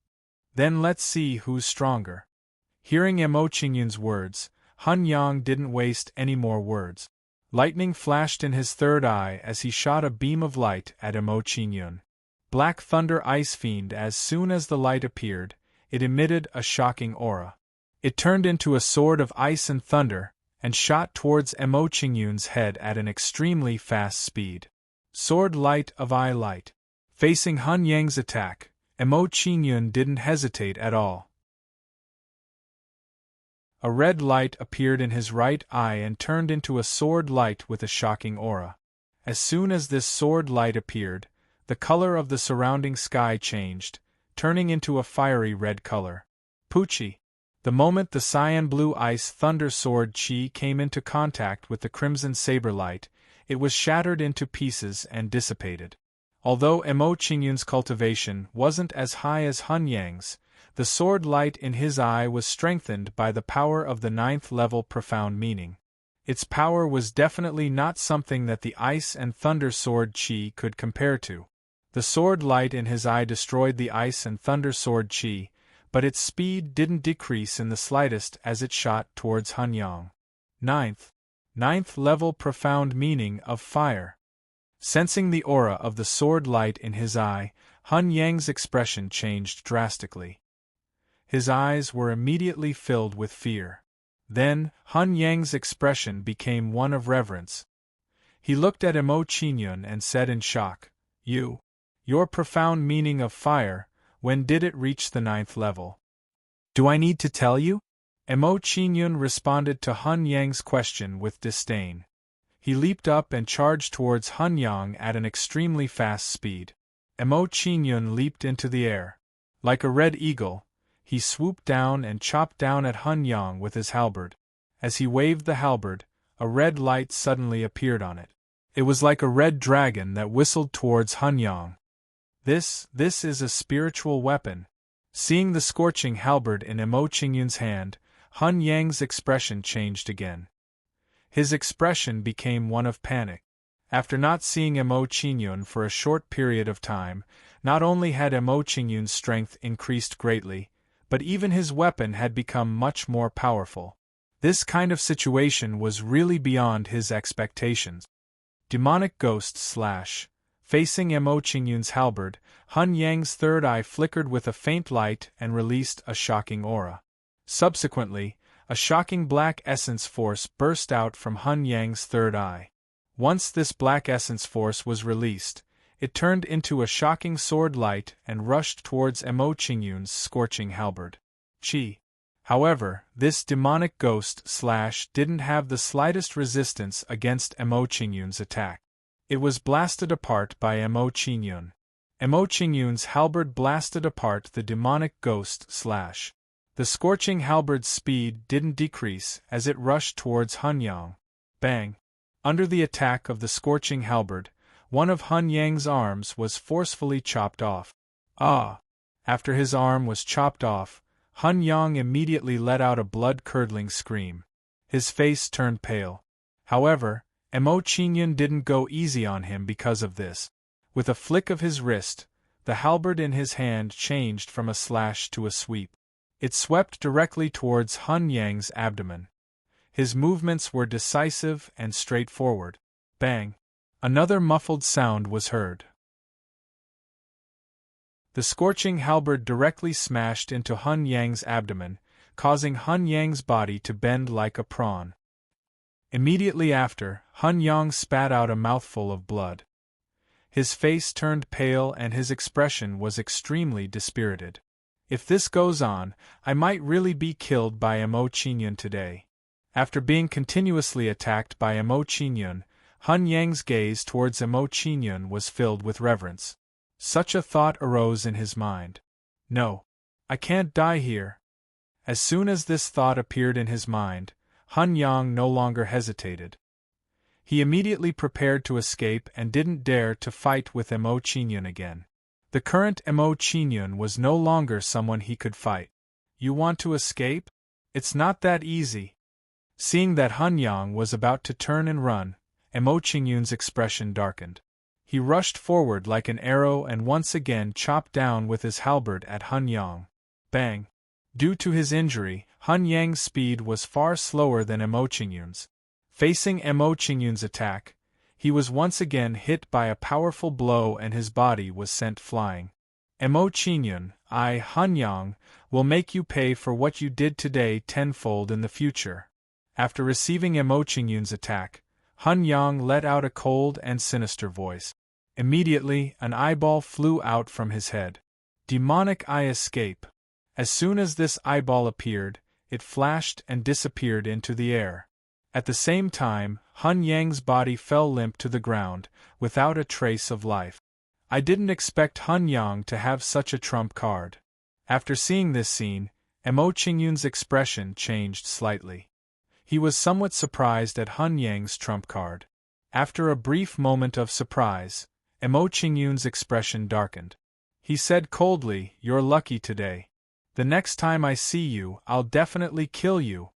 Then let's see who's stronger. Hearing Emo Qingyun's words, Hunyang didn't waste any more words. Lightning flashed in his third eye as he shot a beam of light at Emo Qingyun. Black Thunder Ice Fiend. As soon as the light appeared, it emitted a shocking aura. It turned into a sword of ice and thunder, and shot towards Emo Qingyun's head at an extremely fast speed. Sword Light of Eye Light. Facing Hunyang's attack, Emo Qingyun didn't hesitate at all. A red light appeared in his right eye and turned into a sword light with a shocking aura. As soon as this sword light appeared, the color of the surrounding sky changed, turning into a fiery red color. Pucci. The moment the cyan blue ice thunder sword Qi came into contact with the crimson saber light, it was shattered into pieces and dissipated. Although Emo Qingyun's cultivation wasn't as high as Hun Yang's, the sword light in his eye was strengthened by the power of the 9th level profound meaning. Its power was definitely not something that the ice and thunder sword Qi could compare to. The sword light in his eye destroyed the ice and thunder sword Qi, but its speed didn't decrease in the slightest as it shot towards Hun Yang. Ninth level profound meaning of fire. Sensing the aura of the sword light in his eye, Hun Yang's expression changed drastically. His eyes were immediately filled with fear. Then, Hun Yang's expression became one of reverence. He looked at Emo Qingyun and said in shock, Your profound meaning of fire, when did it reach the 9th level? Do I need to tell you? Emo Qingyun responded to Hun Yang's question with disdain. He leaped up and charged towards Hun Yang at an extremely fast speed. Emo Qingyun leaped into the air. Like a red eagle, he swooped down and chopped down at Hun Yang with his halberd. As he waved the halberd, a red light suddenly appeared on it. It was like a red dragon that whistled towards Hun Yang. This is a spiritual weapon. Seeing the scorching halberd in Emo Qingyun's hand, Hun Yang's expression changed again. His expression became one of panic. After not seeing Emo Qingyun for a short period of time, not only had Emo Qingyun's strength increased greatly, but even his weapon had become much more powerful. This kind of situation was really beyond his expectations. Demonic ghost / Facing Emo Qingyun's halberd, Hun Yang's third eye flickered with a faint light and released a shocking aura. Subsequently, a shocking black essence force burst out from Hun Yang's third eye. Once this black essence force was released, it turned into a shocking sword light and rushed towards Emo Qingyun's scorching halberd. Qi. However, this demonic ghost / didn't have the slightest resistance against Emo Qingyun's attack. It was blasted apart by Emo Qingyun. Emo Qingyun's halberd blasted apart the demonic ghost / The scorching halberd's speed didn't decrease as it rushed towards Hun Yang. Bang! Under the attack of the scorching halberd, one of Hun Yang's arms was forcefully chopped off. Ah! After his arm was chopped off, Hun Yang immediately let out a blood-curdling scream. His face turned pale. However, Emo Qingyun didn't go easy on him because of this. With a flick of his wrist, the halberd in his hand changed from a slash to a sweep. It swept directly towards Hun Yang's abdomen. His movements were decisive and straightforward. Bang! Another muffled sound was heard. The scorching halberd directly smashed into Hun Yang's abdomen, causing Hun Yang's body to bend like a prawn. Immediately after, Hun Yang spat out a mouthful of blood. His face turned pale and his expression was extremely dispirited. If this goes on, I might really be killed by Emo Qingyun today. After being continuously attacked by Emo Qingyun, Hun Yang's gaze towards Emo Qingyun was filled with reverence. Such a thought arose in his mind. No. I can't die here. As soon as this thought appeared in his mind, Hun Yang no longer hesitated. He immediately prepared to escape and didn't dare to fight with Emo Qingyun again. The current Emo Qingyun was no longer someone he could fight. You want to escape? It's not that easy. Seeing that Hun Yang was about to turn and run, Emo Qingyun's expression darkened. He rushed forward like an arrow and once again chopped down with his halberd at Hun Yang. Bang! Due to his injury, Hun Yang's speed was far slower than Emo Qingyun's. Facing Emo Qingyun's attack, he was once again hit by a powerful blow and his body was sent flying. Emo Qingyun, Hun Yang, will make you pay for what you did today tenfold in the future. After receiving Emo Qingyun's attack, Hun Yang let out a cold and sinister voice. Immediately, an eyeball flew out from his head. Demonic eye escape. As soon as this eyeball appeared, it flashed and disappeared into the air. At the same time, Hun Yang's body fell limp to the ground, without a trace of life. I didn't expect Hun Yang to have such a trump card. After seeing this scene, Emo Qingyun's expression changed slightly. He was somewhat surprised at Hun Yang's trump card. After a brief moment of surprise, Emo Qingyun's expression darkened. He said coldly, "You're lucky today. The next time I see you, I'll definitely kill you."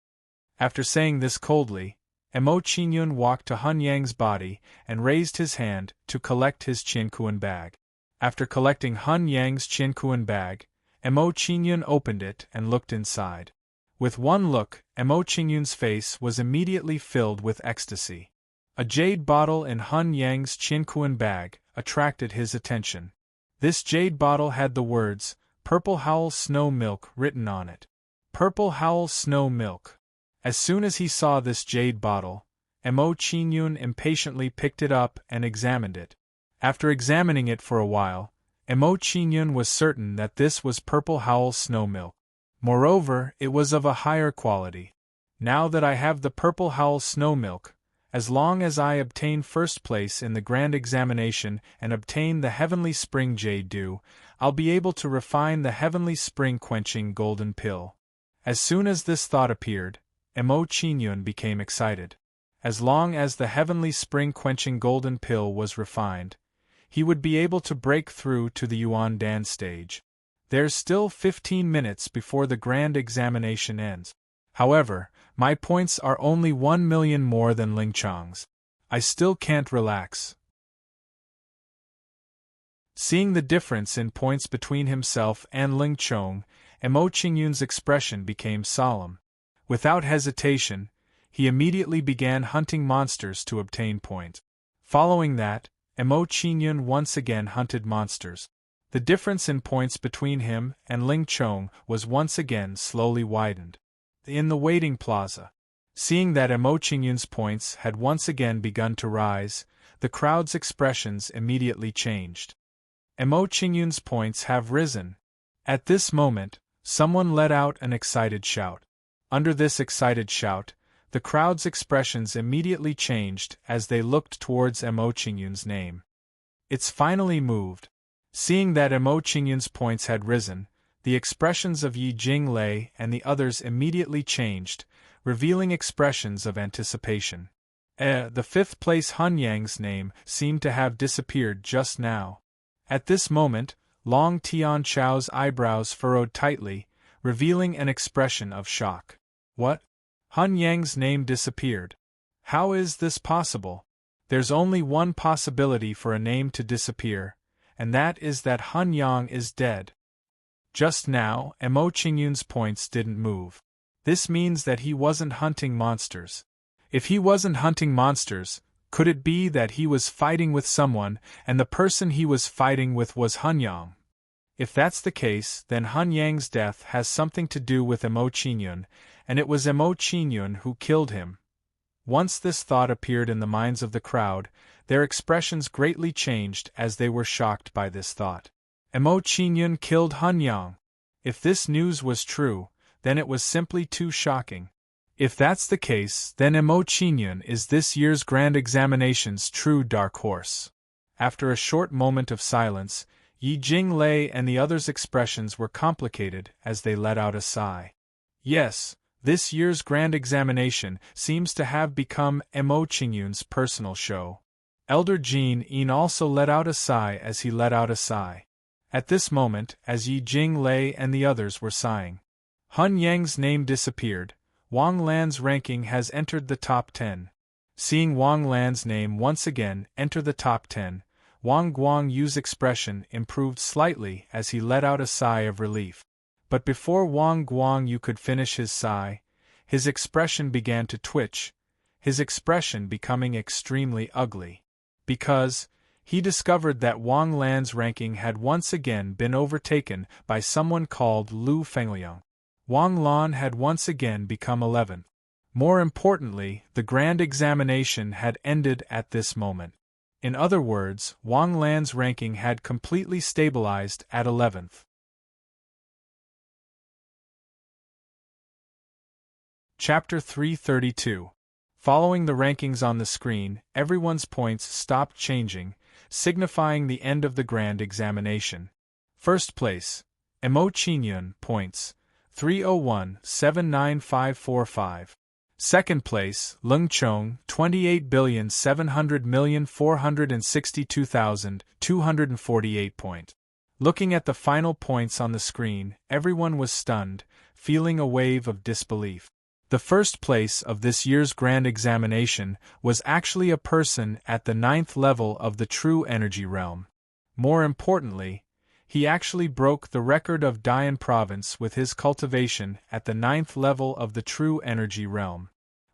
After saying this coldly, Emo Qingyun walked to Hun Yang's body and raised his hand to collect his Qianquan bag. After collecting Hun Yang's Qianquan bag, Emo Qingyun opened it and looked inside. With one look, Emo Qingyun's face was immediately filled with ecstasy. A jade bottle in Hun Yang's Qianquan bag attracted his attention. This jade bottle had the words, "Purple Howl Snow Milk" written on it. Purple Howl Snow Milk. As soon as he saw this jade bottle, Emo Qingyun impatiently picked it up and examined it. After examining it for a while, Emo Qingyun was certain that this was Purple Howl Snow Milk. Moreover, it was of a higher quality. Now that I have the Purple Howl Snow Milk, as long as I obtain first place in the grand examination and obtain the Heavenly Spring Jade Dew, I'll be able to refine the Heavenly Spring Quenching Golden Pill. As soon as this thought appeared, Emo Qingyun became excited. As long as the Heavenly Spring Quenching Golden Pill was refined, he would be able to break through to the Yuan Dan stage. There's still 15 minutes before the grand examination ends. However, my points are only 1 million more than Ling Chong's. I still can't relax. Seeing the difference in points between himself and Ling Chong, Emo Qingyun's expression became solemn. Without hesitation, he immediately began hunting monsters to obtain points. Following that, Emo Qingyun once again hunted monsters. The difference in points between him and Ling Chong was once again slowly widened. In the waiting plaza, seeing that Emo Qingyun's points had once again begun to rise, the crowd's expressions immediately changed. Emo Qingyun's points have risen. At this moment, someone let out an excited shout. Under this excited shout, the crowd's expressions immediately changed as they looked towards Emo Qingyun's name. It's finally moved. Seeing that Emo Qingyun's points had risen, the expressions of Yi Jinglei and the others immediately changed, revealing expressions of anticipation. The fifth place Hun Yang's name seemed to have disappeared just now. At this moment, Long Tian Chao's eyebrows furrowed tightly, revealing an expression of shock. What? Hun Yang's name disappeared. How is this possible? There's only one possibility for a name to disappear, and that is that Hun Yang is dead. Just now, Emo Qingyun's points didn't move. This means that he wasn't hunting monsters. If he wasn't hunting monsters, could it be that he was fighting with someone, and the person he was fighting with was Hun Yang? If that's the case, then Hun Yang's death has something to do with Emo Qingyun, and it was Emo Qingyun who killed him. Once this thought appeared in the minds of the crowd, their expressions greatly changed as they were shocked by this thought. Emo Qingyun killed Hun Yang. If this news was true, then it was simply too shocking. If that's the case, then Emo Qingyun is this year's grand examination's true dark horse. After a short moment of silence, Yi Jinglei and the others' expressions were complicated as they let out a sigh. Yes, this year's grand examination seems to have become Emo Qingyun's personal show. Elder Jin also let out a sigh as he let out a sigh. At this moment, as Yi Jinglei and the others were sighing, Hun Yang's name disappeared. Wang Lan's ranking has entered the top 10. Seeing Wang Lan's name once again enter the top 10, Wang Guangyu's expression improved slightly as he let out a sigh of relief. But before Wang Guangyu could finish his sigh, his expression began to twitch, his expression becoming extremely ugly. Because he discovered that Wang Lan's ranking had once again been overtaken by someone called Lu Fengliang. Wang Lan had once again become 11th. More importantly, the grand examination had ended at this moment. In other words, Wang Lan's ranking had completely stabilized at 11th. Chapter 332. Following the rankings on the screen, everyone's points stopped changing, signifying the end of the grand examination. First place, Emo Qingyun, points 301,79545. Second place, Lung Chong, 28,700,462,248 points. Looking at the final points on the screen, everyone was stunned, feeling a wave of disbelief. The first place of this year's grand examination was actually a person at the 9th level of the true energy realm. More importantly, he actually broke the record of Dian province with his cultivation at the 9th level of the true energy realm.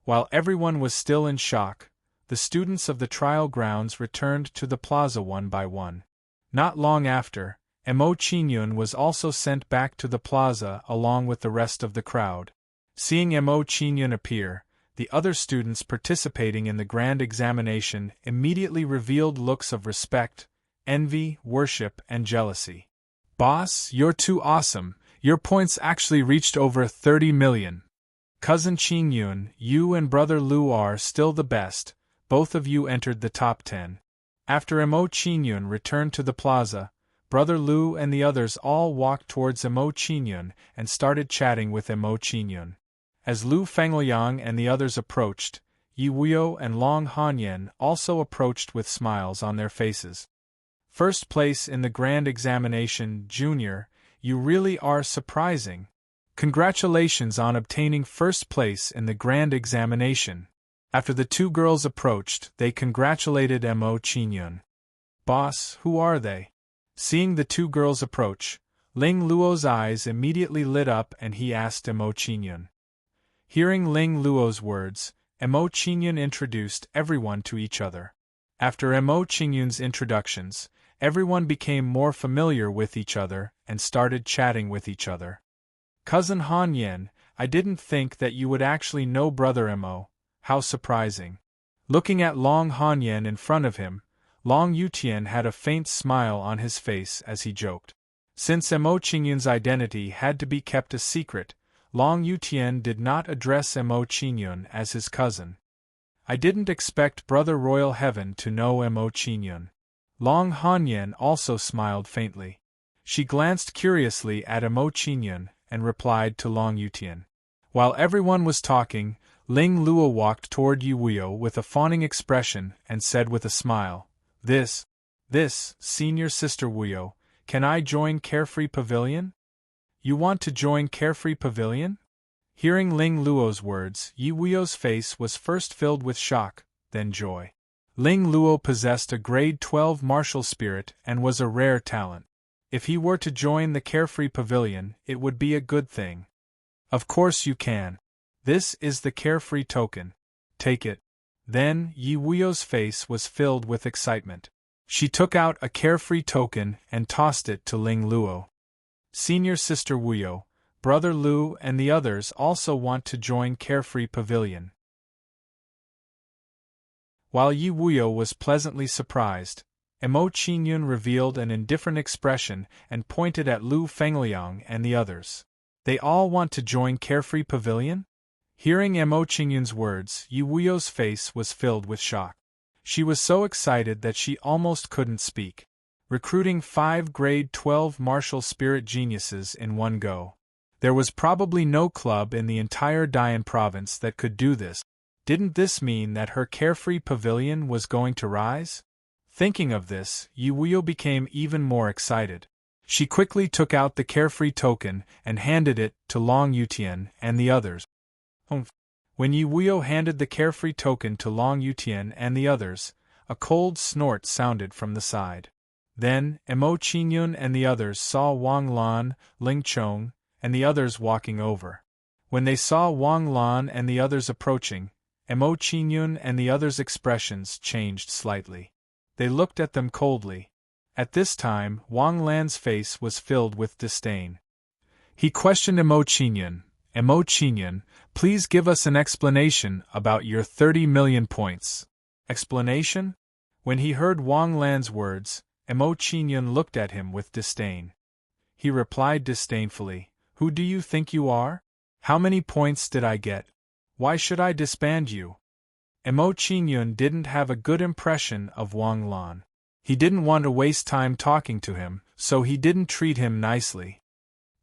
While everyone was still in shock, the students of the trial grounds returned to the plaza one by one. Not long after, Mo Qingyun was also sent back to the plaza along with the rest of the crowd. Seeing Mo Qingyun appear, the other students participating in the grand examination immediately revealed looks of respect, envy, worship, and jealousy. "Boss, you're too awesome, your points actually reached over 30 million. Cousin Qingyun, you and brother Lu are still the best, both of you entered the top 10. After Mo Qingyun returned to the plaza, brother Lu and the others all walked towards Mo Qingyun and started chatting with Mo Qingyun. As Lu Fengliang and the others approached, Yi Wuyo and Long Hanyan also approached with smiles on their faces. "First place in the grand examination, Junior, you really are surprising. Congratulations on obtaining first place in the grand examination." After the two girls approached, they congratulated Mo Qingyun. "Boss, who are they?" Seeing the two girls approach, Ling Luo's eyes immediately lit up and he asked Mo Qingyun. Hearing Ling Luo's words, Mo Qingyun introduced everyone to each other. After Mo Qingyun's introductions, everyone became more familiar with each other and started chatting with each other. "Cousin Han Yen, I didn't think that you would actually know brother Mo, how surprising." Looking at Long Han Yen in front of him, Long Yutian had a faint smile on his face as he joked. Since Mo Qingyun's identity had to be kept a secret, Long Yutian did not address Mo Qingyun as his cousin. "I didn't expect brother Royal Heaven to know Mo Qingyun." Long Han Yen also smiled faintly. She glanced curiously at Mo Qingyun and replied to Long Yutian. While everyone was talking, Ling Luo walked toward Yi Wuyo with a fawning expression and said with a smile, This, senior sister Wuyo, can I join Carefree Pavilion?" "You want to join Carefree Pavilion?" Hearing Ling Luo's words, Yi Wuyo's face was first filled with shock, then joy. Ling Luo possessed a grade 12 martial spirit and was a rare talent. If he were to join the Carefree Pavilion, it would be a good thing. "Of course you can. This is the Carefree token. Take it." Then, Yi Wuyo's face was filled with excitement. She took out a Carefree token and tossed it to Ling Luo. "Senior sister Wuyo, brother Lu and the others also want to join Carefree Pavilion." While Yi Wuyo was pleasantly surprised, Mo Qingyun revealed an indifferent expression and pointed at Lu Fengliang and the others. "They all want to join Carefree Pavilion?" Hearing Mo Qingyun's words, Yi Wuyo's face was filled with shock. She was so excited that she almost couldn't speak. Recruiting 5 grade 12 martial spirit geniuses in one go. There was probably no club in the entire Dian province that could do this. Didn't this mean that her Carefree Pavilion was going to rise? Thinking of this, Yi Wuyo became even more excited. She quickly took out the Carefree token and handed it to Long Yutian and the others. When Yi Wuyo handed the Carefree token to Long Yutian and the others, a cold snort sounded from the side. Then, Mo Qingyun and the others saw Wang Lan, Ling Chong, and the others walking over. When they saw Wang Lan and the others approaching, Mo Qingyun and the others' expressions changed slightly. They looked at them coldly. At this time, Wang Lan's face was filled with disdain. He questioned Mo Qingyun. "Mo Qingyun, please give us an explanation about your 30 million points." "Explanation?" When he heard Wang Lan's words, Mo Qingyun looked at him with disdain. He replied disdainfully, "Who do you think you are? How many points did I get? Why should I disband you?" Mo Qingyun didn't have a good impression of Wang Lan. He didn't want to waste time talking to him, so he didn't treat him nicely.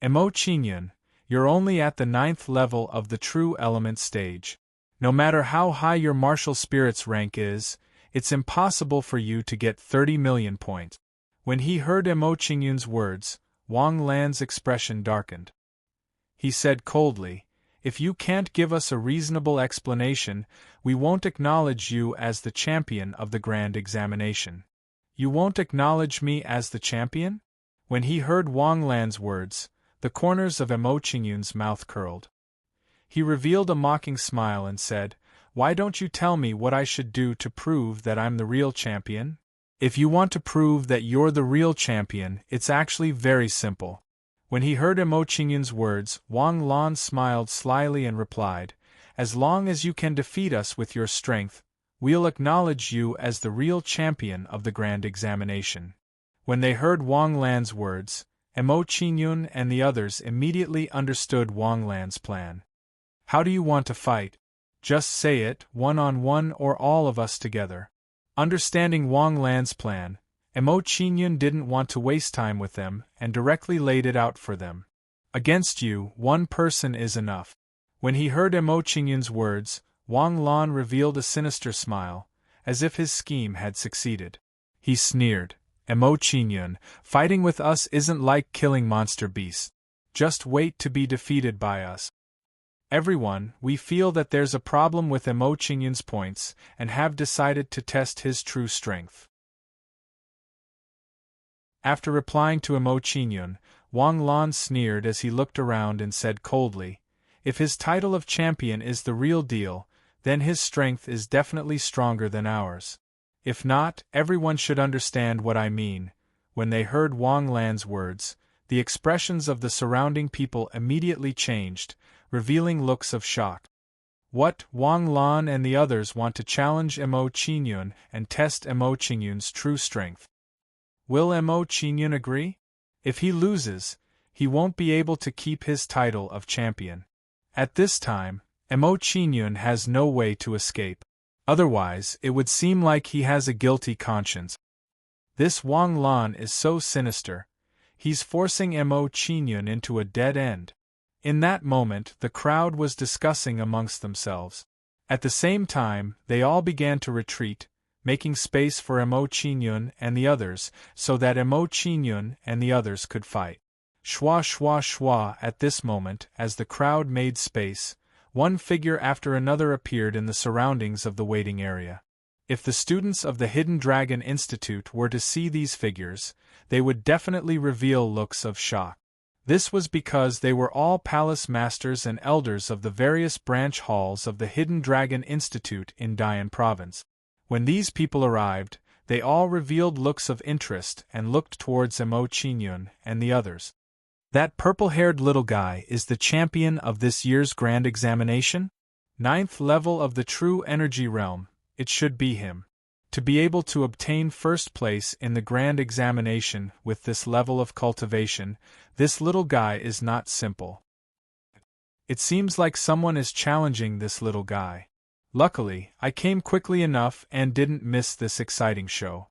"Mo Qingyun, you're only at the 9th level of the true element stage. No matter how high your martial spirit's rank is, it's impossible for you to get 30 million points. When he heard Emo Qingyun's words, Wang Lan's expression darkened. He said coldly, "If you can't give us a reasonable explanation, we won't acknowledge you as the champion of the grand examination." "You won't acknowledge me as the champion?" When he heard Wang Lan's words, the corners of Emo Qingyun's mouth curled. He revealed a mocking smile and said, "Why don't you tell me what I should do to prove that I'm the real champion? If you want to prove that you're the real champion, it's actually very simple." When he heard Emo Qingyun's words, Wang Lan smiled slyly and replied, "As long as you can defeat us with your strength, we'll acknowledge you as the real champion of the grand examination." When they heard Wang Lan's words, Emo Qingyun and the others immediately understood Wang Lan's plan. "How do you want to fight? Just say it, one-on-one or all of us together." Understanding Wang Lan's plan, Emo Qingyun didn't want to waste time with them and directly laid it out for them. "Against you, one person is enough." When he heard Emo Qingyun's words, Wang Lan revealed a sinister smile, as if his scheme had succeeded. He sneered, "Emo Qingyun, fighting with us isn't like killing monster beasts. Just wait to be defeated by us. Everyone, we feel that there's a problem with Emo Qingyun's points and have decided to test his true strength." After replying to Emo Qingyun, Wang Lan sneered as he looked around and said coldly, "If his title of champion is the real deal, then his strength is definitely stronger than ours. If not, everyone should understand what I mean." When they heard Wang Lan's words, the expressions of the surrounding people immediately changed, revealing looks of shock. "What, Wang Lan and the others want to challenge Emo Qingyun and test Emo Qingyun's true strength? Will Emo Qingyun agree? If he loses, he won't be able to keep his title of champion. At this time, Emo Qingyun has no way to escape. Otherwise, it would seem like he has a guilty conscience. This Wang Lan is so sinister. He's forcing Emo Qingyun into a dead end." In that moment, the crowd was discussing amongst themselves. At the same time, they all began to retreat, making space for Emo Qingyun and the others, so that Emo Qingyun and the others could fight. Shwa shwa shwa. At this moment, as the crowd made space, one figure after another appeared in the surroundings of the waiting area. If the students of the Hidden Dragon Institute were to see these figures, they would definitely reveal looks of shock. This was because they were all palace masters and elders of the various branch halls of the Hidden Dragon Institute in Dian Province. When these people arrived, they all revealed looks of interest and looked towards Emo Qingyun and the others. "That purple-haired little guy is the champion of this year's grand examination? 9th level of the true energy realm, it should be him. To be able to obtain first place in the grand examination with this level of cultivation, this little guy is not simple. It seems like someone is challenging this little guy. Luckily, I came quickly enough and didn't miss this exciting show."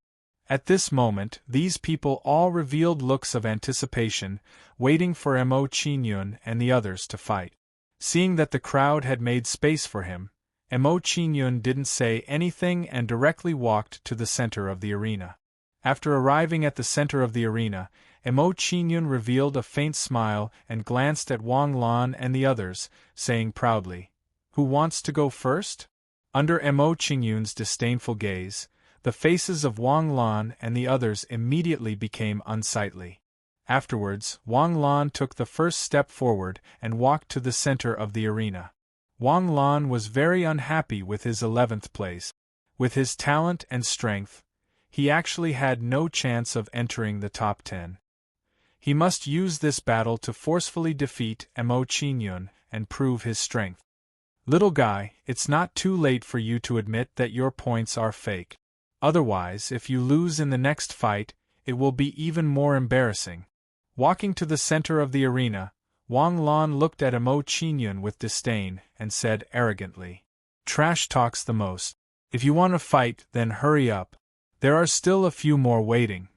At this moment, these people all revealed looks of anticipation, waiting for Emo Qingyun and the others to fight. Seeing that the crowd had made space for him, Emo Qingyun didn't say anything and directly walked to the center of the arena. After arriving at the center of the arena, Emo Qingyun revealed a faint smile and glanced at Wang Lan and the others, saying proudly, "Who wants to go first?" Under Emo Qingyun's disdainful gaze, the faces of Wang Lan and the others immediately became unsightly. Afterwards, Wang Lan took the first step forward and walked to the center of the arena. Wang Lan was very unhappy with his 11th place. With his talent and strength, he actually had no chance of entering the top 10. He must use this battle to forcefully defeat Emo Qingyun and prove his strength. "Little guy, it's not too late for you to admit that your points are fake. Otherwise, if you lose in the next fight, it will be even more embarrassing." Walking to the center of the arena, Wang Lan looked at Emo Qingyun with disdain and said arrogantly, "Trash talks the most. If you want to fight, then hurry up. There are still a few more waiting."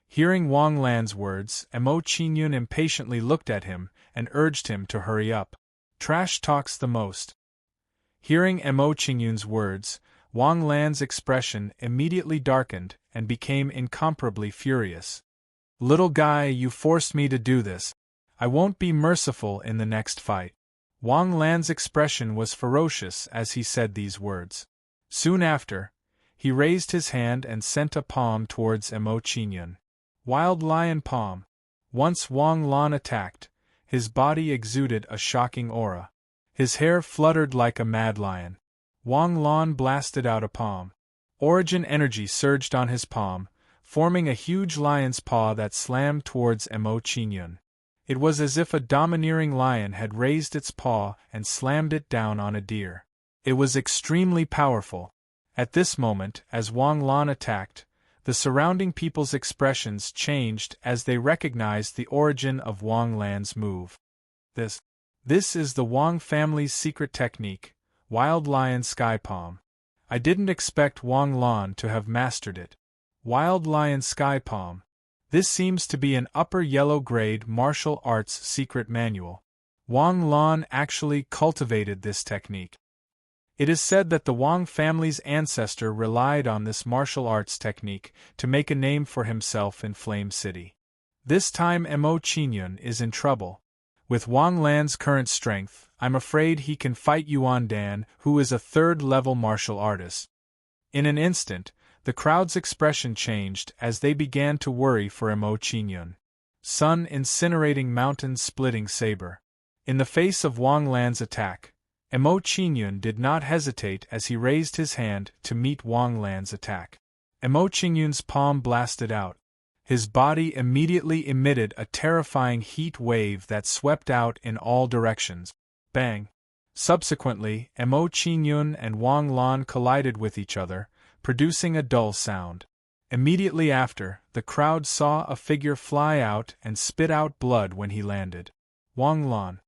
Hearing Wang Lan's words, Emo Qingyun impatiently looked at him and urged him to hurry up. Trash talks the most. Hearing Mo Qingyun's words, Wang Lan's expression immediately darkened and became incomparably furious. Little guy, you forced me to do this. I won't be merciful in the next fight. Wang Lan's expression was ferocious as he said these words. Soon after, he raised his hand and sent a palm towards Mo Qingyun. Wild lion palm. Once Wang Lan attacked, his body exuded a shocking aura. His hair fluttered like a mad lion. Wang Lan blasted out a palm. Origin energy surged on his palm, forming a huge lion's paw that slammed towards Mo Qingyun. It was as if a domineering lion had raised its paw and slammed it down on a deer. It was extremely powerful. At this moment, as Wang Lan attacked, the surrounding people's expressions changed as they recognized the origin of Wang Lan's move. This is the Wang family's secret technique, Wild Lion Sky Palm. I didn't expect Wang Lan to have mastered it. Wild Lion Sky Palm. This seems to be an upper yellow grade martial arts secret manual. Wang Lan actually cultivated this technique. It is said that the Wang family's ancestor relied on this martial arts technique to make a name for himself in Flame City. This time Mo Qingyun is in trouble. With Wang Lan's current strength, I'm afraid he can fight Yuan Dan, who is a third-level martial artist. In an instant, the crowd's expression changed as they began to worry for Mo Qingyun. Sun incinerating mountain splitting saber. In the face of Wang Lan's attack, Mo Qingyun did not hesitate as he raised his hand to meet Wang Lan's attack. Mo Qingyun's palm blasted out. His body immediately emitted a terrifying heat wave that swept out in all directions. Bang! Subsequently, Mo Qingyun and Wang Lan collided with each other, producing a dull sound. Immediately after, the crowd saw a figure fly out and spit out blood when he landed. Wang Lan.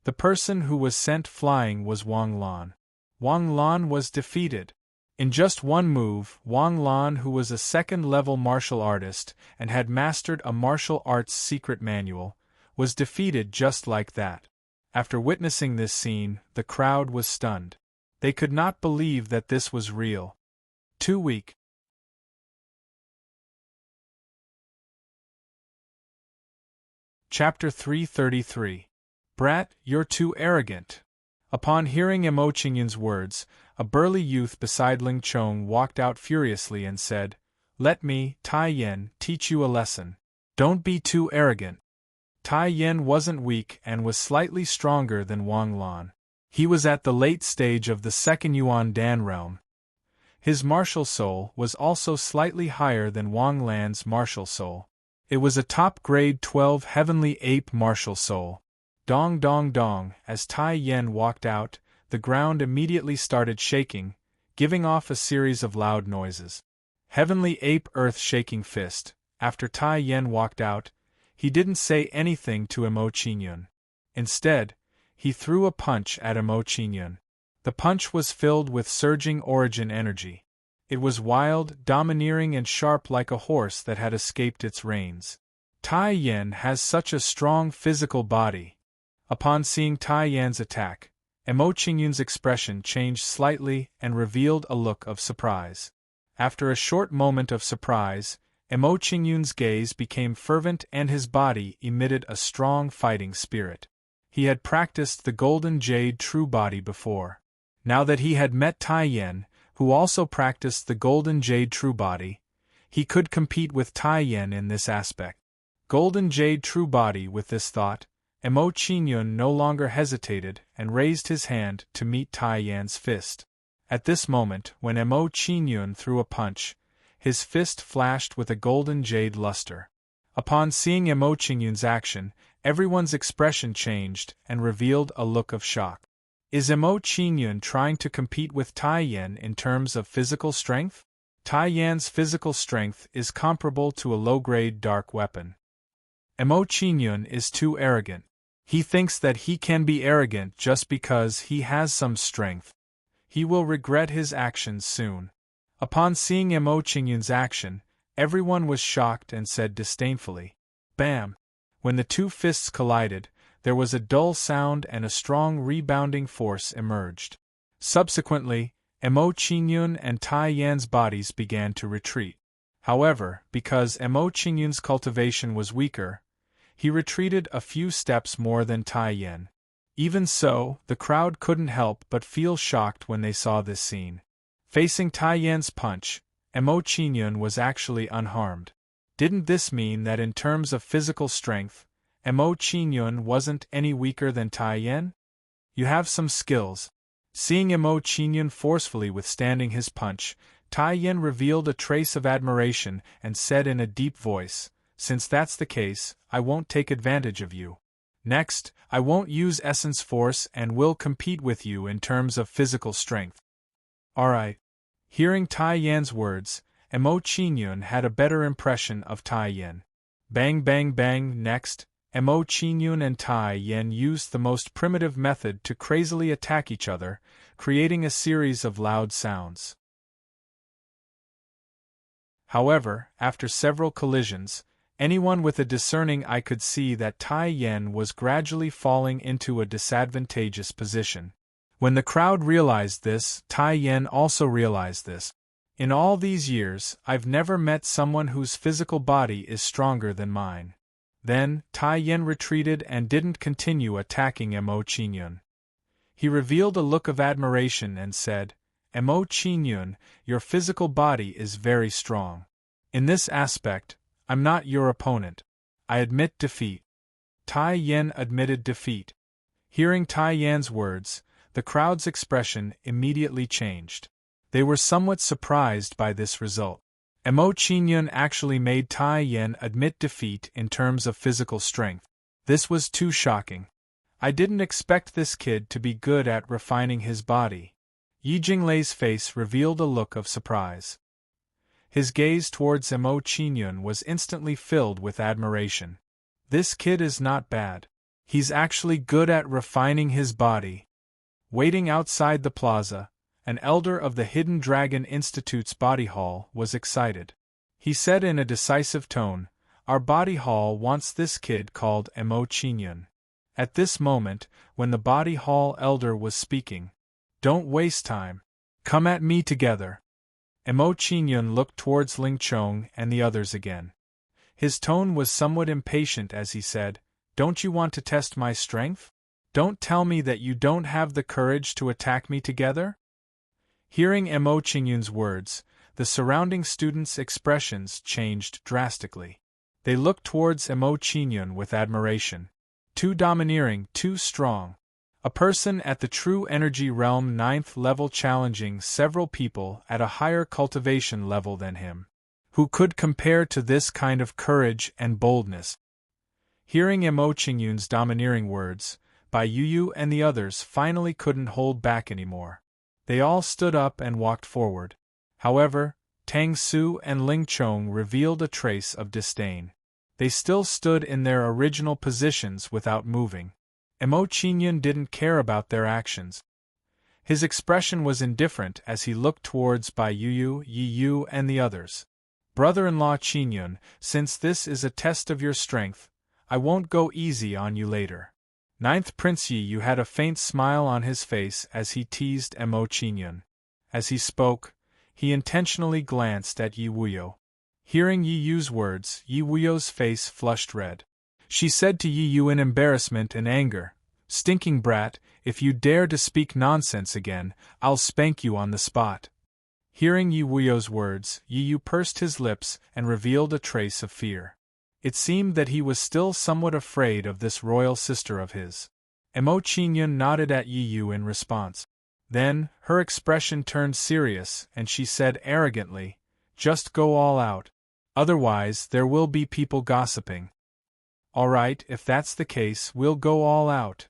The person who was sent flying was Wang Lan. Wang Lan was defeated. In just one move, Wang Lan, who was a second-level martial artist and had mastered a martial arts secret manual, was defeated just like that. After witnessing this scene, the crowd was stunned. They could not believe that this was real. Too weak. Chapter 333. Brat, you're too arrogant. Upon hearing Mo Qingyun's words, a burly youth beside Ling Chong walked out furiously and said, Let me, Tai Yen, teach you a lesson. Don't be too arrogant. Tai Yen wasn't weak and was slightly stronger than Wang Lan. He was at the late stage of the second Yuan Dan realm. His martial soul was also slightly higher than Wang Lan's martial soul. It was a top-grade 12 heavenly ape martial soul. Dong dong dong, as Tai Yen walked out, the ground immediately started shaking, giving off a series of loud noises. Heavenly Ape Earth Shaking Fist. After Tai Yen walked out, he didn't say anything to Mo Qingyun. Instead, he threw a punch at Mo Qingyun. The punch was filled with surging origin energy. It was wild, domineering and sharp like a horse that had escaped its reins. Tai Yen has such a strong physical body. Upon seeing Tai Yan's attack, Mo Qingyun's expression changed slightly and revealed a look of surprise. After a short moment of surprise, Mo Qingyun's gaze became fervent and his body emitted a strong fighting spirit. He had practiced the Golden Jade True Body before. Now that he had met Tai Yen, who also practiced the Golden Jade True Body, he could compete with Tai Yen in this aspect. Golden Jade True Body. With this thought, Mo Qingyun no longer hesitated and raised his hand to meet Tai Yan's fist. At this moment, when Mo Qingyun threw a punch, his fist flashed with a golden jade luster. Upon seeing Mo Qingyun's action, everyone's expression changed and revealed a look of shock. Is Mo Qingyun trying to compete with Tai Yan in terms of physical strength? Tai Yan's physical strength is comparable to a low-grade dark weapon. Mo Qingyun is too arrogant. He thinks that he can be arrogant just because he has some strength. He will regret his actions soon. Upon seeing Mo Qingyun's action, everyone was shocked and said disdainfully, Bam! When the two fists collided, there was a dull sound and a strong rebounding force emerged. Subsequently, Emo Qingyun and Tai Yan's bodies began to retreat. However, because Emo Qingyun's cultivation was weaker, he retreated a few steps more than Tai Yan. Even so, the crowd couldn't help but feel shocked when they saw this scene. Facing Tai Yan's punch, Emo Qingyun was actually unharmed. Didn't this mean that in terms of physical strength, Emo Qingyun wasn't any weaker than Tai Yan? You have some skills. Seeing Emo Qingyun forcefully withstanding his punch, Tai Yan revealed a trace of admiration and said in a deep voice, "Since that's the case, I won't take advantage of you. Next, I won't use essence force and will compete with you in terms of physical strength." Alright. Hearing Tai Yan's words, Emo Qingyun had a better impression of Tai Yan. Bang bang bang. Next, Emo Qingyun and Tai Yan used the most primitive method to crazily attack each other, creating a series of loud sounds. However, after several collisions, anyone with a discerning eye could see that Tai Yan was gradually falling into a disadvantageous position. When the crowd realized this, Tai Yan also realized this. In all these years, I've never met someone whose physical body is stronger than mine. Then, Tai Yan retreated and didn't continue attacking Emo Qingyun. He revealed a look of admiration and said, "Emo Qingyun, your physical body is very strong. In this aspect, I'm not your opponent. I admit defeat." Tai Yan admitted defeat. Hearing Tai Yan's words, the crowd's expression immediately changed. They were somewhat surprised by this result. Emo Qingyun actually made Tai Yan admit defeat in terms of physical strength. This was too shocking. I didn't expect this kid to be good at refining his body. Yi Jinglei's face revealed a look of surprise. His gaze towards Emo Qingyun was instantly filled with admiration. This kid is not bad. He's actually good at refining his body. Waiting outside the plaza, an elder of the Hidden Dragon Institute's body hall was excited. He said in a decisive tone, "Our body hall wants this kid called Emo Qingyun." At this moment, when the body hall elder was speaking, "Don't waste time. Come at me together." Emo Qingyun looked towards Ling Chong and the others again. His tone was somewhat impatient as he said, "Don't you want to test my strength? Don't tell me that you don't have the courage to attack me together?" Hearing Emo Qingyun's words, the surrounding students' expressions changed drastically. They looked towards Emo Qingyun with admiration. Too domineering, too strong. A person at the true energy realm 9th level challenging several people at a higher cultivation level than him. Who could compare to this kind of courage and boldness? Hearing Emo Qingyun's domineering words, Bai Yuyu and the others finally couldn't hold back anymore. They all stood up and walked forward. However, Tang Su and Ling Chong revealed a trace of disdain. They still stood in their original positions without moving. Emo Qingyun didn't care about their actions. His expression was indifferent as he looked towards Bai Yuyu, Yi Yu and the others. "Brother-in-law Qingyun, since this is a test of your strength, I won't go easy on you later." 9th Prince Yi Yu had a faint smile on his face as he teased Emo Qingyun. As he spoke, he intentionally glanced at Yi Wuyo. Hearing Yi Yu's words, Yi Wuyo's face flushed red. She said to Yi Yu in embarrassment and anger, "Stinking brat, if you dare to speak nonsense again, I'll spank you on the spot." Hearing Yi Wuyo's words, Yi Yu pursed his lips and revealed a trace of fear. It seemed that he was still somewhat afraid of this royal sister of his. Emo Qingyun nodded at Yi Yu in response. Then, her expression turned serious and she said arrogantly, "Just go all out. Otherwise, there will be people gossiping." "Alright, if that's the case, we'll go all out."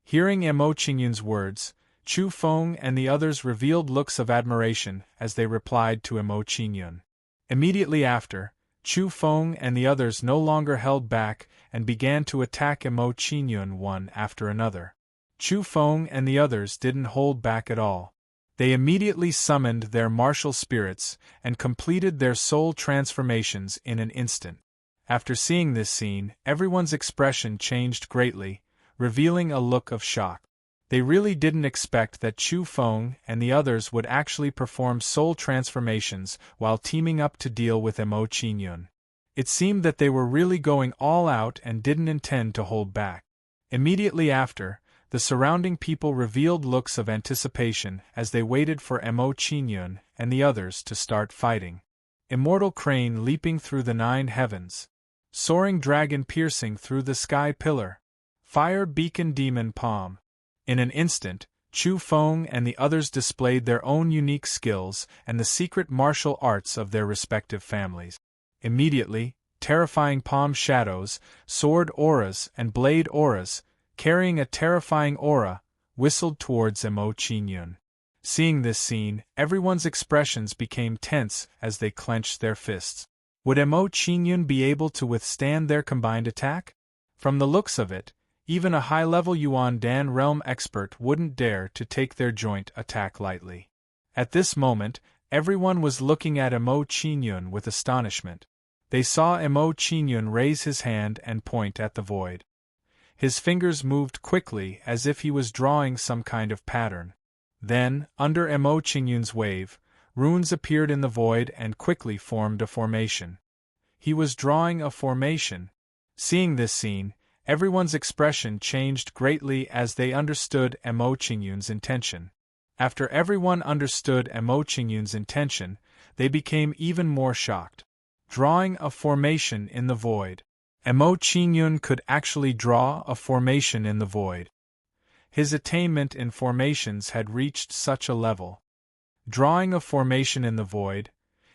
Hearing Emo Qingyun's words, Chu Feng and the others revealed looks of admiration as they replied to Emo Qingyun. Immediately after, Chu Feng and the others no longer held back and began to attack Emo Qingyun one after another. Chu Feng and the others didn't hold back at all. They immediately summoned their martial spirits and completed their soul transformations in an instant. After seeing this scene, everyone's expression changed greatly, revealing a look of shock. They really didn't expect that Chu Feng and the others would actually perform soul transformations while teaming up to deal with Mo Qingyun. It seemed that they were really going all out and didn't intend to hold back. Immediately after, the surrounding people revealed looks of anticipation as they waited for Mo Qingyun and the others to start fighting. Immortal crane leaping through the 9 heavens. Soaring dragon piercing through the sky pillar. Fire beacon demon palm. In an instant, Chu Feng and the others displayed their own unique skills and the secret martial arts of their respective families. Immediately, terrifying palm shadows, sword auras and blade auras, carrying a terrifying aura, whistled towards Mo Qingyun. Seeing this scene, everyone's expressions became tense as they clenched their fists. Would Mo Qingyun be able to withstand their combined attack? From the looks of it, even a high-level Yuan Dan realm expert wouldn't dare to take their joint attack lightly. At this moment, everyone was looking at Mo Qingyun with astonishment. They saw Mo Qingyun raise his hand and point at the void. His fingers moved quickly as if he was drawing some kind of pattern. Then, under Mo Qingyun's wave, runes appeared in the void and quickly formed a formation. He was drawing a formation. Seeing this scene, everyone's expression changed greatly as they understood Mo Qingyun's intention. After everyone understood Mo Qingyun's intention, they became even more shocked. Drawing a formation in the void. Mo Qingyun could actually draw a formation in the void. His attainment in formations had reached such a level. Drawing a formation in the void,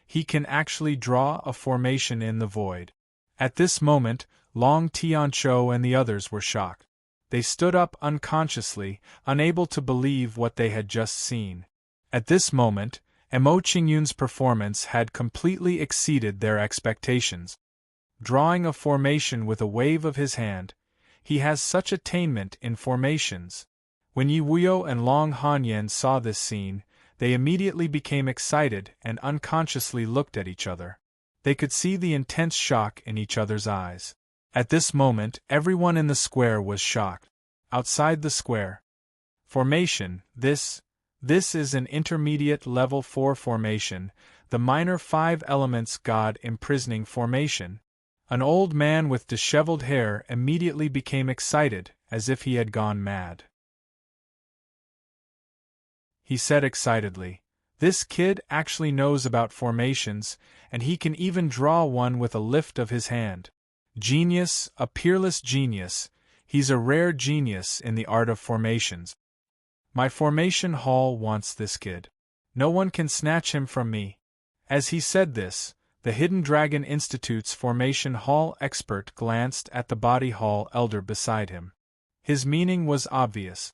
he can actually draw a formation in the void. At this moment, Long Tianqiu and the others were shocked. They stood up unconsciously, unable to believe what they had just seen. At this moment, Mo Qingyun's performance had completely exceeded their expectations. Drawing a formation with a wave of his hand, he has such attainment in formations. When Yi Wuyo and Long Hanyan saw this scene, they immediately became excited and unconsciously looked at each other. They could see the intense shock in each other's eyes. At this moment, everyone in the square was shocked. Outside the square. Formation, this is an intermediate level 4 formation, the minor 5 elements God imprisoning formation. An old man with disheveled hair immediately became excited, as if he had gone mad. He said excitedly, "This kid actually knows about formations, and he can even draw one with a lift of his hand. Genius, a peerless genius, he's a rare genius in the art of formations. My formation hall wants this kid. No one can snatch him from me." As he said this, the Hidden Dragon Institute's formation hall expert glanced at the body hall elder beside him. His meaning was obvious.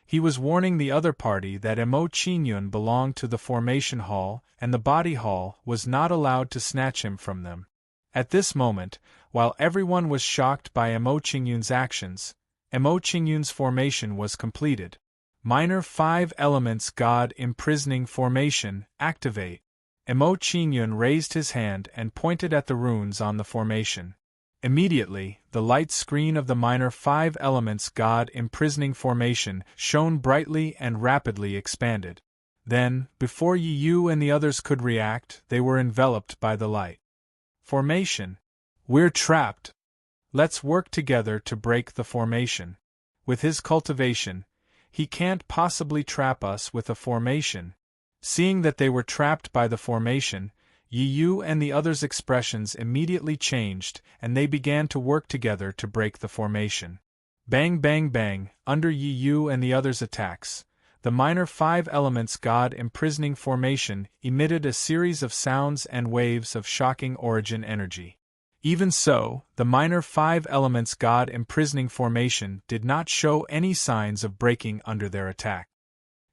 He was warning the other party that Mo Qingyun belonged to the formation hall and the body hall was not allowed to snatch him from them. At this moment, while everyone was shocked by Mo Qingyun's actions, Mo Qingyun's formation was completed. Minor 5 elements God imprisoning formation, activate. Mo Qingyun raised his hand and pointed at the runes on the formation. Immediately, the light screen of the minor 5 elements God imprisoning formation shone brightly and rapidly expanded. Then, before Yi Yu and the others could react, they were enveloped by the light. Formation. We're trapped. Let's work together to break the formation. With his cultivation, he can't possibly trap us with a formation. Seeing that they were trapped by the formation, Yi Yu and the others' expressions immediately changed and they began to work together to break the formation. Bang bang bang, under Yi Yu and the others' attacks, the minor 5 elements God imprisoning formation emitted a series of sounds and waves of shocking origin energy. Even so, the minor 5 elements God imprisoning formation did not show any signs of breaking under their attack.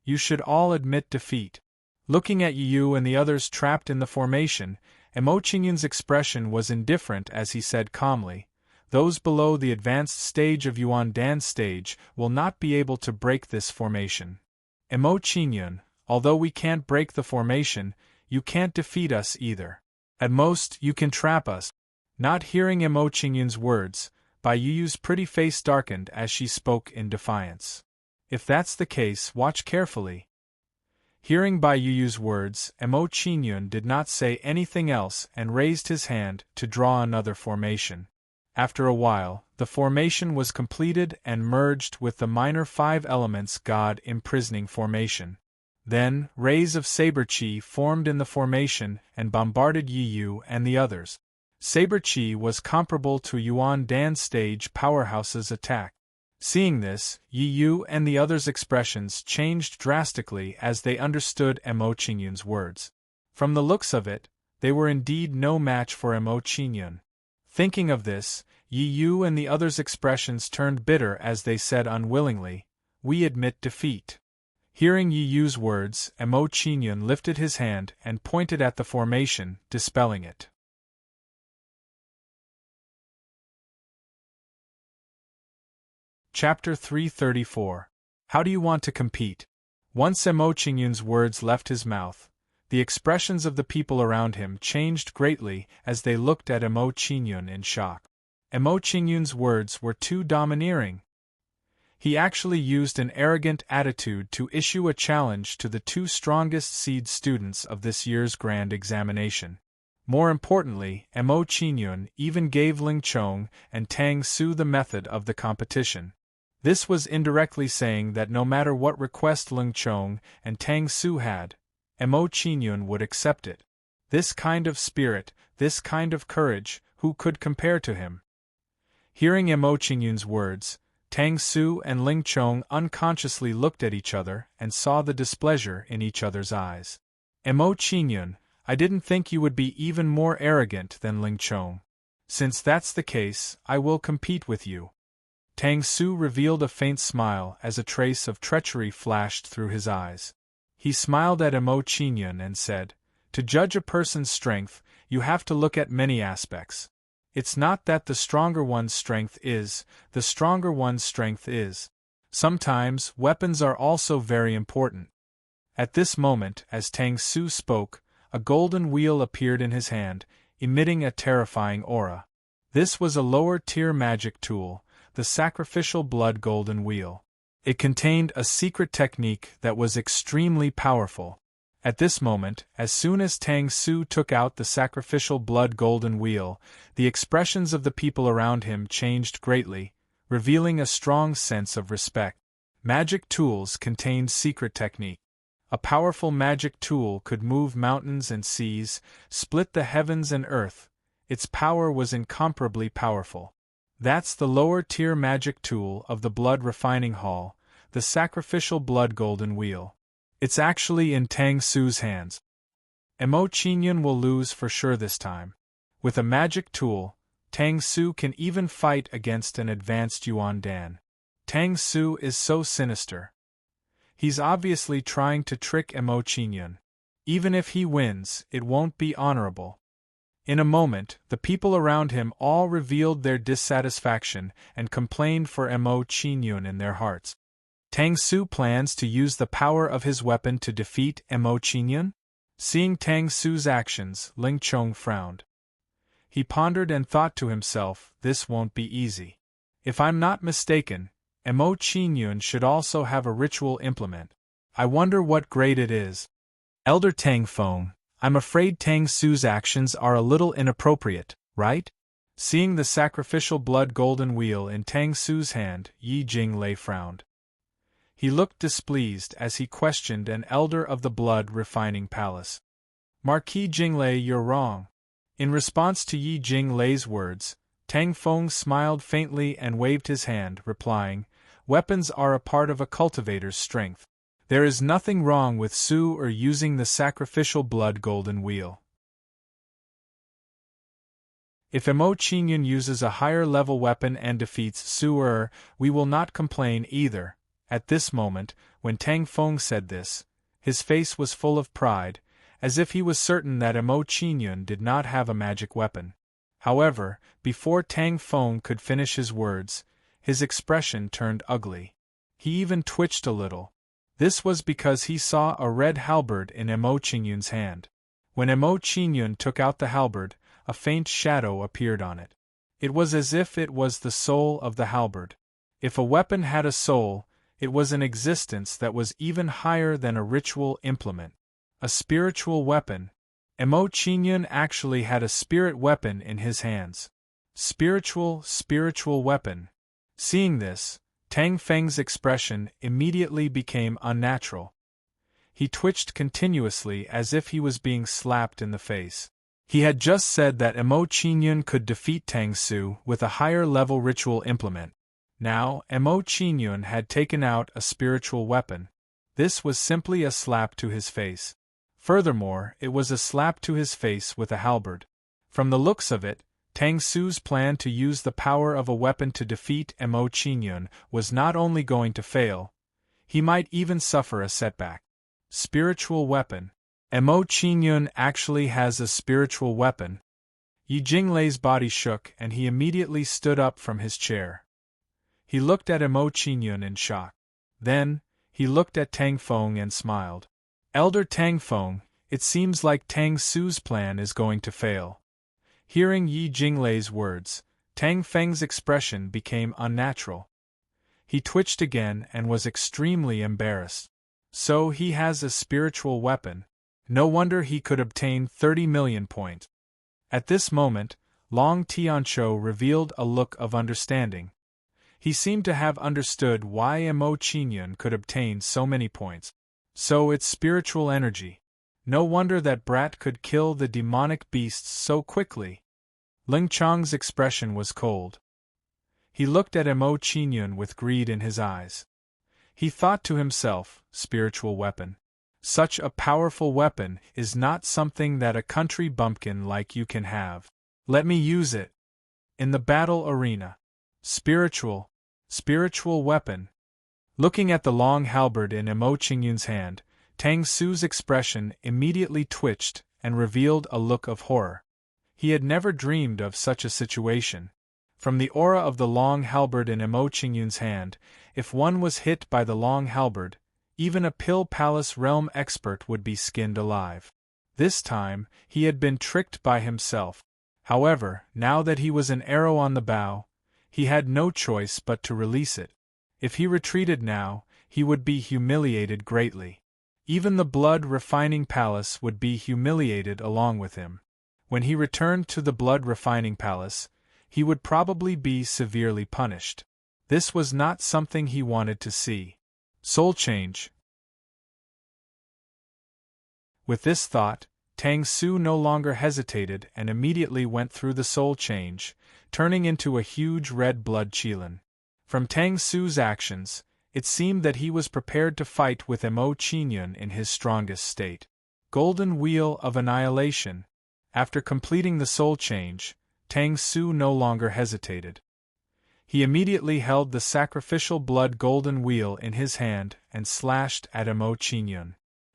You should all admit defeat. Looking at Yi Yu and the others trapped in the formation, Mo Qingyun's expression was indifferent as he said calmly, "Those below the advanced stage of Yuan Dan's stage will not be able to break this formation. Mo Qingyun, although we can't break the formation, you can't defeat us either. At most, you can trap us." Not hearing Emo Qingyun's words, Bai Yuyu's pretty face darkened as she spoke in defiance. If that's the case, watch carefully. Hearing Bai Yuyu's words, Emo Qingyun did not say anything else and raised his hand to draw another formation. After a while, the formation was completed and merged with the minor 5 elements God imprisoning formation. Then, rays of saber chi formed in the formation and bombarded Yi Yu and the others. Saber chi was comparable to Yuan Dan's stage powerhouse's attack. Seeing this, Yi Yu and the others' expressions changed drastically as they understood Emo Qingyun's words. From the looks of it, they were indeed no match for Emo Qingyun. Thinking of this, Yi Yu and the others' expressions turned bitter as they said unwillingly, "We admit defeat." Hearing Yi Yu's words, Emo Qingyun lifted his hand and pointed at the formation, dispelling it. Chapter 334. How do you want to compete? Once Emo Qingyun's words left his mouth, the expressions of the people around him changed greatly as they looked at Emo Qingyun in shock. Emo Qingyun's words were too domineering. He actually used an arrogant attitude to issue a challenge to the 2 strongest seed students of this year's grand examination. More importantly, Emo Qingyun even gave Ling Chong and Tang Su the method of the competition. This was indirectly saying that no matter what request Ling Chong and Tang Su had, Emo Qingyun would accept it. This kind of spirit, this kind of courage, who could compare to him? Hearing Emo Qingyun's words, Tang Su and Ling Chong unconsciously looked at each other and saw the displeasure in each other's eyes. Emo Qingyun, I didn't think you would be even more arrogant than Ling Chong. Since that's the case, I will compete with you. Tang Su revealed a faint smile as a trace of treachery flashed through his eyes. He smiled at Emo Qingyun and said, "To judge a person's strength, you have to look at many aspects. It's not that the stronger one's strength is, the stronger one's strength is. Sometimes, weapons are also very important." At this moment, as Tang Su spoke, a golden wheel appeared in his hand, emitting a terrifying aura. This was a lower-tier magic tool, the sacrificial blood golden wheel. It contained a secret technique that was extremely powerful. At this moment, as soon as Tang Su took out the sacrificial blood golden wheel, the expressions of the people around him changed greatly, revealing a strong sense of respect. Magic tools contained secret technique. A powerful magic tool could move mountains and seas, split the heavens and earth. Its power was incomparably powerful. That's the lower-tier magic tool of the blood refining hall, the sacrificial blood golden wheel. It's actually in Tang Su's hands. Emo Qingyun will lose for sure this time. With a magic tool, Tang Su can even fight against an advanced Yuan Dan. Tang Su is so sinister. He's obviously trying to trick Emo Qingyun. Even if he wins, it won't be honorable. In a moment, the people around him all revealed their dissatisfaction and complained for Emo Qingyun in their hearts. Tang Su plans to use the power of his weapon to defeat Emo Qingyun? Seeing Tang Su's actions, Ling Chong frowned. He pondered and thought to himself, this won't be easy. If I'm not mistaken, Emo Qingyun should also have a ritual implement. I wonder what grade it is. Elder Tang Feng, I'm afraid Tang Su's actions are a little inappropriate, right? Seeing the sacrificial blood golden wheel in Tang Su's hand, Yi Jinglei frowned. He looked displeased as he questioned an elder of the blood refining palace. Marquis Jinglei, you're wrong. In response to Yi Jinglei's words, Tang Feng smiled faintly and waved his hand, replying, "Weapons are a part of a cultivator's strength. There is nothing wrong with Su or using the sacrificial blood golden wheel. If Emo Qingyun uses a higher-level weapon and defeats Su Er, we will not complain either." At this moment, when Tang Feng said this, his face was full of pride, as if he was certain that Emo Qingyun did not have a magic weapon. However, before Tang Feng could finish his words, his expression turned ugly. He even twitched a little. This was because he saw a red halberd in Emo Qingyun's hand. When Emo Qingyun took out the halberd, a faint shadow appeared on it. It was as if it was the soul of the halberd. If a weapon had a soul, it was an existence that was even higher than a ritual implement. A spiritual weapon. Emo Qingyun actually had a spirit weapon in his hands. Spiritual weapon. Seeing this, Tang Feng's expression immediately became unnatural. He twitched continuously as if he was being slapped in the face. He had just said that Emo Qingyun could defeat Tang Su with a higher-level ritual implement. Now, Emo Qingyun had taken out a spiritual weapon. This was simply a slap to his face. Furthermore, it was a slap to his face with a halberd. From the looks of it, Tang Su's plan to use the power of a weapon to defeat Emo Qingyun was not only going to fail, he might even suffer a setback. Spiritual weapon. Emo Qingyun actually has a spiritual weapon. Yi Jinglei's body shook and he immediately stood up from his chair. He looked at Emo Qingyun in shock. Then, he looked at Tang Feng and smiled. Elder Tang Feng, it seems like Tang Su's plan is going to fail. Hearing Yi Jinglei's words, Tang Feng's expression became unnatural. He twitched again and was extremely embarrassed. So he has a spiritual weapon. No wonder he could obtain 30 million points. At this moment, Long Tianqiu revealed a look of understanding. He seemed to have understood why Emo Qingyun could obtain so many points. So it's spiritual energy. No wonder that brat could kill the demonic beasts so quickly. Ling Chang's expression was cold. He looked at Emo Qingyun with greed in his eyes. He thought to himself, spiritual weapon. Such a powerful weapon is not something that a country bumpkin like you can have. Let me use it. In the battle arena. Spiritual weapon. Looking at the long halberd in Emo Qingyun's hand, Tang Su's expression immediately twitched and revealed a look of horror. He had never dreamed of such a situation. From the aura of the long halberd in Emo Qingyun's hand, if one was hit by the long halberd, even a Pill Palace realm expert would be skinned alive. This time, he had been tricked by himself. However, now that he was an arrow on the bow, he had no choice but to release it. If he retreated now, he would be humiliated greatly. Even the Blood Refining Palace would be humiliated along with him. When he returned to the Blood Refining Palace, he would probably be severely punished. This was not something he wanted to see. Soul change. With this thought, Tang Su no longer hesitated and immediately went through the soul change, turning into a huge red blood qilin. From Tang Su's actions, it seemed that he was prepared to fight with Emo Qingyun in his strongest state. Golden Wheel of Annihilation. After completing the soul change, Tang Su no longer hesitated. He immediately held the sacrificial blood golden wheel in his hand and slashed at Emo Qingyun.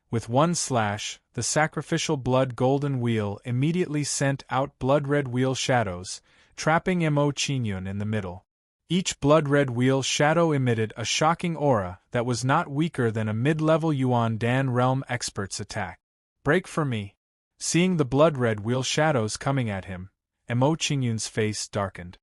With one slash, the sacrificial blood golden wheel immediately sent out blood-red wheel shadows, trapping Emo Qingyun in the middle. Each blood-red wheel shadow emitted a shocking aura that was not weaker than a mid-level Yuan Dan realm expert's attack. Break for me. Seeing the blood-red wheel shadows coming at him, Emo Qingyun's face darkened.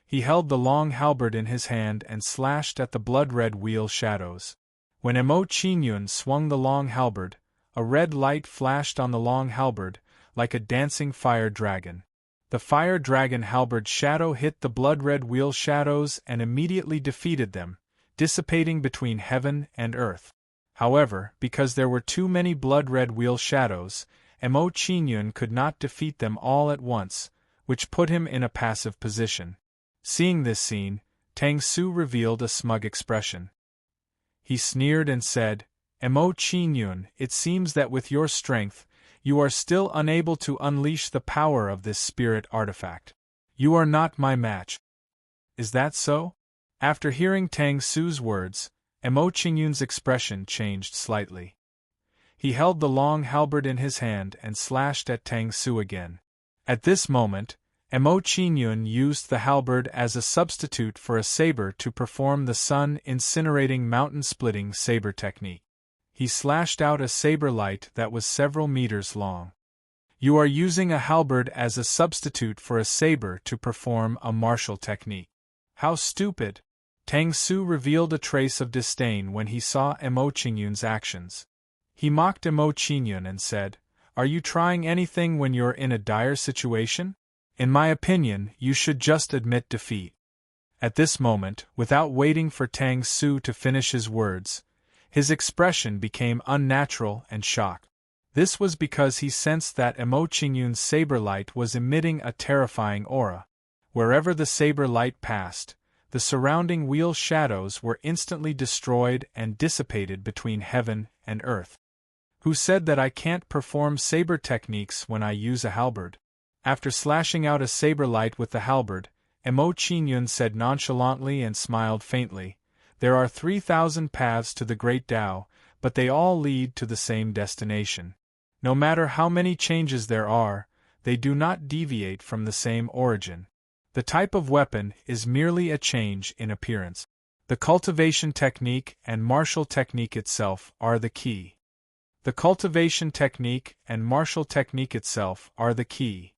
He held the long halberd in his hand and slashed at the blood-red wheel shadows. When Emo Qingyun swung the long halberd, a red light flashed on the long halberd, like a dancing fire dragon. The fire dragon halberd shadow hit the blood-red wheel shadows and immediately defeated them, dissipating between heaven and earth. However, because there were too many blood-red wheel shadows, Emo Qingyun could not defeat them all at once, which put him in a passive position. Seeing this scene, Tang Su revealed a smug expression. He sneered and said, Emo Qingyun, it seems that with your strength, you are still unable to unleash the power of this spirit artifact. You are not my match. Is that so? After hearing Tang Su's words, Emo Qingyun's expression changed slightly. He held the long halberd in his hand and slashed at Tang Su again. At this moment, Emo Qingyun used the halberd as a substitute for a saber to perform the sun-incinerating mountain-splitting saber technique. He slashed out a saber light that was several meters long. You are using a halberd as a substitute for a saber to perform a martial technique. How stupid! Tang Su revealed a trace of disdain when he saw Emo Qingyun's actions. He mocked Emo Qingyun and said, "Are you trying anything when you're in a dire situation? In my opinion, you should just admit defeat." At this moment, without waiting for Tang Su to finish his words, his expression became unnatural and shocked. This was because he sensed that Emo Qingyun's saber light was emitting a terrifying aura. Wherever the saber light passed, the surrounding wheel shadows were instantly destroyed and dissipated between heaven and earth. Who said that I can't perform saber techniques when I use a halberd? After slashing out a saber light with the halberd, Emo Qingyun said nonchalantly and smiled faintly, "There are 3,000 paths to the Great Tao, but they all lead to the same destination. No matter how many changes there are, they do not deviate from the same origin. The type of weapon is merely a change in appearance. The cultivation technique and martial technique itself are the key. The cultivation technique and martial technique itself are the key."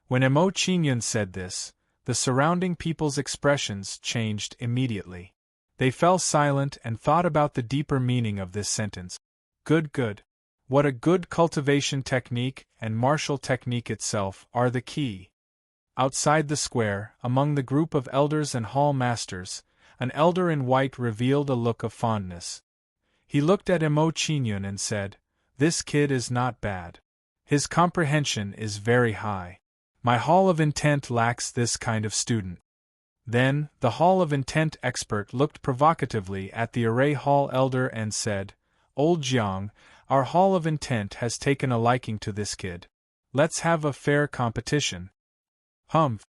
When Emo Qingyun said this, the surrounding people's expressions changed immediately. They fell silent and thought about the deeper meaning of this sentence. Good. What a good cultivation technique and martial technique itself are the key. Outside the square, among the group of elders and hall masters, an elder in white revealed a look of fondness. He looked at Emo Qingyun and said, "This kid is not bad. His comprehension is very high. My Hall of Intent lacks this kind of student." Then, the Hall of Intent expert looked provocatively at the Array Hall elder and said, "Old Jiang, our Hall of Intent has taken a liking to this kid. Let's have a fair competition." Humph!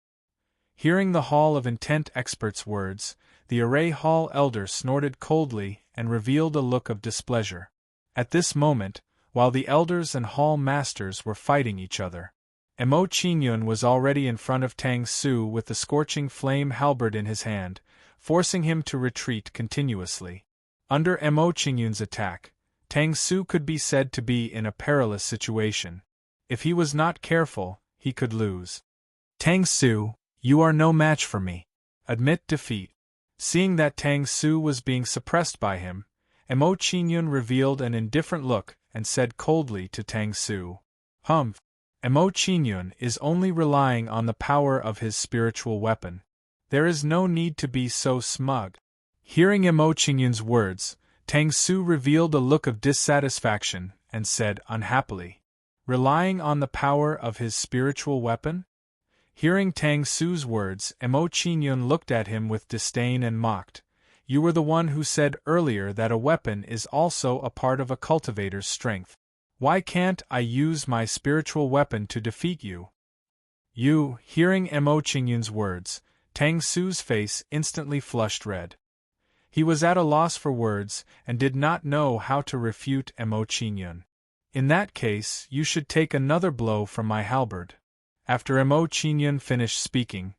Hearing the Hall of Intent expert's words, the Array Hall elder snorted coldly and revealed a look of displeasure. At this moment, while the elders and hall masters were fighting each other, Emo Qingyun was already in front of Tang Su with the scorching flame halberd in his hand, forcing him to retreat continuously. Under Emo Qingyun's attack, Tang Su could be said to be in a perilous situation. If he was not careful, he could lose. "Tang Su, you are no match for me. Admit defeat." Seeing that Tang Su was being suppressed by him, Emo Qingyun revealed an indifferent look and said coldly to Tang Su, "Humph! Emo Qingyun is only relying on the power of his spiritual weapon. There is no need to be so smug." Hearing Emo Qingyun's words, Tang Su revealed a look of dissatisfaction and said unhappily, "Relying on the power of his spiritual weapon?" Hearing Tang Su's words, Emo Qingyun looked at him with disdain and mocked, "You were the one who said earlier that a weapon is also a part of a cultivator's strength. Why can't I use my spiritual weapon to defeat you?" Hearing Emo Qingyun's words, Tang Su's face instantly flushed red. He was at a loss for words and did not know how to refute Emo Qingyun. "In that case, you should take another blow from my halberd." After Emo Qingyun finished speaking,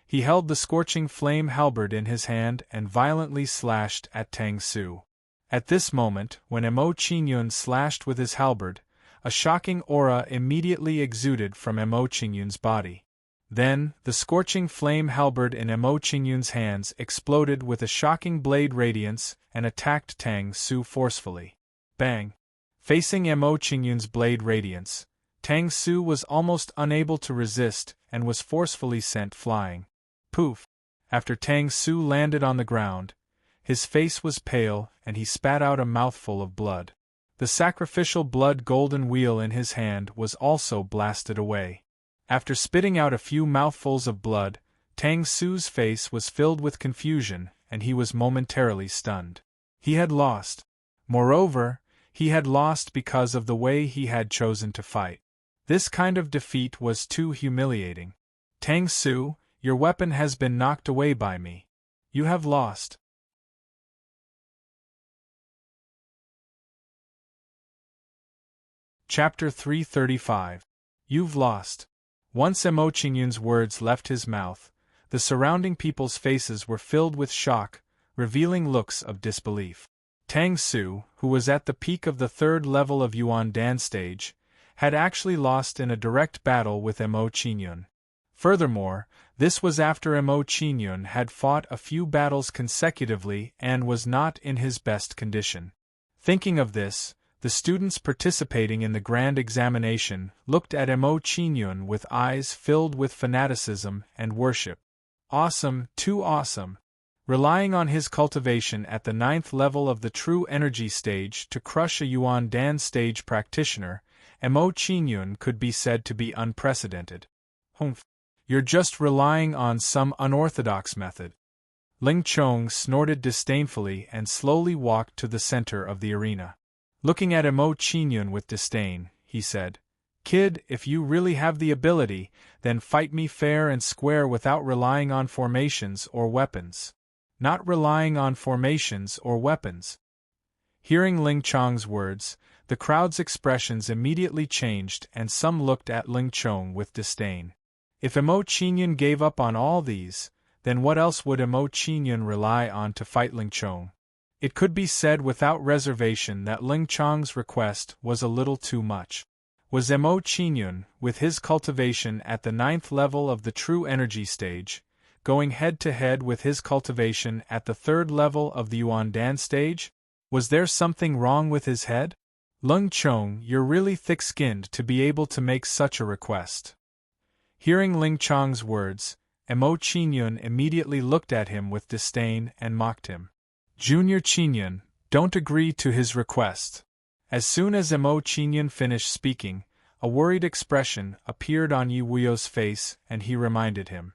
he held the scorching flame halberd in his hand and violently slashed at Tang Su. At this moment, when Emo Qingyun slashed with his halberd, a shocking aura immediately exuded from Emo Qingyun's body. Then, the scorching flame halberd in Emo Qingyun's hands exploded with a shocking blade radiance and attacked Tang Su forcefully. Bang! Facing Emo Qingyun's blade radiance, Tang Su was almost unable to resist and was forcefully sent flying. Poof! After Tang Su landed on the ground, his face was pale and he spat out a mouthful of blood. The sacrificial blood golden wheel in his hand was also blasted away. After spitting out a few mouthfuls of blood, Tang Su's face was filled with confusion and he was momentarily stunned. He had lost. Moreover, he had lost because of the way he had chosen to fight. This kind of defeat was too humiliating. "Tang Su, your weapon has been knocked away by me. You have lost." Chapter 335. You've lost. Once Emo Qingyun's words left his mouth, the surrounding people's faces were filled with shock, revealing looks of disbelief. Tang Su, who was at the peak of the third level of Yuan Dan stage, had actually lost in a direct battle with Mo Qingyun. Furthermore, this was after Mo Qingyun had fought a few battles consecutively and was not in his best condition. Thinking of this, the students participating in the grand examination looked at Mo Qingyun with eyes filled with fanaticism and worship. Awesome, too awesome! Relying on his cultivation at the 9th level of the true energy stage to crush a Yuan Dan stage practitioner, Mo Qingyun could be said to be unprecedented. Humph! You're just relying on some unorthodox method. Ling Chong snorted disdainfully and slowly walked to the center of the arena. Looking at Mo Qingyun with disdain, he said, "Kid, if you really have the ability, then fight me fair and square without relying on formations or weapons." Not relying on formations or weapons. Hearing Ling Chong's words, the crowd's expressions immediately changed and some looked at Ling Chong with disdain. If Mo Qingyun gave up on all these, then what else would Mo Qingyun rely on to fight Ling Chong? It could be said without reservation that Ling Chong's request was a little too much. Was Mo Qingyun, with his cultivation at the 9th level of the true energy stage, going head-to-head with his cultivation at the 3rd level of the Yuan Dan stage? Was there something wrong with his head? Ling Chong, you're really thick-skinned to be able to make such a request. Hearing Ling Chong's words, Mo Qingyun immediately looked at him with disdain and mocked him. Junior Qingyun, don't agree to his request. As soon as Mo Qingyun finished speaking, a worried expression appeared on Yi Wuyo's face and he reminded him.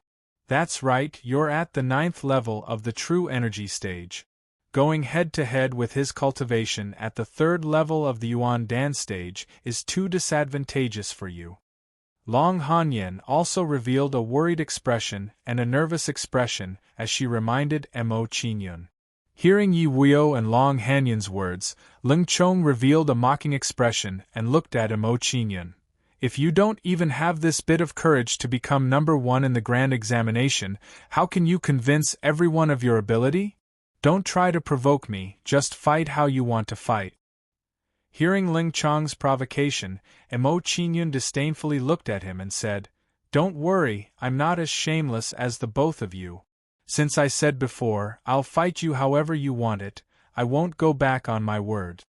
That's right, you're at the 9th level of the true energy stage. Going head-to-head with his cultivation at the 3rd level of the Yuan Dan stage is too disadvantageous for you. Long Hanyan also revealed a worried expression and a nervous expression as she reminded Mo Qingyun. Hearing Yi Wuyo and Long Hanyan's words, Ling Chong revealed a mocking expression and looked at Mo Qingyun. If you don't even have this bit of courage to become number 1 in the grand examination, how can you convince everyone of your ability? Don't try to provoke me, just fight how you want to fight. Hearing Ling Chong's provocation, Mo Qingyun disdainfully looked at him and said, "Don't worry, I'm not as shameless as the both of you. Since I said before, I'll fight you however you want it, I won't go back on my word.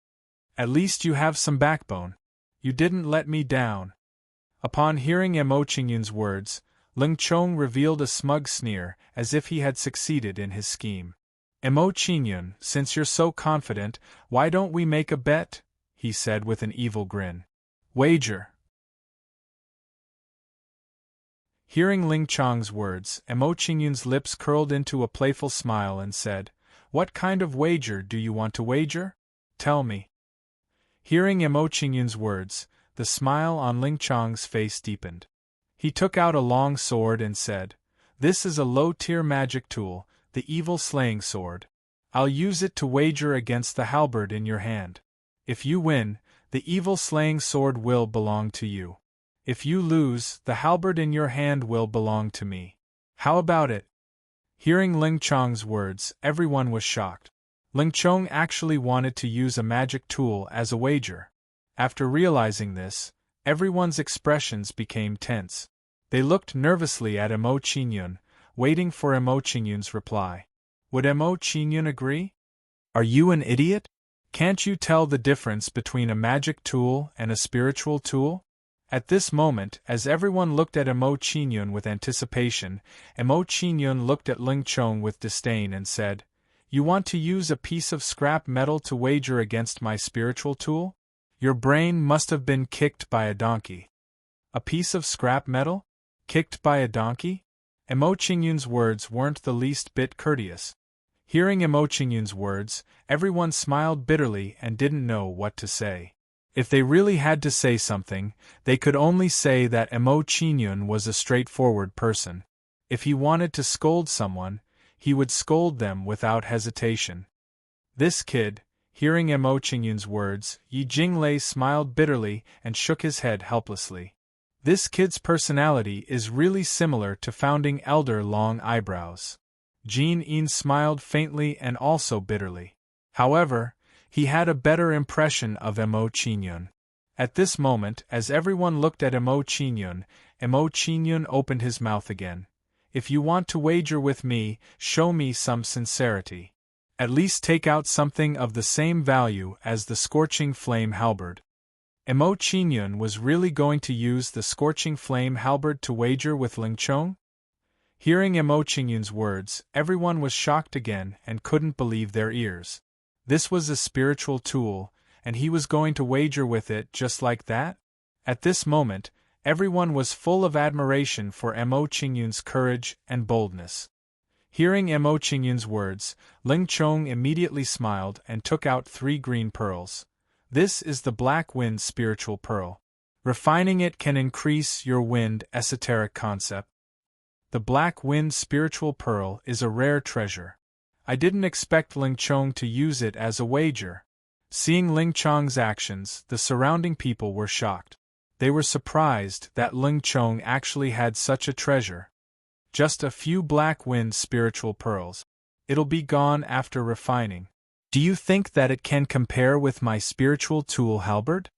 At least you have some backbone. You didn't let me down." Upon hearing Mo Qingyun's words, Ling Chong revealed a smug sneer, as if he had succeeded in his scheme. "Mo Qingyun, since you're so confident, why don't we make a bet?" he said with an evil grin. "Wager." Hearing Ling Chong's words, Mo Qingyun's lips curled into a playful smile and said, "What kind of wager do you want to wager? Tell me." Hearing Mo Qingyun's words, the smile on Ling Chong's face deepened. He took out a long sword and said, "This is a low-tier magic tool, the evil slaying sword. I'll use it to wager against the halberd in your hand. If you win, the evil slaying sword will belong to you. If you lose, the halberd in your hand will belong to me. How about it?" Hearing Ling Chong's words, everyone was shocked. Ling Chong actually wanted to use a magic tool as a wager. After realizing this, everyone's expressions became tense. They looked nervously at Mo Qingyun, waiting for Mo Qingyun's reply. Would Mo Qingyun agree? Are you an idiot? Can't you tell the difference between a magic tool and a spiritual tool? At this moment, as everyone looked at Mo Qingyun with anticipation, Mo Qingyun looked at Ling Chong with disdain and said, "You want to use a piece of scrap metal to wager against my spiritual tool? Your brain must have been kicked by a donkey." A piece of scrap metal? Kicked by a donkey? Mo Qingyun's words weren't the least bit courteous. Hearing Mo Qingyun's words, everyone smiled bitterly and didn't know what to say. If they really had to say something, they could only say that Mo Qingyun was a straightforward person. If he wanted to scold someone, he would scold them without hesitation. This kid, hearing Mo Qingyun's words, Yi Jinglei smiled bitterly and shook his head helplessly. This kid's personality is really similar to founding elder Long Eyebrows. Jean Yin smiled faintly and also bitterly. However, he had a better impression of Emo Qingyun. At this moment, as everyone looked at Emo Qingyun opened his mouth again. If you want to wager with me, show me some sincerity. At least take out something of the same value as the scorching flame halberd. Emo Qingyun was really going to use the scorching flame halberd to wager with Ling Chong? Hearing Emo Qingyun's words, everyone was shocked again and couldn't believe their ears. This was a spiritual tool, and he was going to wager with it just like that? At this moment, everyone was full of admiration for Emo Qingyun's courage and boldness. Hearing Emo Qingyun's words, Ling Chong immediately smiled and took out 3 green pearls. This is the Black Wind spiritual pearl. Refining it can increase your wind esoteric concept. The Black Wind spiritual pearl is a rare treasure. I didn't expect Ling Chong to use it as a wager. Seeing Ling Chong's actions, the surrounding people were shocked. They were surprised that Ling Chong actually had such a treasure. Just a few Black Wind spiritual pearls. It'll be gone after refining. Do you think that it can compare with my spiritual tool halberd?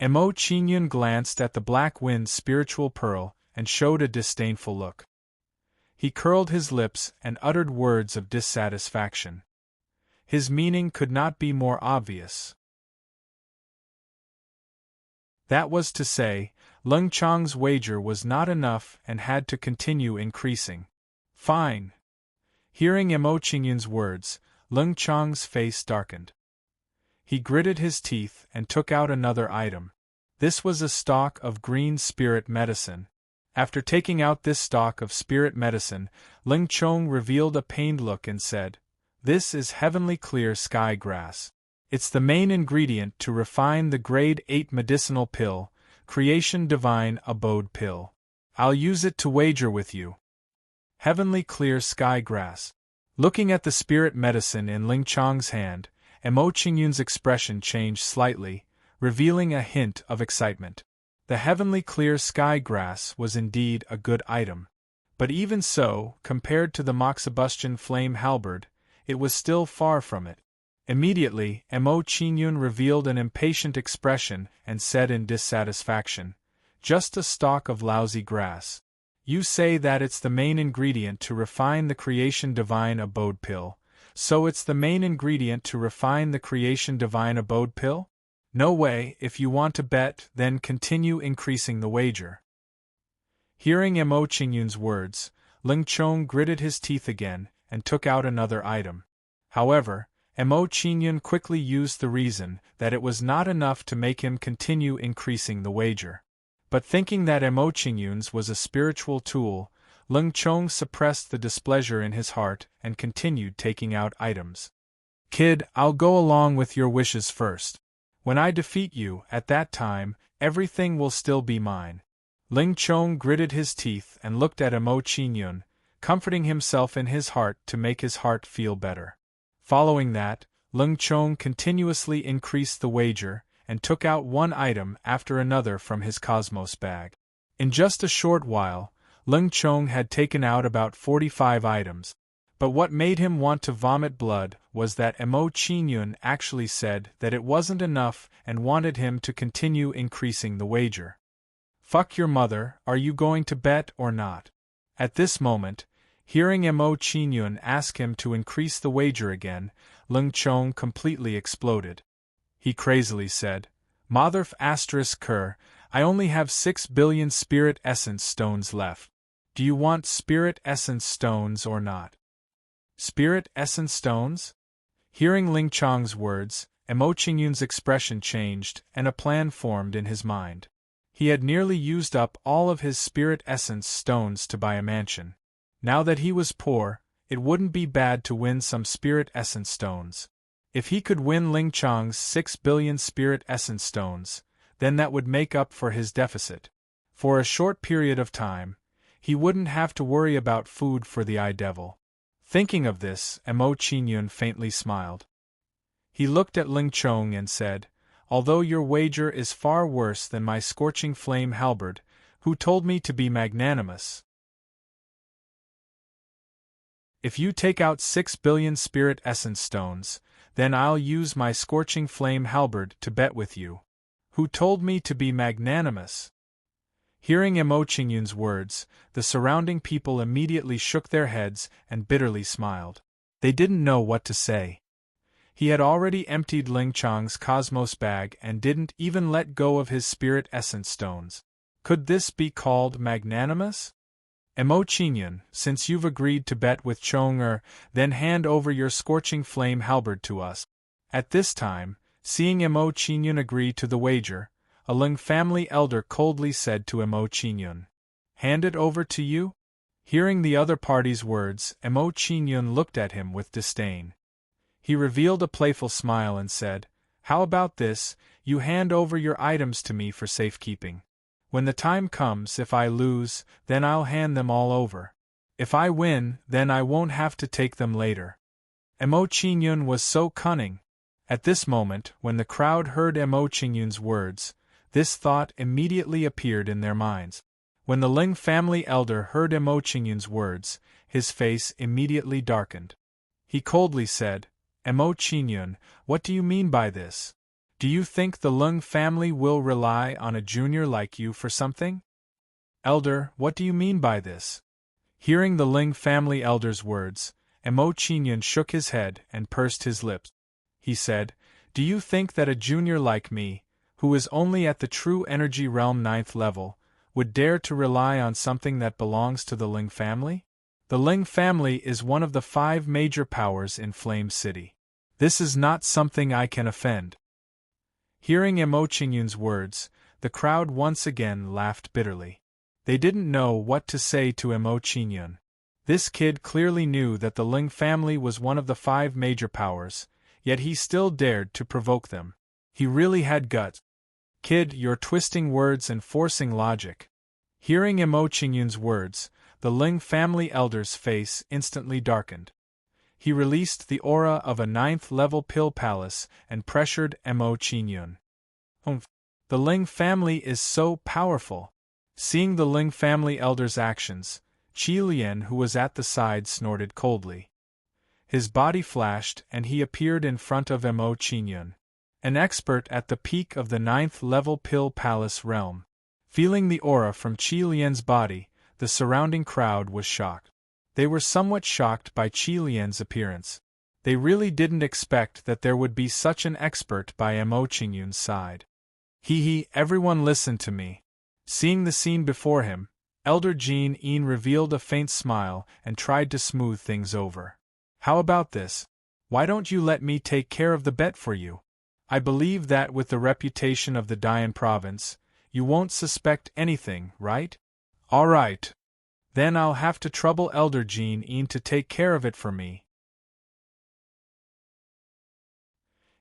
Emo Qingyun glanced at the Black Wind spiritual pearl and showed a disdainful look. He curled his lips and uttered words of dissatisfaction. His meaning could not be more obvious. That was to say, Ling Chong's wager was not enough and had to continue increasing. Fine. Hearing Emo Qingyun's words, Ling Chong's face darkened. He gritted his teeth and took out another item. This was a stalk of green spirit medicine. After taking out this stalk of spirit medicine, Ling Chong revealed a pained look and said, "This is heavenly clear sky grass. It's the main ingredient to refine the grade 8 medicinal pill, Creation Divine Abode pill. I'll use it to wager with you." Heavenly clear sky grass. Looking at the spirit medicine in Ling Chong's hand, Emo Qingyun's expression changed slightly, revealing a hint of excitement. The heavenly clear sky grass was indeed a good item. But even so, compared to the Moxibustion flame halberd, it was still far from it. Immediately, Emo Qingyun revealed an impatient expression and said in dissatisfaction, "Just a stalk of lousy grass. You say that it's the main ingredient to refine the Creation Divine Abode pill, so it's the main ingredient to refine the Creation Divine Abode pill? No way. If you want to bet, then continue increasing the wager." Hearing Emo Qingyun's words, Ling Chong gritted his teeth again and took out another item. However, Emo Qingyun quickly used the reason that it was not enough to make him continue increasing the wager. But thinking that Emo Qingyun's was a spiritual tool, Ling Chong suppressed the displeasure in his heart and continued taking out items. "Kid, I'll go along with your wishes first. When I defeat you, at that time, everything will still be mine." Ling Chong gritted his teeth and looked at Emo Qingyun, comforting himself in his heart to make his heart feel better. Following that, Ling Chong continuously increased the wager and took out one item after another from his cosmos bag. In just a short while, Ling Chong had taken out about 45 items. But what made him want to vomit blood was that Emo Qingyun actually said that it wasn't enough and wanted him to continue increasing the wager. "Fuck your mother, are you going to bet or not?" At this moment, hearing Emo Qingyun ask him to increase the wager again, Ling Chong completely exploded. He crazily said, "Motherf asterisk cur, I only have 6 billion spirit essence stones left. Do you want spirit essence stones or not?" "Spirit essence stones?" Hearing Ling Chong's words, Emo Qingyun's expression changed and a plan formed in his mind. He had nearly used up all of his spirit essence stones to buy a mansion. Now that he was poor, it wouldn't be bad to win some spirit essence stones. If he could win Ling Chong's 6 billion spirit essence stones, then that would make up for his deficit. For a short period of time, he wouldn't have to worry about food for the Eye Devil. Thinking of this, Emo Qingyun faintly smiled. He looked at Ling Chong and said, "Although your wager is far worse than my scorching flame halberd, who told me to be magnanimous? If you take out 6 billion spirit essence stones, then I'll use my scorching flame halberd to bet with you. Who told me to be magnanimous? Hearing Emo Qingyun's words, the surrounding people immediately shook their heads and bitterly smiled. They didn't know what to say. He had already emptied Ling Chang's cosmos bag and didn't even let go of his spirit essence stones. Could this be called magnanimous? Emo Qingyun, since you've agreed to bet with Chong-er, then hand over your scorching flame halberd to us. At this time, seeing Emo Qingyun agree to the wager, a Ling family elder coldly said to Emo Qingyun, "Hand it over to you?" Hearing the other party's words, Emo Qingyun looked at him with disdain. He revealed a playful smile and said, "How about this, you hand over your items to me for safekeeping. When the time comes, if I lose, then I'll hand them all over. If I win, then I won't have to take them later." Emo Qingyun was so cunning. At this moment, when the crowd heard Emo Qingyun's words, this thought immediately appeared in their minds. When the Ling family elder heard Emo Qingyun's words, his face immediately darkened. He coldly said, "Emo Qingyun, what do you mean by this? Do you think the Ling family will rely on a junior like you for something? Elder, what do you mean by this?" Hearing the Ling family elder's words, Emo Qingyun shook his head and pursed his lips. He said, "Do you think that a junior like me, who is only at the true energy realm 9th level, would dare to rely on something that belongs to the Ling family? The Ling family is one of the 5 major powers in Flame City. This is not something I can offend." Hearing Emo Qingyun's words, the crowd once again laughed bitterly. They didn't know what to say to Emo Qingyun. This kid clearly knew that the Ling family was one of the 5 major powers, yet he still dared to provoke them. He really had guts. "Kid, you're twisting words and forcing logic." Hearing Emo Qingyun's words, the Ling family elder's face instantly darkened. He released the aura of a 9th-level pill palace and pressured Emo Qingyun. The Ling family is so powerful. Seeing the Ling family elder's actions, Qi Lian, who was at the side, snorted coldly. His body flashed and he appeared in front of Emo Qingyun, an expert at the peak of the 9th-level pill palace realm. Feeling the aura from Qi Lian's body, the surrounding crowd was shocked. They were somewhat shocked by Qi Lian's appearance. They really didn't expect that there would be such an expert by Emo Qingyun's side. Everyone listen to me." Seeing the scene before him, Elder Jean Yin revealed a faint smile and tried to smooth things over. "How about this? Why don't you let me take care of the bet for you? I believe that with the reputation of the Dian province, you won't suspect anything, right? All right. Then I'll have to trouble Elder Jean Yin to take care of it for me."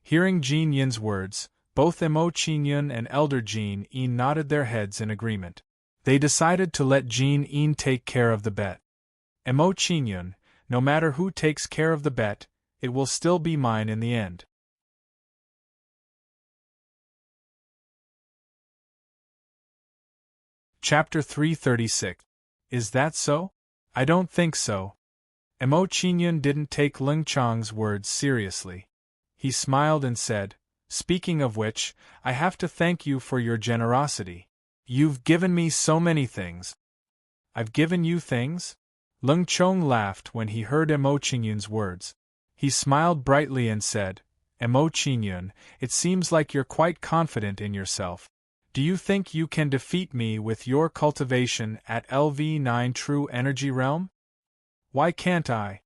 Hearing Jean Yin's words, both Emo Qingyun and Elder Jean Yin nodded their heads in agreement. They decided to let Jean Yin take care of the bet. "Emo Qingyun, no matter who takes care of the bet, it will still be mine in the end." Chapter 336. Is that so? I don't think so. Emo Qingyun didn't take Ling Chang's words seriously. He smiled and said, "Speaking of which, I have to thank you for your generosity. You've given me so many things." "I've given you things?" Ling Chong laughed when he heard Emo Qingyun's words. He smiled brightly and said, "Emo Qingyun, it seems like you're quite confident in yourself. Do you think you can defeat me with your cultivation at LV9 True Energy Realm?" "Why can't I?"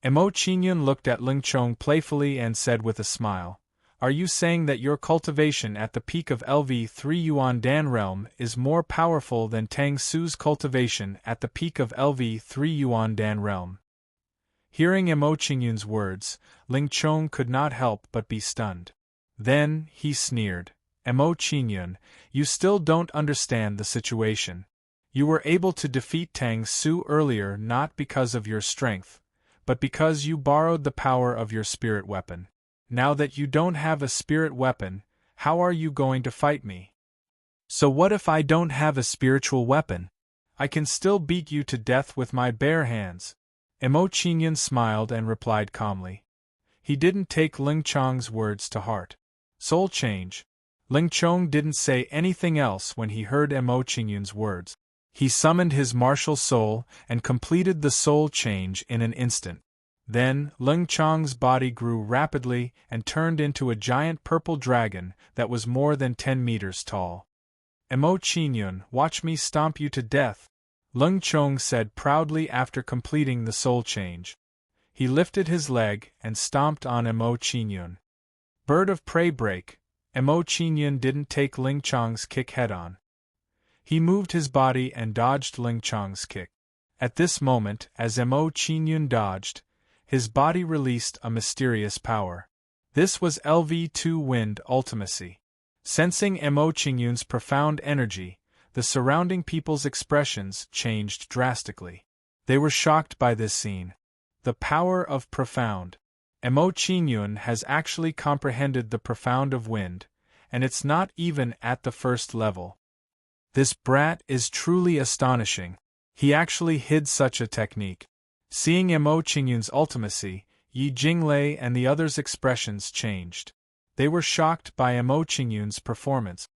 Emo Qingyun looked at Ling Chong playfully and said with a smile, "Are you saying that your cultivation at the peak of LV3 Yuan Dan Realm is more powerful than Tang Su's cultivation at the peak of LV3 Yuan Dan Realm?" Hearing Emo Qingyun's words, Ling Chong could not help but be stunned. Then, he sneered, "Emo Qingyun, you still don't understand the situation. You were able to defeat Tang Su earlier not because of your strength, but because you borrowed the power of your spirit weapon. Now that you don't have a spirit weapon, how are you going to fight me?" "So what if I don't have a spiritual weapon? I can still beat you to death with my bare hands." Emo Qingyun smiled and replied calmly. He didn't take Ling Chong's words to heart. Soul change. Ling Chong didn't say anything else when he heard Mo Qingyun's words. He summoned his martial soul and completed the soul change in an instant. Then, Ling Chong's body grew rapidly and turned into a giant purple dragon that was more than 10 meters tall. Mo Qingyun, watch me stomp you to death, Ling Chong said proudly after completing the soul change. He lifted his leg and stomped on Mo Qingyun. Bird of prey break. Mo Qingyun didn't take Ling Chong's kick head-on. He moved his body and dodged Ling Chong's kick. At this moment, as Mo Qingyun dodged, his body released a mysterious power. This was LV2 Wind Ultimacy. Sensing Mo Qingyun's profound energy, the surrounding people's expressions changed drastically. They were shocked by this scene. The power of profound. Mo Qingyun has actually comprehended the profound of wind, and it's not even at the first level. This brat is truly astonishing. He actually hid such a technique. Seeing Mo Qingyun's ultimacy, Yi Jinglei and the others' expressions changed. They were shocked by Mo Qingyun's performance.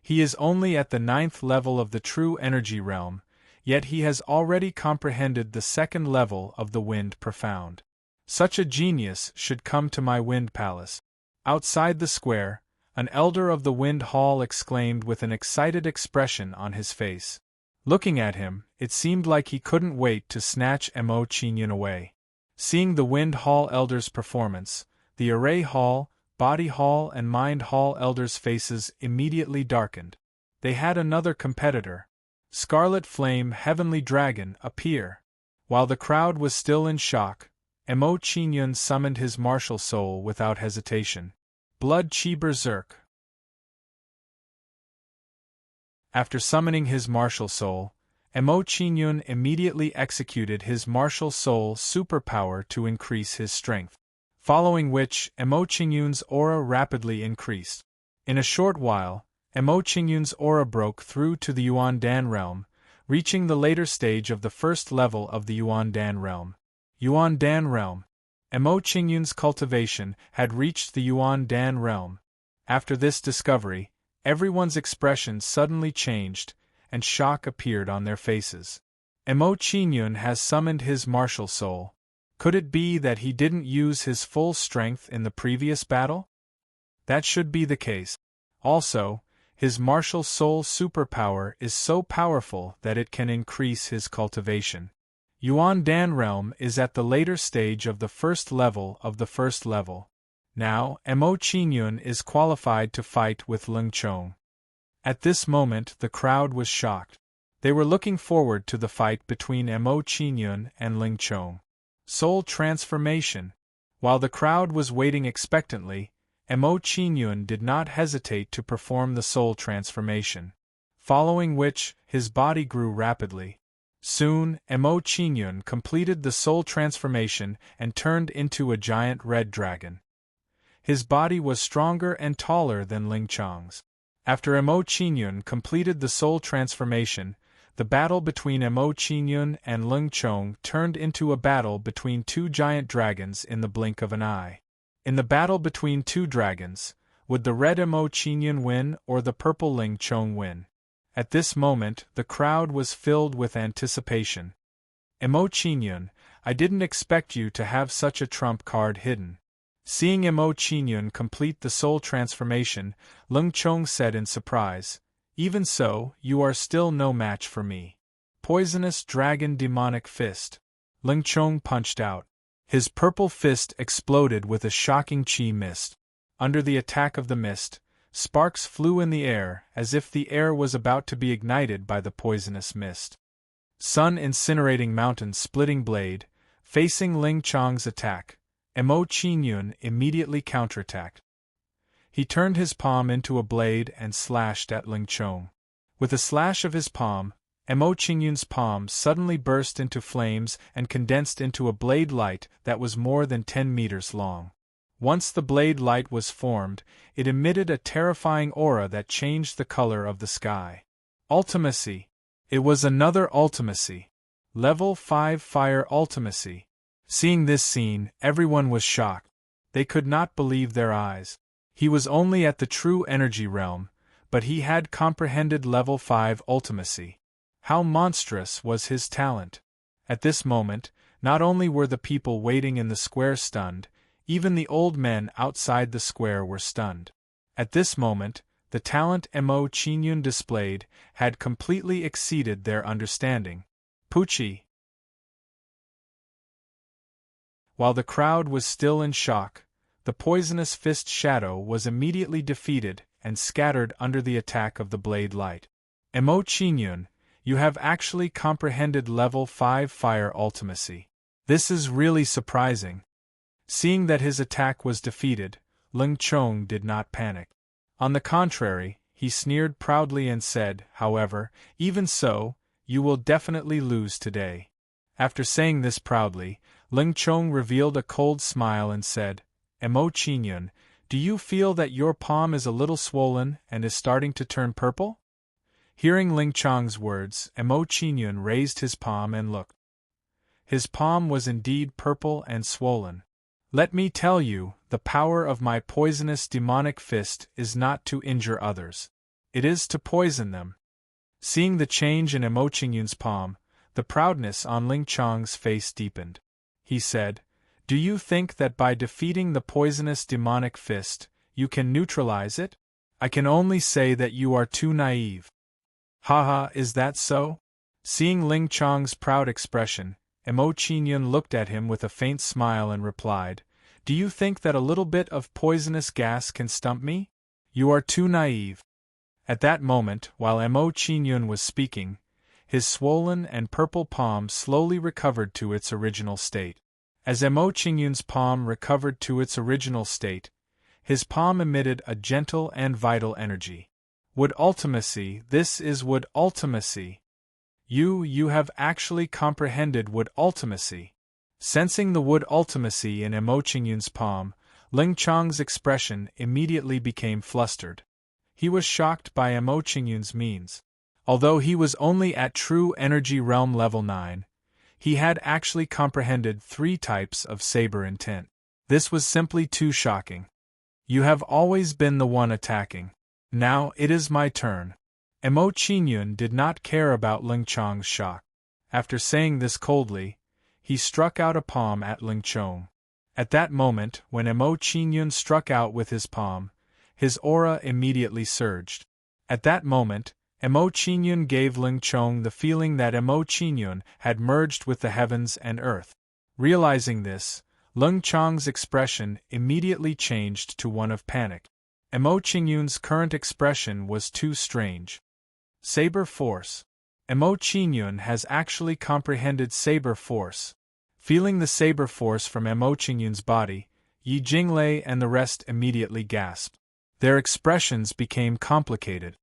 He is only at the 9th level of the true energy realm, yet he has already comprehended the 2nd level of the wind profound. Such a genius should come to my wind palace. Outside the square, an elder of the wind hall exclaimed with an excited expression on his face. Looking at him, it seemed like he couldn't wait to snatch Mo Qingyun away. Seeing the wind hall elder's performance, the array hall, body hall and mind hall elders' faces immediately darkened. They had another competitor, Scarlet Flame Heavenly Dragon, appear. While the crowd was still in shock, Mo Qingyun summoned his martial soul without hesitation. Blood Chi Berserk. After summoning his martial soul, Mo Qingyun immediately executed his martial soul superpower to increase his strength. Following which, Mo Qingyun's aura rapidly increased. In a short while, Mo Qingyun's aura broke through to the Yuan Dan realm, reaching the later stage of the 1st level of the Yuan Dan realm. Yuan Dan realm. Mo Qingyun's cultivation had reached the Yuan Dan realm. After this discovery, everyone's expression suddenly changed, and shock appeared on their faces. Mo Qingyun has summoned his martial soul. Could it be that he didn't use his full strength in the previous battle? That should be the case. Also, his martial soul superpower is so powerful that it can increase his cultivation. Yuan Dan realm is at the later stage of the 1st level of the 1st level. Now, Mo Qingyun is qualified to fight with Ling Chong. At this moment the crowd was shocked. They were looking forward to the fight between Mo Qingyun and Ling Chong. Soul transformation. While the crowd was waiting expectantly, Mo Qingyun did not hesitate to perform the soul transformation. Following which, his body grew rapidly. Soon, Mo Qingyun completed the soul transformation and turned into a giant red dragon. His body was stronger and taller than Ling Chong's. After Mo Qingyun completed the soul transformation, the battle between Mo Qingyun and Ling Chong turned into a battle between 2 giant dragons in the blink of an eye. In the battle between 2 dragons, would the red Mo Qingyun win or the purple Ling Chong win? At this moment, the crowd was filled with anticipation. Mo Qingyun, I didn't expect you to have such a trump card hidden. Seeing Mo Qingyun complete the soul transformation, Ling Chong said in surprise, even so, you are still no match for me. Poisonous Dragon Demonic Fist. Ling Chong punched out. His purple fist exploded with a shocking chi mist. Under the attack of the mist, sparks flew in the air as if the air was about to be ignited by the poisonous mist. Sun Incinerating Mountain Splitting Blade. Facing Ling Chong's attack, Mo Qingyun immediately counterattacked. He turned his palm into a blade and slashed at Ling Chong. With a slash of his palm, Mo Qingyun's palm suddenly burst into flames and condensed into a blade light that was more than 10 meters long. Once the blade light was formed, it emitted a terrifying aura that changed the color of the sky. Ultimacy. It was another ultimacy. Level 5 Fire Ultimacy. Seeing this scene, everyone was shocked. They could not believe their eyes. He was only at the true energy realm, but he had comprehended level 5 ultimacy. How monstrous was his talent! At this moment, not only were the people waiting in the square stunned, even the old men outside the square were stunned. At this moment, the talent Mo Qingyun displayed had completely exceeded their understanding. Pucci! While the crowd was still in shock, the poisonous fist shadow was immediately defeated and scattered under the attack of the blade light. Mo Qingyun, you have actually comprehended level 5 fire ultimacy. This is really surprising. Seeing that his attack was defeated, Ling Chong did not panic. On the contrary, he sneered proudly and said, however, even so, you will definitely lose today. After saying this proudly, Ling Chong revealed a cold smile and said, Mo Qingyun, do you feel that your palm is a little swollen and is starting to turn purple? Hearing Ling Chong's words, Mo Qingyun raised his palm and looked. His palm was indeed purple and swollen. Let me tell you, the power of my poisonous demonic fist is not to injure others. It is to poison them. Seeing the change in Mo Qingyun's palm, the proudness on Ling Chong's face deepened. He said, do you think that by defeating the poisonous demonic fist, you can neutralize it? I can only say that you are too naive. Haha, is that so? Seeing Ling Chong's proud expression, Mo Qingyun looked at him with a faint smile and replied, do you think that a little bit of poisonous gas can stump me? You are too naive. At that moment, while Mo Qingyun was speaking, his swollen and purple palm slowly recovered to its original state. As Mo Qingyun's palm recovered to its original state, his palm emitted a gentle and vital energy. Wood ultimacy, this is wood ultimacy. You have actually comprehended wood ultimacy. Sensing the wood ultimacy in Mo Qingyun's palm, Ling Chong's expression immediately became flustered. He was shocked by Mo Qingyun's means. Although he was only at true energy realm level 9, he had actually comprehended 3 types of saber intent. This was simply too shocking. You have always been the one attacking. Now it is my turn. Mo Qingyun did not care about Ling Chong's shock. After saying this coldly, he struck out a palm at Ling Chong. At that moment, when Mo Qingyun struck out with his palm, his aura immediately surged. At that moment, Mo Qingyun gave Ling Chong the feeling that Mo Qingyun had merged with the heavens and earth. Realizing this, Ling Chong's expression immediately changed to one of panic. Mo Qingyun's current expression was too strange. Saber Force. Mo Qingyun has actually comprehended Saber Force. Feeling the Saber Force from Mo Qingyun's body, Yi Jinglei and the rest immediately gasped. Their expressions became complicated.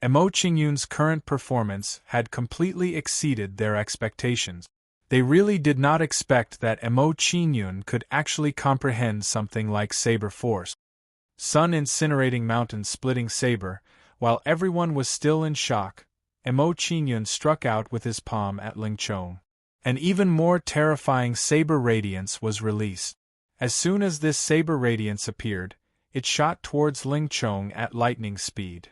Mo Qingyun's current performance had completely exceeded their expectations. They really did not expect that Mo Qingyun could actually comprehend something like Saber Force. Sun incinerating mountain splitting saber. While everyone was still in shock, Mo Qingyun struck out with his palm at Ling Chong. An even more terrifying saber radiance was released. As soon as this saber radiance appeared, it shot towards Ling Chong at lightning speed.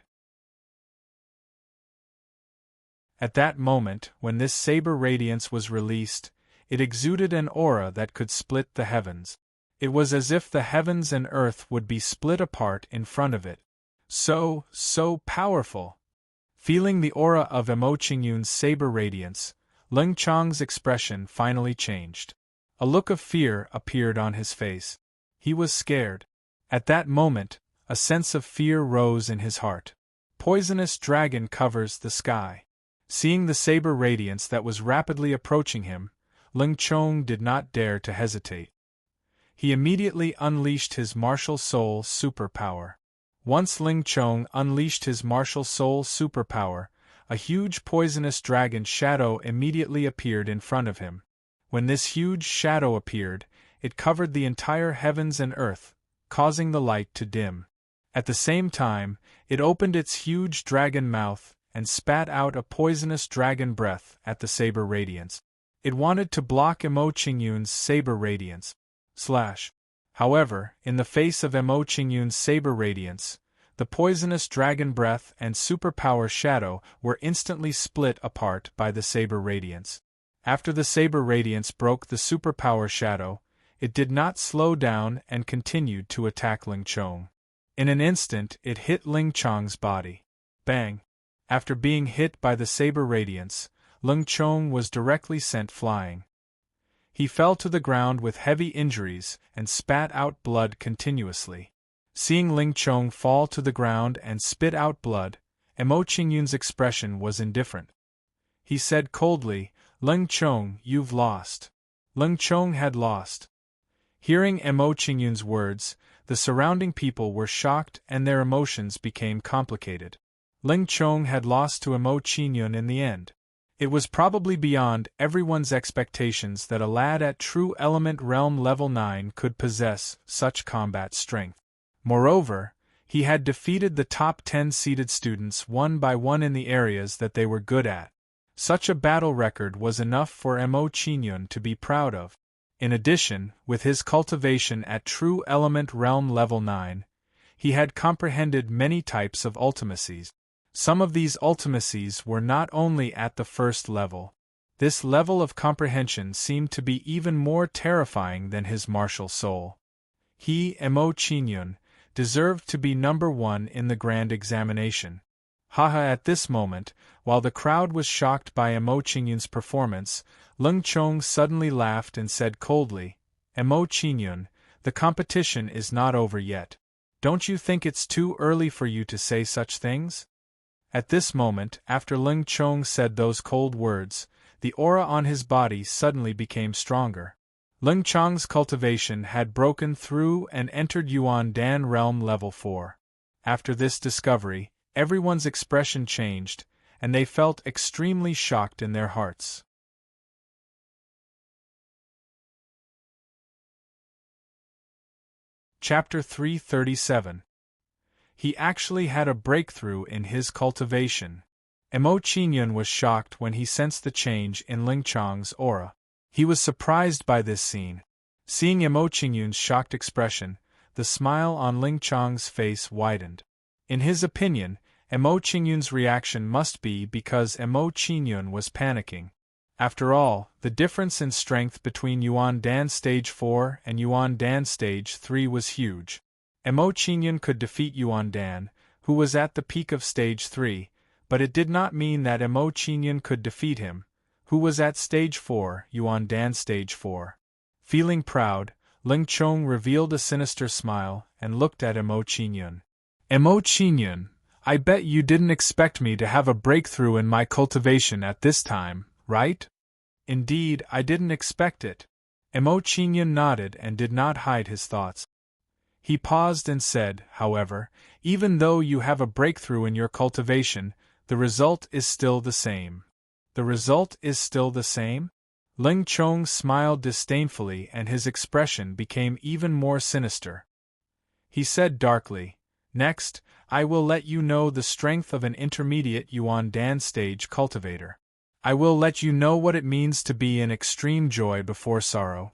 At that moment, when this saber radiance was released, it exuded an aura that could split the heavens. It was as if the heavens and earth would be split apart in front of it. So powerful! Feeling the aura of Mo Qingyun's saber radiance, Ling Chong's expression finally changed. A look of fear appeared on his face. He was scared. At that moment, a sense of fear rose in his heart. Poisonous dragon covers the sky. Seeing the saber radiance that was rapidly approaching him, Ling Chong did not dare to hesitate. He immediately unleashed his martial soul superpower. Once Ling Chong unleashed his martial soul superpower, a huge poisonous dragon shadow immediately appeared in front of him. When this huge shadow appeared, it covered the entire heavens and earth, causing the light to dim. At the same time, it opened its huge dragon mouth and spat out a poisonous dragon breath at the saber radiance. It wanted to block Mo Qingyun's saber radiance. However, in the face of Mo Qingyun's saber radiance, the poisonous dragon breath and superpower shadow were instantly split apart by the saber radiance. After the saber radiance broke the superpower shadow, it did not slow down and continued to attack Ling Chong. In an instant it hit Ling Chong's body. Bang! After being hit by the saber radiance, Ling Chong was directly sent flying. He fell to the ground with heavy injuries and spat out blood continuously. Seeing Ling Chong fall to the ground and spit out blood, Mo Qingyun's expression was indifferent. He said coldly, "Ling Chong, you've lost." Ling Chong had lost. Hearing Mo Qingyun's words, the surrounding people were shocked and their emotions became complicated. Ling Chong had lost to Mo Qingyun in the end. It was probably beyond everyone's expectations that a lad at True Element Realm Level 9 could possess such combat strength. Moreover, he had defeated the top 10 seeded students one by one in the areas that they were good at. Such a battle record was enough for Mo Qingyun to be proud of. In addition, with his cultivation at True Element Realm Level 9, he had comprehended many types of ultimacies. Some of these ultimacies were not only at the first level. This level of comprehension seemed to be even more terrifying than his martial soul. He, Mo Qingyun, deserved to be number one in the grand examination. Haha! At this moment, while the crowd was shocked by Mo Qingyun's performance, Ling Chong suddenly laughed and said coldly, "Mo Qingyun, the competition is not over yet. Don't you think it's too early for you to say such things?" At this moment, after Ling Chong said those cold words, the aura on his body suddenly became stronger. Ling Chong's cultivation had broken through and entered Yuan Dan Realm Level 4. After this discovery, everyone's expression changed, and they felt extremely shocked in their hearts. Chapter 337. He actually had a breakthrough in his cultivation. Mo Qingyun was shocked when he sensed the change in Ling Chong's aura. He was surprised by this scene. Seeing Mo Qingyun's shocked expression, the smile on Ling Chong's face widened. In his opinion, Mo Qingyun's reaction must be because Mo Qingyun was panicking. After all, the difference in strength between Yuan Dan Stage 4 and Yuan Dan Stage 3 was huge. Mo Qingyun could defeat Yuan Dan, who was at the peak of Stage 3, but it did not mean that Mo Qingyun could defeat him, who was at Stage 4, Yuan Dan Stage 4. Feeling proud, Ling Chong revealed a sinister smile and looked at Mo Qingyun. "Mo Qingyun, I bet you didn't expect me to have a breakthrough in my cultivation at this time, right?" "Indeed, I didn't expect it." Mo Qingyun nodded and did not hide his thoughts. He paused and said, however, "Even though you have a breakthrough in your cultivation, the result is still the same." "The result is still the same?" Ling Chong smiled disdainfully and his expression became even more sinister. He said darkly, "Next, I will let you know the strength of an intermediate Yuan Dan stage cultivator. I will let you know what it means to be in extreme joy before sorrow."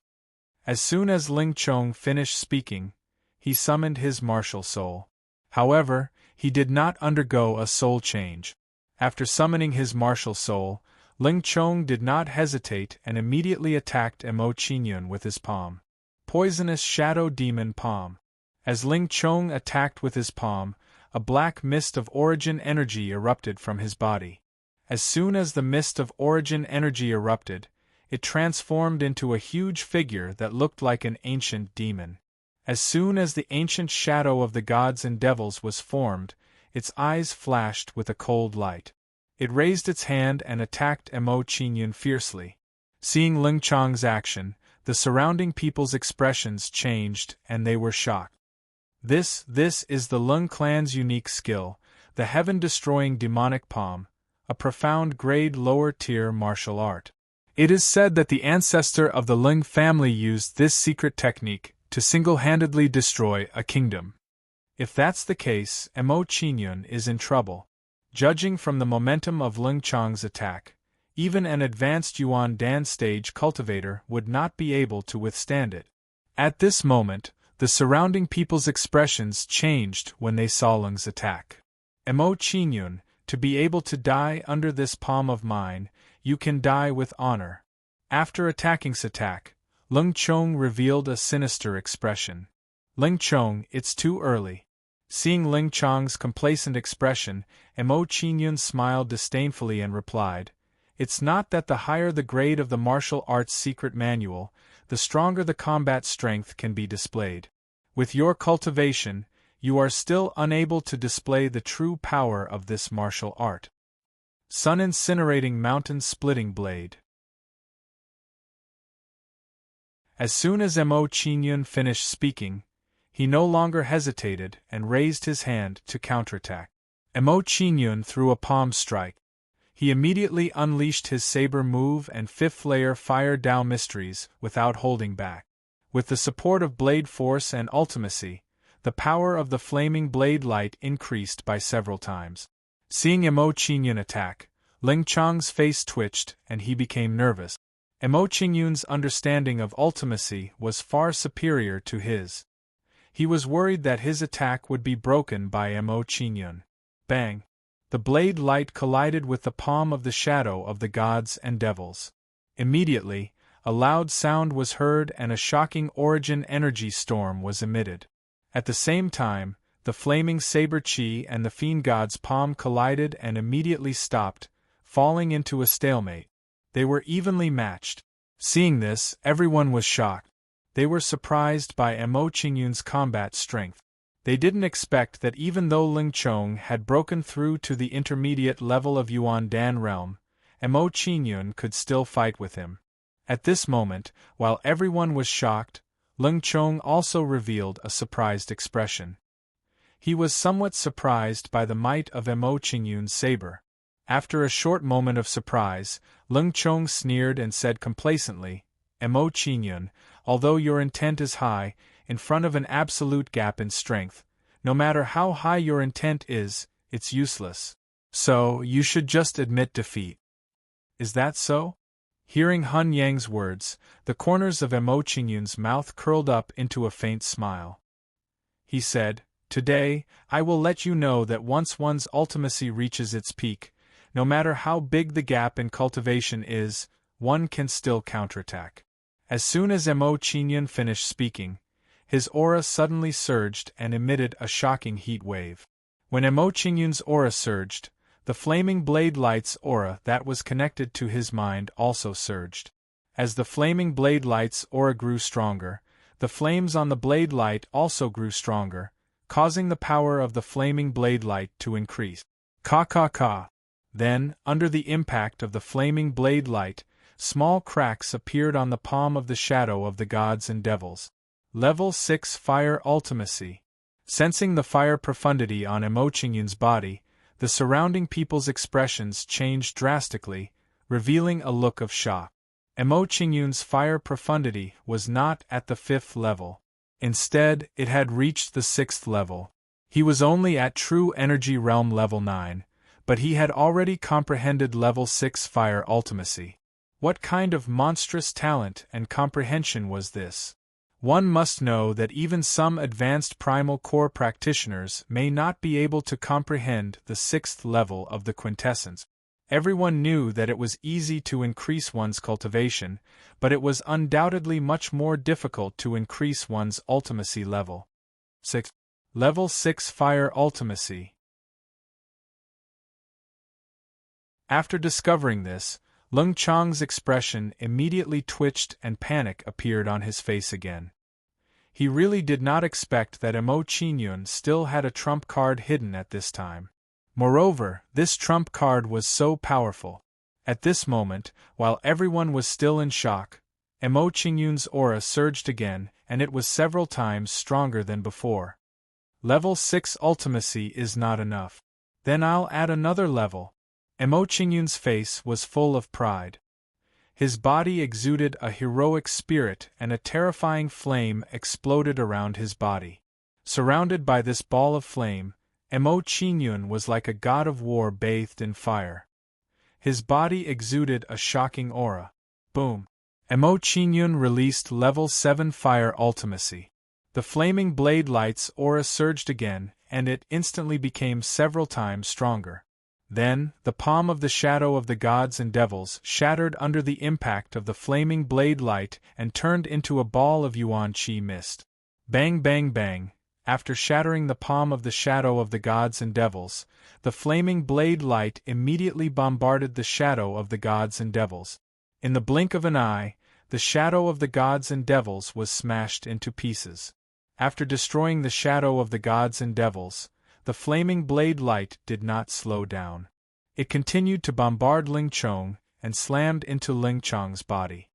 As soon as Ling Chong finished speaking, he summoned his martial soul. However, he did not undergo a soul change. After summoning his martial soul, Ling Chong did not hesitate and immediately attacked Mo Qingyun with his palm. Poisonous Shadow Demon Palm. As Ling Chong attacked with his palm, a black mist of origin energy erupted from his body. As soon as the mist of origin energy erupted, it transformed into a huge figure that looked like an ancient demon. As soon as the ancient shadow of the gods and devils was formed, its eyes flashed with a cold light. It raised its hand and attacked Mo Qingyun fiercely. Seeing Ling Chong's action, the surrounding people's expressions changed and they were shocked. This is the Lung clan's unique skill, the heaven-destroying demonic palm, a profound grade lower-tier martial art. It is said that the ancestor of the Lung family used this secret technique to single-handedly destroy a kingdom. If that's the case, Mo Qingyun is in trouble. Judging from the momentum of Ling Chong's attack, even an advanced Yuan Dan stage cultivator would not be able to withstand it. At this moment, the surrounding people's expressions changed when they saw Lung's attack. Mo Qingyun, to be able to die under this palm of mine, you can die with honor. After attacking's attack, Lung Chong revealed a sinister expression. Ling Chong, it's too early. Seeing Ling Chong's complacent expression, Mo Qingyun smiled disdainfully and replied, It's not that the higher the grade of the martial arts secret manual, the stronger the combat strength can be displayed. With your cultivation, you are still unable to display the true power of this martial art. Sun Incinerating Mountain Splitting Blade. As soon as Mo Qingyun finished speaking, he no longer hesitated and raised his hand to counterattack. Mo Qingyun threw a palm strike. He immediately unleashed his saber move and fifth-layer Fire Dao mysteries without holding back. With the support of blade force and ultimacy, the power of the flaming blade light increased by several times. Seeing Mo Qingyun attack, Ling Chong's face twitched and he became nervous. Mo Qingyun's understanding of ultimacy was far superior to his. He was worried that his attack would be broken by Mo Qingyun. Bang! The blade light collided with the palm of the shadow of the gods and devils. Immediately, a loud sound was heard and a shocking origin energy storm was emitted. At the same time, the flaming saber chi and the fiend god's palm collided and immediately stopped, falling into a stalemate. They were evenly matched. Seeing this, everyone was shocked. They were surprised by Mo Qingyun's combat strength. They didn't expect that even though Ling Chong had broken through to the intermediate level of Yuan Dan realm, Mo Qingyun could still fight with him. At this moment, while everyone was shocked, Ling Chong also revealed a surprised expression. He was somewhat surprised by the might of Mo Qingyun's saber. After a short moment of surprise, Ling Chong sneered and said complacently, Mo Qingyun, although your intent is high, in front of an absolute gap in strength, no matter how high your intent is, it's useless. So, you should just admit defeat. Is that so? Hearing Hun Yang's words, the corners of Mo Qingyun's mouth curled up into a faint smile. He said, Today, I will let you know that once one's ultimacy reaches its peak, no matter how big the gap in cultivation is, one can still counterattack. As soon as Mo Qingyun finished speaking, his aura suddenly surged and emitted a shocking heat wave. When Mo Qingyun's aura surged, the flaming blade light's aura that was connected to his mind also surged. As the flaming blade light's aura grew stronger, the flames on the blade light also grew stronger, causing the power of the flaming blade light to increase. Ka. Then, under the impact of the flaming blade light, small cracks appeared on the palm of the shadow of the gods and devils. Level 6 Fire Ultimacy. Sensing the fire profundity on Mo Qingyun's body, the surrounding people's expressions changed drastically, revealing a look of shock. Mo Qingyun's fire profundity was not at the 5th level. Instead, it had reached the 6th level. He was only at true energy realm level 9, but he had already comprehended level 6 fire ultimacy. What kind of monstrous talent and comprehension was this? One must know that even some advanced primal core practitioners may not be able to comprehend the 6th level of the quintessence. Everyone knew that it was easy to increase one's cultivation, but it was undoubtedly much more difficult to increase one's ultimacy level. 6. Level 6 Fire Ultimacy. After discovering this, Lung Chong's expression immediately twitched and panic appeared on his face again. He really did not expect that Mo Qingyun still had a trump card hidden at this time. Moreover, this trump card was so powerful. At this moment, while everyone was still in shock, Mo Qingyun's aura surged again, and it was several times stronger than before. Level 6 Ultimacy is not enough. Then I'll add another level. Mo Qingyun's face was full of pride. His body exuded a heroic spirit and a terrifying flame exploded around his body. Surrounded by this ball of flame, Mo Qingyun was like a god of war bathed in fire. His body exuded a shocking aura. Boom! Mo Qingyun released level 7 fire ultimacy. The flaming blade light's aura surged again, and it instantly became several times stronger. Then, the palm of the shadow of the gods and devils shattered under the impact of the flaming blade light and turned into a ball of yuan qi mist. Bang bang bang, after shattering the palm of the shadow of the gods and devils, the flaming blade light immediately bombarded the shadow of the gods and devils. In the blink of an eye, the shadow of the gods and devils was smashed into pieces. After destroying the shadow of the gods and devils, the flaming blade light did not slow down. It continued to bombard Ling Chong and slammed into Ling Chong's body.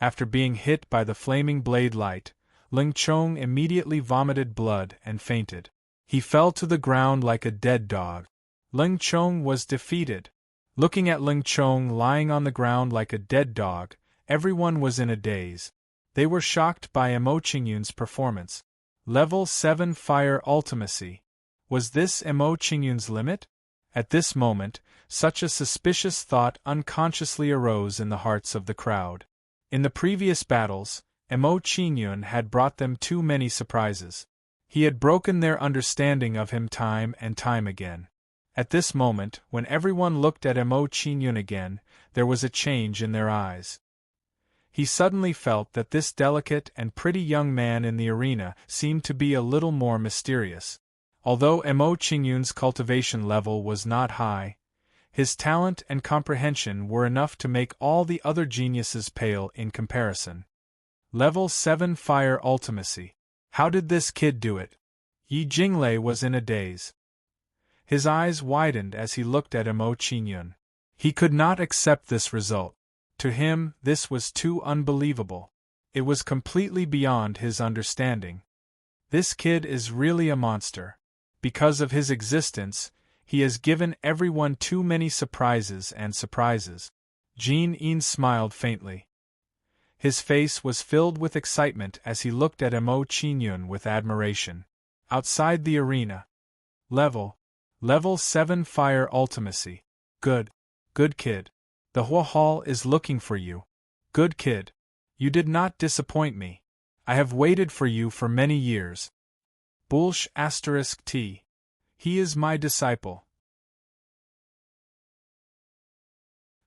After being hit by the flaming blade light, Ling Chong immediately vomited blood and fainted. He fell to the ground like a dead dog. Ling Chong was defeated. Looking at Ling Chong lying on the ground like a dead dog, everyone was in a daze. They were shocked by Mo Qingyun's performance. Level 7 Fire Ultimacy. Was this Mo Qingyun's limit? At this moment, such a suspicious thought unconsciously arose in the hearts of the crowd. In the previous battles, Mo Qingyun had brought them too many surprises. He had broken their understanding of him time and time again. At this moment, when everyone looked at Mo Qingyun again, there was a change in their eyes. He suddenly felt that this delicate and pretty young man in the arena seemed to be a little more mysterious. Although Mo Qingyun's cultivation level was not high, his talent and comprehension were enough to make all the other geniuses pale in comparison. Level 7 Fire Ultimacy. How did this kid do it? Yi Jinglei was in a daze. His eyes widened as he looked at Mo Qingyun. He could not accept this result. To him, this was too unbelievable. It was completely beyond his understanding. This kid is really a monster. Because of his existence, he has given everyone too many surprises and surprises. Jin Yin smiled faintly. His face was filled with excitement as he looked at Mo Qingyun with admiration. Outside the arena. Level 7 Fire Ultimacy. Good kid. The Hua Hall is looking for you. Good kid. You did not disappoint me. I have waited for you for many years. Bulsh *T. He is my disciple.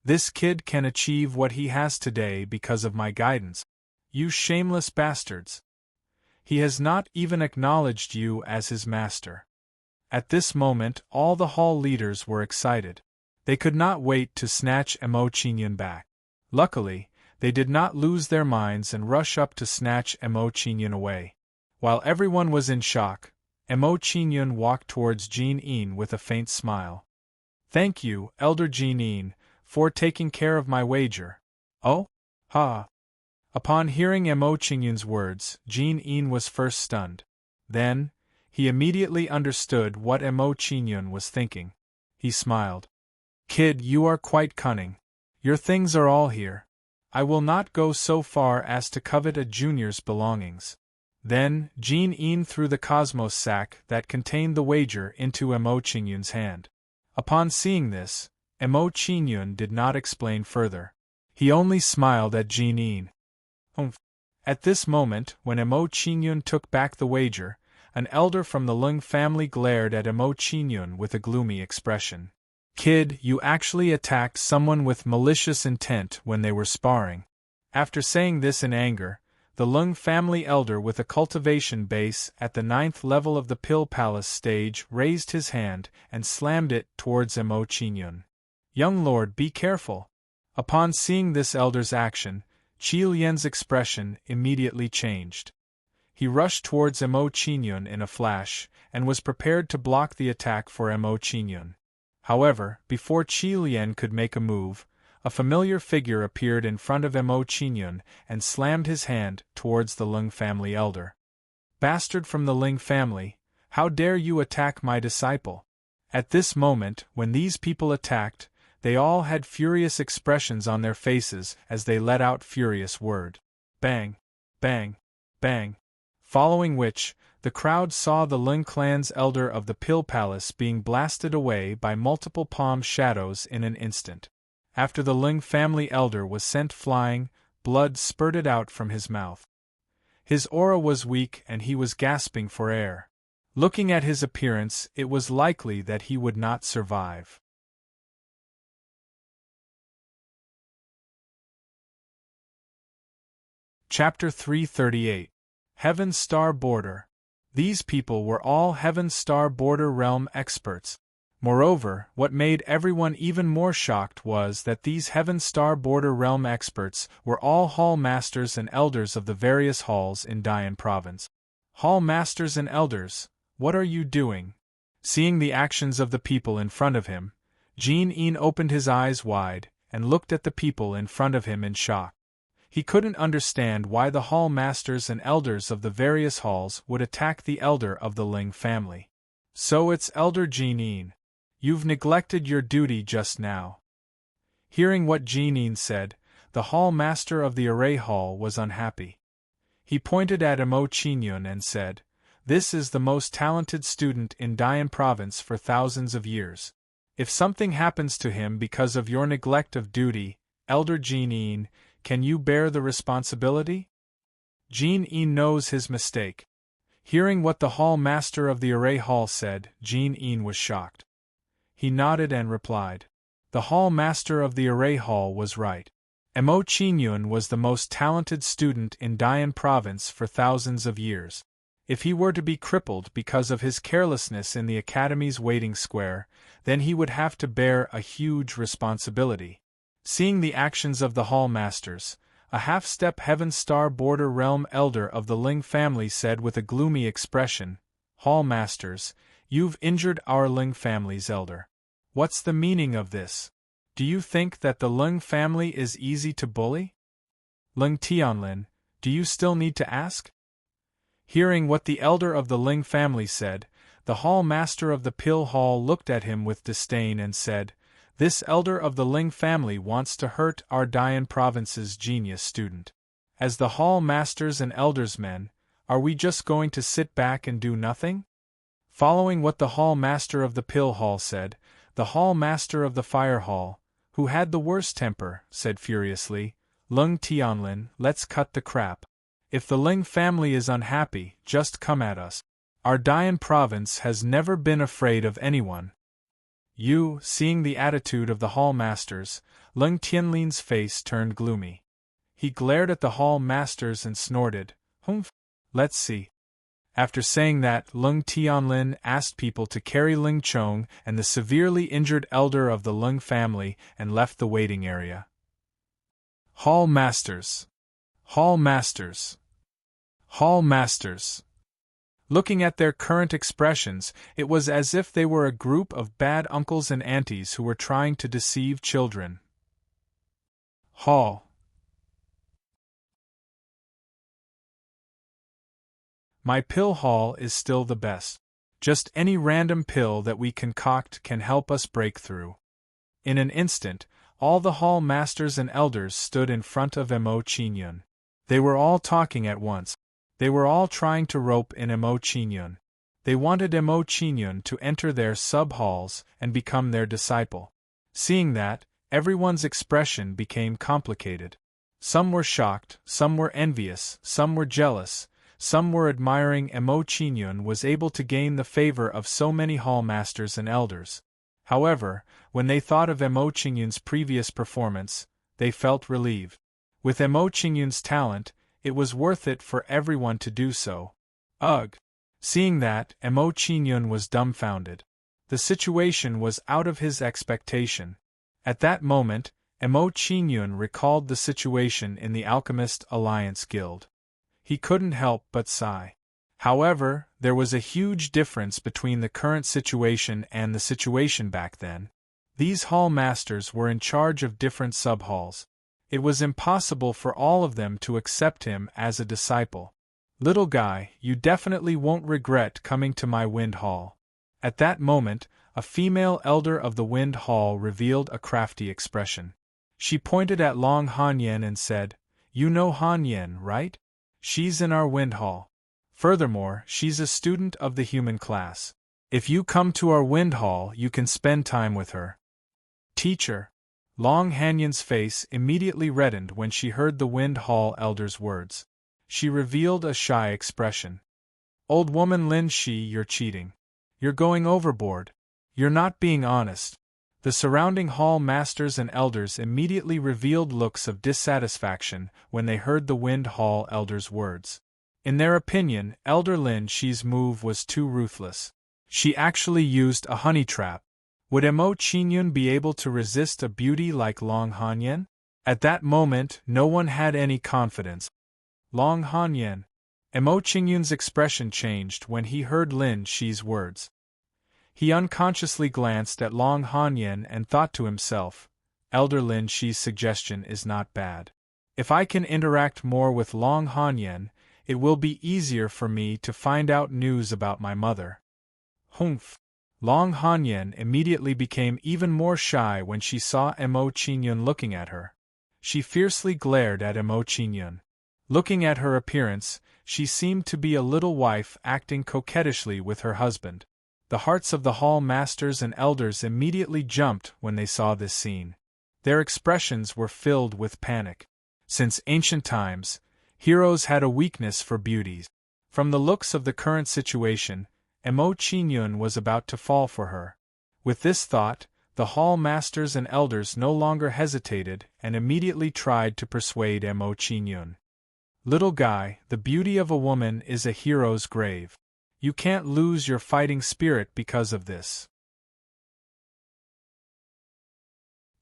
This kid can achieve what he has today because of my guidance. You shameless bastards. He has not even acknowledged you as his master. At this moment, all the hall leaders were excited. They could not wait to snatch Mo Qingyun back. Luckily, they did not lose their minds and rush up to snatch Mo Qingyun away. While everyone was in shock, Mo Qingyun walked towards Jin Yin with a faint smile. Thank you, Elder Jin Yin, for taking care of my wager. Oh? Ha! Upon hearing Mo Qingyun's words, Jin Yin was first stunned. Then, he immediately understood what Mo Qingyun was thinking. He smiled. Kid, you are quite cunning. Your things are all here. I will not go so far as to covet a junior's belongings. Then, Jin Yin threw the cosmos sack that contained the wager into Mo Qingyun's hand. Upon seeing this, Mo Qingyun did not explain further. He only smiled at Jin Yin. At this moment, when Mo Qingyun took back the wager, an elder from the Lung family glared at Mo Qingyun with a gloomy expression. Kid, you actually attacked someone with malicious intent when they were sparring. After saying this in anger, the Lung family elder with a cultivation base at the 9th level of the Pill Palace stage raised his hand and slammed it towards Mo Qingyun. Young lord, be careful. Upon seeing this elder's action, Qi Lian's expression immediately changed. He rushed towards Mo Qingyun in a flash, and was prepared to block the attack for Mo Qingyun. However, before Qi Lian could make a move, a familiar figure appeared in front of Mo Qingyun and slammed his hand towards the Lung family elder. Bastard from the Ling family, how dare you attack my disciple? At this moment, when these people attacked, they all had furious expressions on their faces as they let out furious word. Bang! Bang! Bang! Following which, the crowd saw the Ling clan's elder of the Pill Palace being blasted away by multiple palm shadows in an instant. After the Ling family elder was sent flying, blood spurted out from his mouth. His aura was weak and he was gasping for air. Looking at his appearance, it was likely that he would not survive. Chapter 338. Heaven's Star Border. These people were all Heaven's Star Border realm experts. Moreover, what made everyone even more shocked was that these Heaven's Star Border realm experts were all Hall Masters and Elders of the various halls in Dian Province. Hall Masters and Elders, what are you doing? Seeing the actions of the people in front of him, Jean opened his eyes wide and looked at the people in front of him in shock. He couldn't understand why the Hall Masters and Elders of the various halls would attack the Elder of the Ling family. So it's Elder Jean. You've neglected your duty just now. Hearing what Jean said, the Hall Master of the Array Hall was unhappy. He pointed at Mo Qingyun and said, "This is the most talented student in Dian Province for thousands of years. If something happens to him because of your neglect of duty, Elder Jean, can you bear the responsibility?" Jean knows his mistake. Hearing what the Hall Master of the Array Hall said, Jean was shocked. He nodded and replied. The Hall Master of the Array Hall was right. Mo Qingyun was the most talented student in Dian Province for thousands of years. If he were to be crippled because of his carelessness in the Academy's waiting square, then he would have to bear a huge responsibility. Seeing the actions of the Hall Masters, a half-step Heaven Star Border Realm Elder of the Ling family said with a gloomy expression, "Hall Masters, you've injured our Ling family's elder. What's the meaning of this? Do you think that the Ling family is easy to bully? Ling Tianlin, do you still need to ask?" Hearing what the elder of the Ling family said, the Hall Master of the Pill Hall looked at him with disdain and said, "This elder of the Ling family wants to hurt our Dian Province's genius student. As the Hall Masters and Elders men, are we just going to sit back and do nothing?" Following what the Hall Master of the Pill Hall said, the Hall Master of the Fire Hall, who had the worst temper, said furiously, "Ling Tianlin, let's cut the crap. If the Ling family is unhappy, just come at us. Our Dian Province has never been afraid of anyone." Seeing the attitude of the Hall Masters, Ling Tianlin's face turned gloomy. He glared at the Hall Masters and snorted, "Humph, let's see." After saying that, Ling Tianlin asked people to carry Ling Chong and the severely injured elder of the Ling family and left the waiting area. Hall Masters! Hall Masters! Hall Masters! Looking at their current expressions, it was as if they were a group of bad uncles and aunties who were trying to deceive children. Hall. My pill hall is still the best. Just any random pill that we concoct can help us break through. In an instant, all the Hall Masters and Elders stood in front of Mo Qingyun. They were all talking at once. They were all trying to rope in Mo Qingyun. They wanted Mo Qingyun to enter their sub-halls and become their disciple. Seeing that, everyone's expression became complicated. Some were shocked, some were envious, some were jealous, some were admiring Mo Qingyun was able to gain the favor of so many Hall Masters and Elders. However, when they thought of Mo Qingyun's previous performance, they felt relieved. With Mo Qingyun's talent, it was worth it for everyone to do so. Ugh! Seeing that, Mo Qingyun was dumbfounded. The situation was out of his expectation. At that moment, Mo Qingyun recalled the situation in the Alchemist Alliance Guild. He couldn't help but sigh. However, there was a huge difference between the current situation and the situation back then. These Hall Masters were in charge of different sub-halls. It was impossible for all of them to accept him as a disciple. "Little guy, you definitely won't regret coming to my Wind Hall." At that moment, a female elder of the Wind Hall revealed a crafty expression. She pointed at Long Hanyan and said, "You know Hanyan, right? She's in our Wind Hall. Furthermore, she's a student of the human class. If you come to our Wind Hall, you can spend time with her." "Teacher." Long Hanyan's face immediately reddened when she heard the Wind Hall elder's words. she revealed a shy expression. Old woman Lin Shi, you're cheating. You're going overboard. You're not being honest. The surrounding hall masters and elders immediately revealed looks of dissatisfaction when they heard the Wind Hall elder's words. In their opinion, Elder Lin Shi's move was too ruthless. She actually used a honey trap. Would Mo Qingyun be able to resist a beauty like Long Hanyan? At that moment, no one had any confidence. Long Hanyan. Mo Qingyun's expression changed when he heard Lin Shi's words. He unconsciously glanced at Long Hanyan and thought to himself, Elder Lin Shi's suggestion is not bad. If I can interact more with Long Hanyan, it will be easier for me to find out news about my mother. Humph! Long Hanyan immediately became even more shy when she saw Mo Qingyun looking at her. She fiercely glared at Mo Qingyun. Looking at her appearance, she seemed to be a little wife acting coquettishly with her husband. The hearts of the hall masters and elders immediately jumped when they saw this scene. Their expressions were filled with panic. Since ancient times, heroes had a weakness for beauties. From the looks of the current situation, Mo Qingyun was about to fall for her. With this thought, the hall masters and elders no longer hesitated and immediately tried to persuade Mo Qingyun. Little guy, the beauty of a woman is a hero's grave. You can't lose your fighting spirit because of this.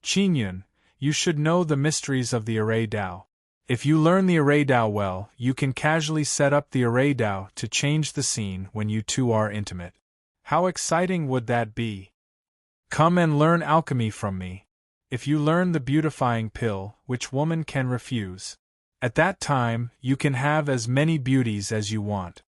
Qingyun, you should know the mysteries of the Array Dao. If you learn the Array Dao well, you can casually set up the Array Dao to change the scene when you two are intimate. How exciting would that be? Come and learn alchemy from me. If you learn the beautifying pill, which woman can refuse? At that time, you can have as many beauties as you want.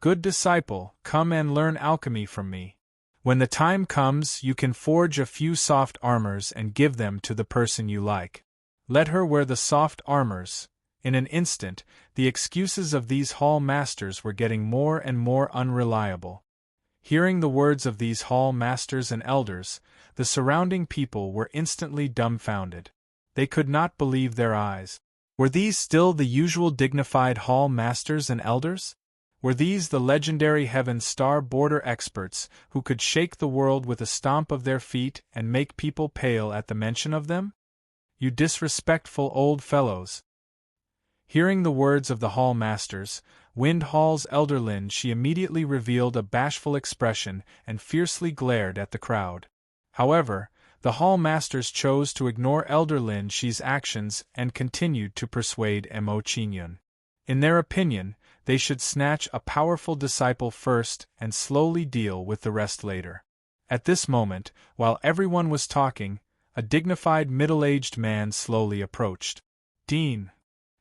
Good disciple, come and learn alchemy from me. When the time comes, you can forge a few soft armors and give them to the person you like. Let her wear the soft armors. In an instant, the excuses of these hall masters were getting more and more unreliable. Hearing the words of these hall masters and elders, the surrounding people were instantly dumbfounded. They could not believe their eyes. Were these still the usual dignified hall masters and elders? Were these the legendary Heaven Star border experts who could shake the world with a stomp of their feet and make people pale at the mention of them? You disrespectful old fellows! Hearing the words of the hall masters, Wind Hall's Elder Lin Shi immediately revealed a bashful expression and fiercely glared at the crowd. However, the hall masters chose to ignore Elder Lin Shi's actions and continued to persuade Mo Qingyun. In their opinion, they should snatch a powerful disciple first and slowly deal with the rest later. At this moment, while everyone was talking, a dignified middle-aged man slowly approached. Dean.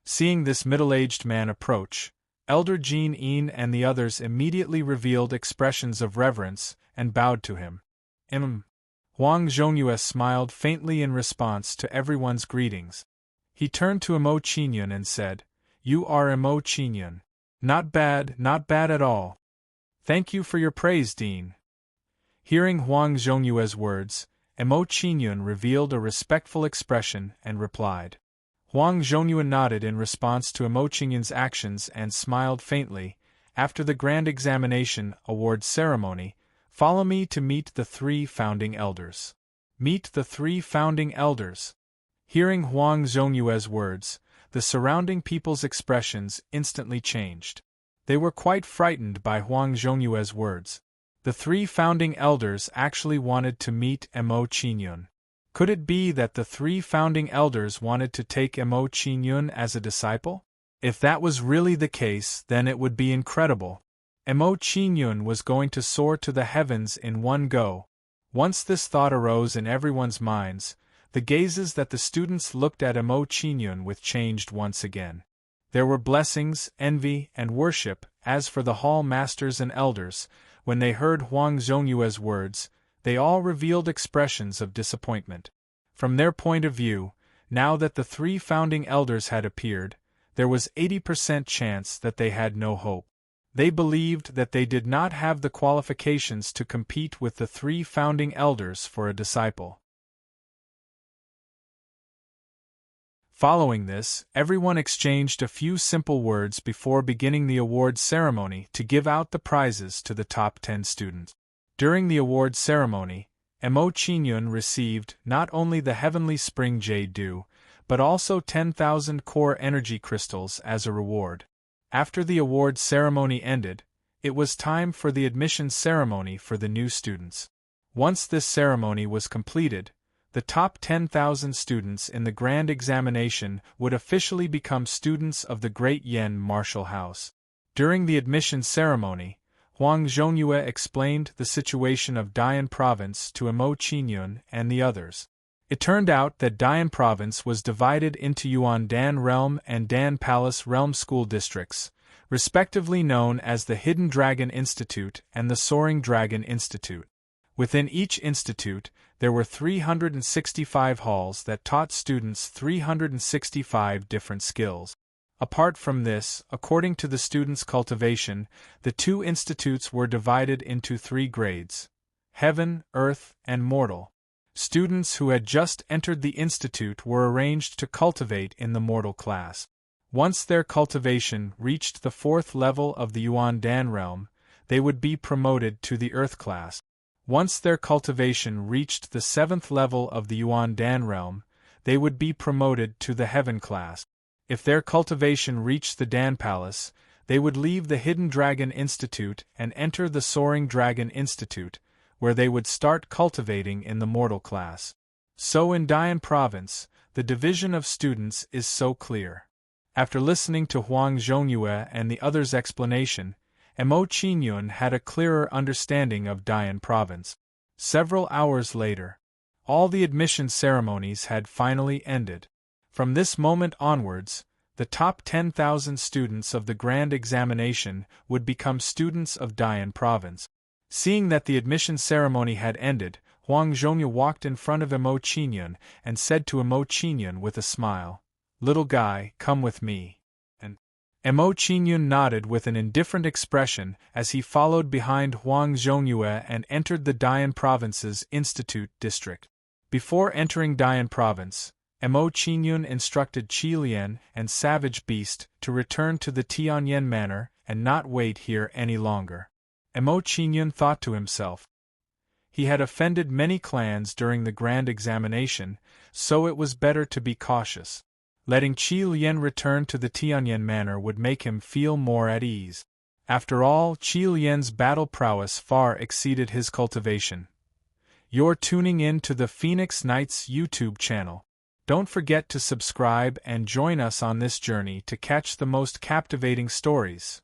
Seeing this middle-aged man approach, Elder Jean Yin and the others immediately revealed expressions of reverence and bowed to him. Huang Zhongyue smiled faintly in response to everyone's greetings. He turned to Mo Qingyun and said, You are Mo Qingyun. Not bad at all. Thank you for your praise, Dean. Hearing Huang Zhongyue's words, Mo Qingyun revealed a respectful expression and replied. Huang Zhongyue nodded in response to Mo Qingyun's actions and smiled faintly. After the Grand Examination Award Ceremony, follow me to meet the 3 founding elders. Meet the 3 founding elders. Hearing Huang Zhongyue's words, the surrounding people's expressions instantly changed. They were quite frightened by Huang Zhongyue's words. The 3 founding elders actually wanted to meet Mo Qingyun. Could it be that the 3 founding elders wanted to take Mo Qingyun as a disciple? If that was really the case, then it would be incredible. Mo Qingyun was going to soar to the heavens in one go. Once this thought arose in everyone's minds, the gazes that the students looked at Mo Qingyun with changed once again. There were blessings, envy, and worship. As for the hall masters and elders, when they heard Huang Zhongyue's words, they all revealed expressions of disappointment. From their point of view, now that the 3 founding elders had appeared, there was 80% chance that they had no hope. They believed that they did not have the qualifications to compete with the 3 founding elders for a disciple. Following this, everyone exchanged a few simple words before beginning the award ceremony to give out the prizes to the top 10 students. During the award ceremony, Mo Qingyun received not only the Heavenly Spring Jade Dew, but also 10,000 core energy crystals as a reward. After the award ceremony ended, it was time for the admission ceremony for the new students. Once this ceremony was completed, the top 10,000 students in the grand examination would officially become students of the Great Yen Martial House. During the admission ceremony, Huang Zhongyue explained the situation of Dian Province to Mo Qingyun and the others. It turned out that Dian Province was divided into Yuan Dan Realm and Dan Palace Realm school districts, respectively known as the Hidden Dragon Institute and the Soaring Dragon Institute. Within each institute, there were 365 halls that taught students 365 different skills. Apart from this, according to the students' cultivation, the two institutes were divided into 3 grades: Heaven, Earth, and Mortal. Students who had just entered the institute were arranged to cultivate in the Mortal class. Once their cultivation reached the 4th level of the Yuan Dan realm, they would be promoted to the Earth class. Once their cultivation reached the 7th level of the Yuan Dan realm, they would be promoted to the Heaven class. If their cultivation reached the Dan Palace, they would leave the Hidden Dragon Institute and enter the Soaring Dragon Institute, where they would start cultivating in the Mortal class. So in Dian Province, the division of students is so clear. After listening to Huang Zhongyue and the others' explanation, Mo Qingyun had a clearer understanding of Dian Province. Several hours later, all the admission ceremonies had finally ended. From this moment onwards, the top 10,000 students of the grand examination would become students of Dian Province. Seeing that the admission ceremony had ended, Huang Zhongyue walked in front of Mo Qingyun and said to Mo Qingyun with a smile, "Little guy, come with me." Mo Qingyun nodded with an indifferent expression as he followed behind Huang Zhongyue and entered the Dian Province's Institute district. Before entering Dian Province, Mo Qingyun instructed Qi Lian and Savage Beast to return to the Tianyan Manor and not wait here any longer. Mo Qingyun thought to himself, he had offended many clans during the grand examination, so it was better to be cautious. Letting Qi Lian return to the Tianyan Manor would make him feel more at ease. After all, Qi Lian's battle prowess far exceeded his cultivation. You're tuning in to the Phoenix Knights YouTube channel. Don't forget to subscribe and join us on this journey to catch the most captivating stories.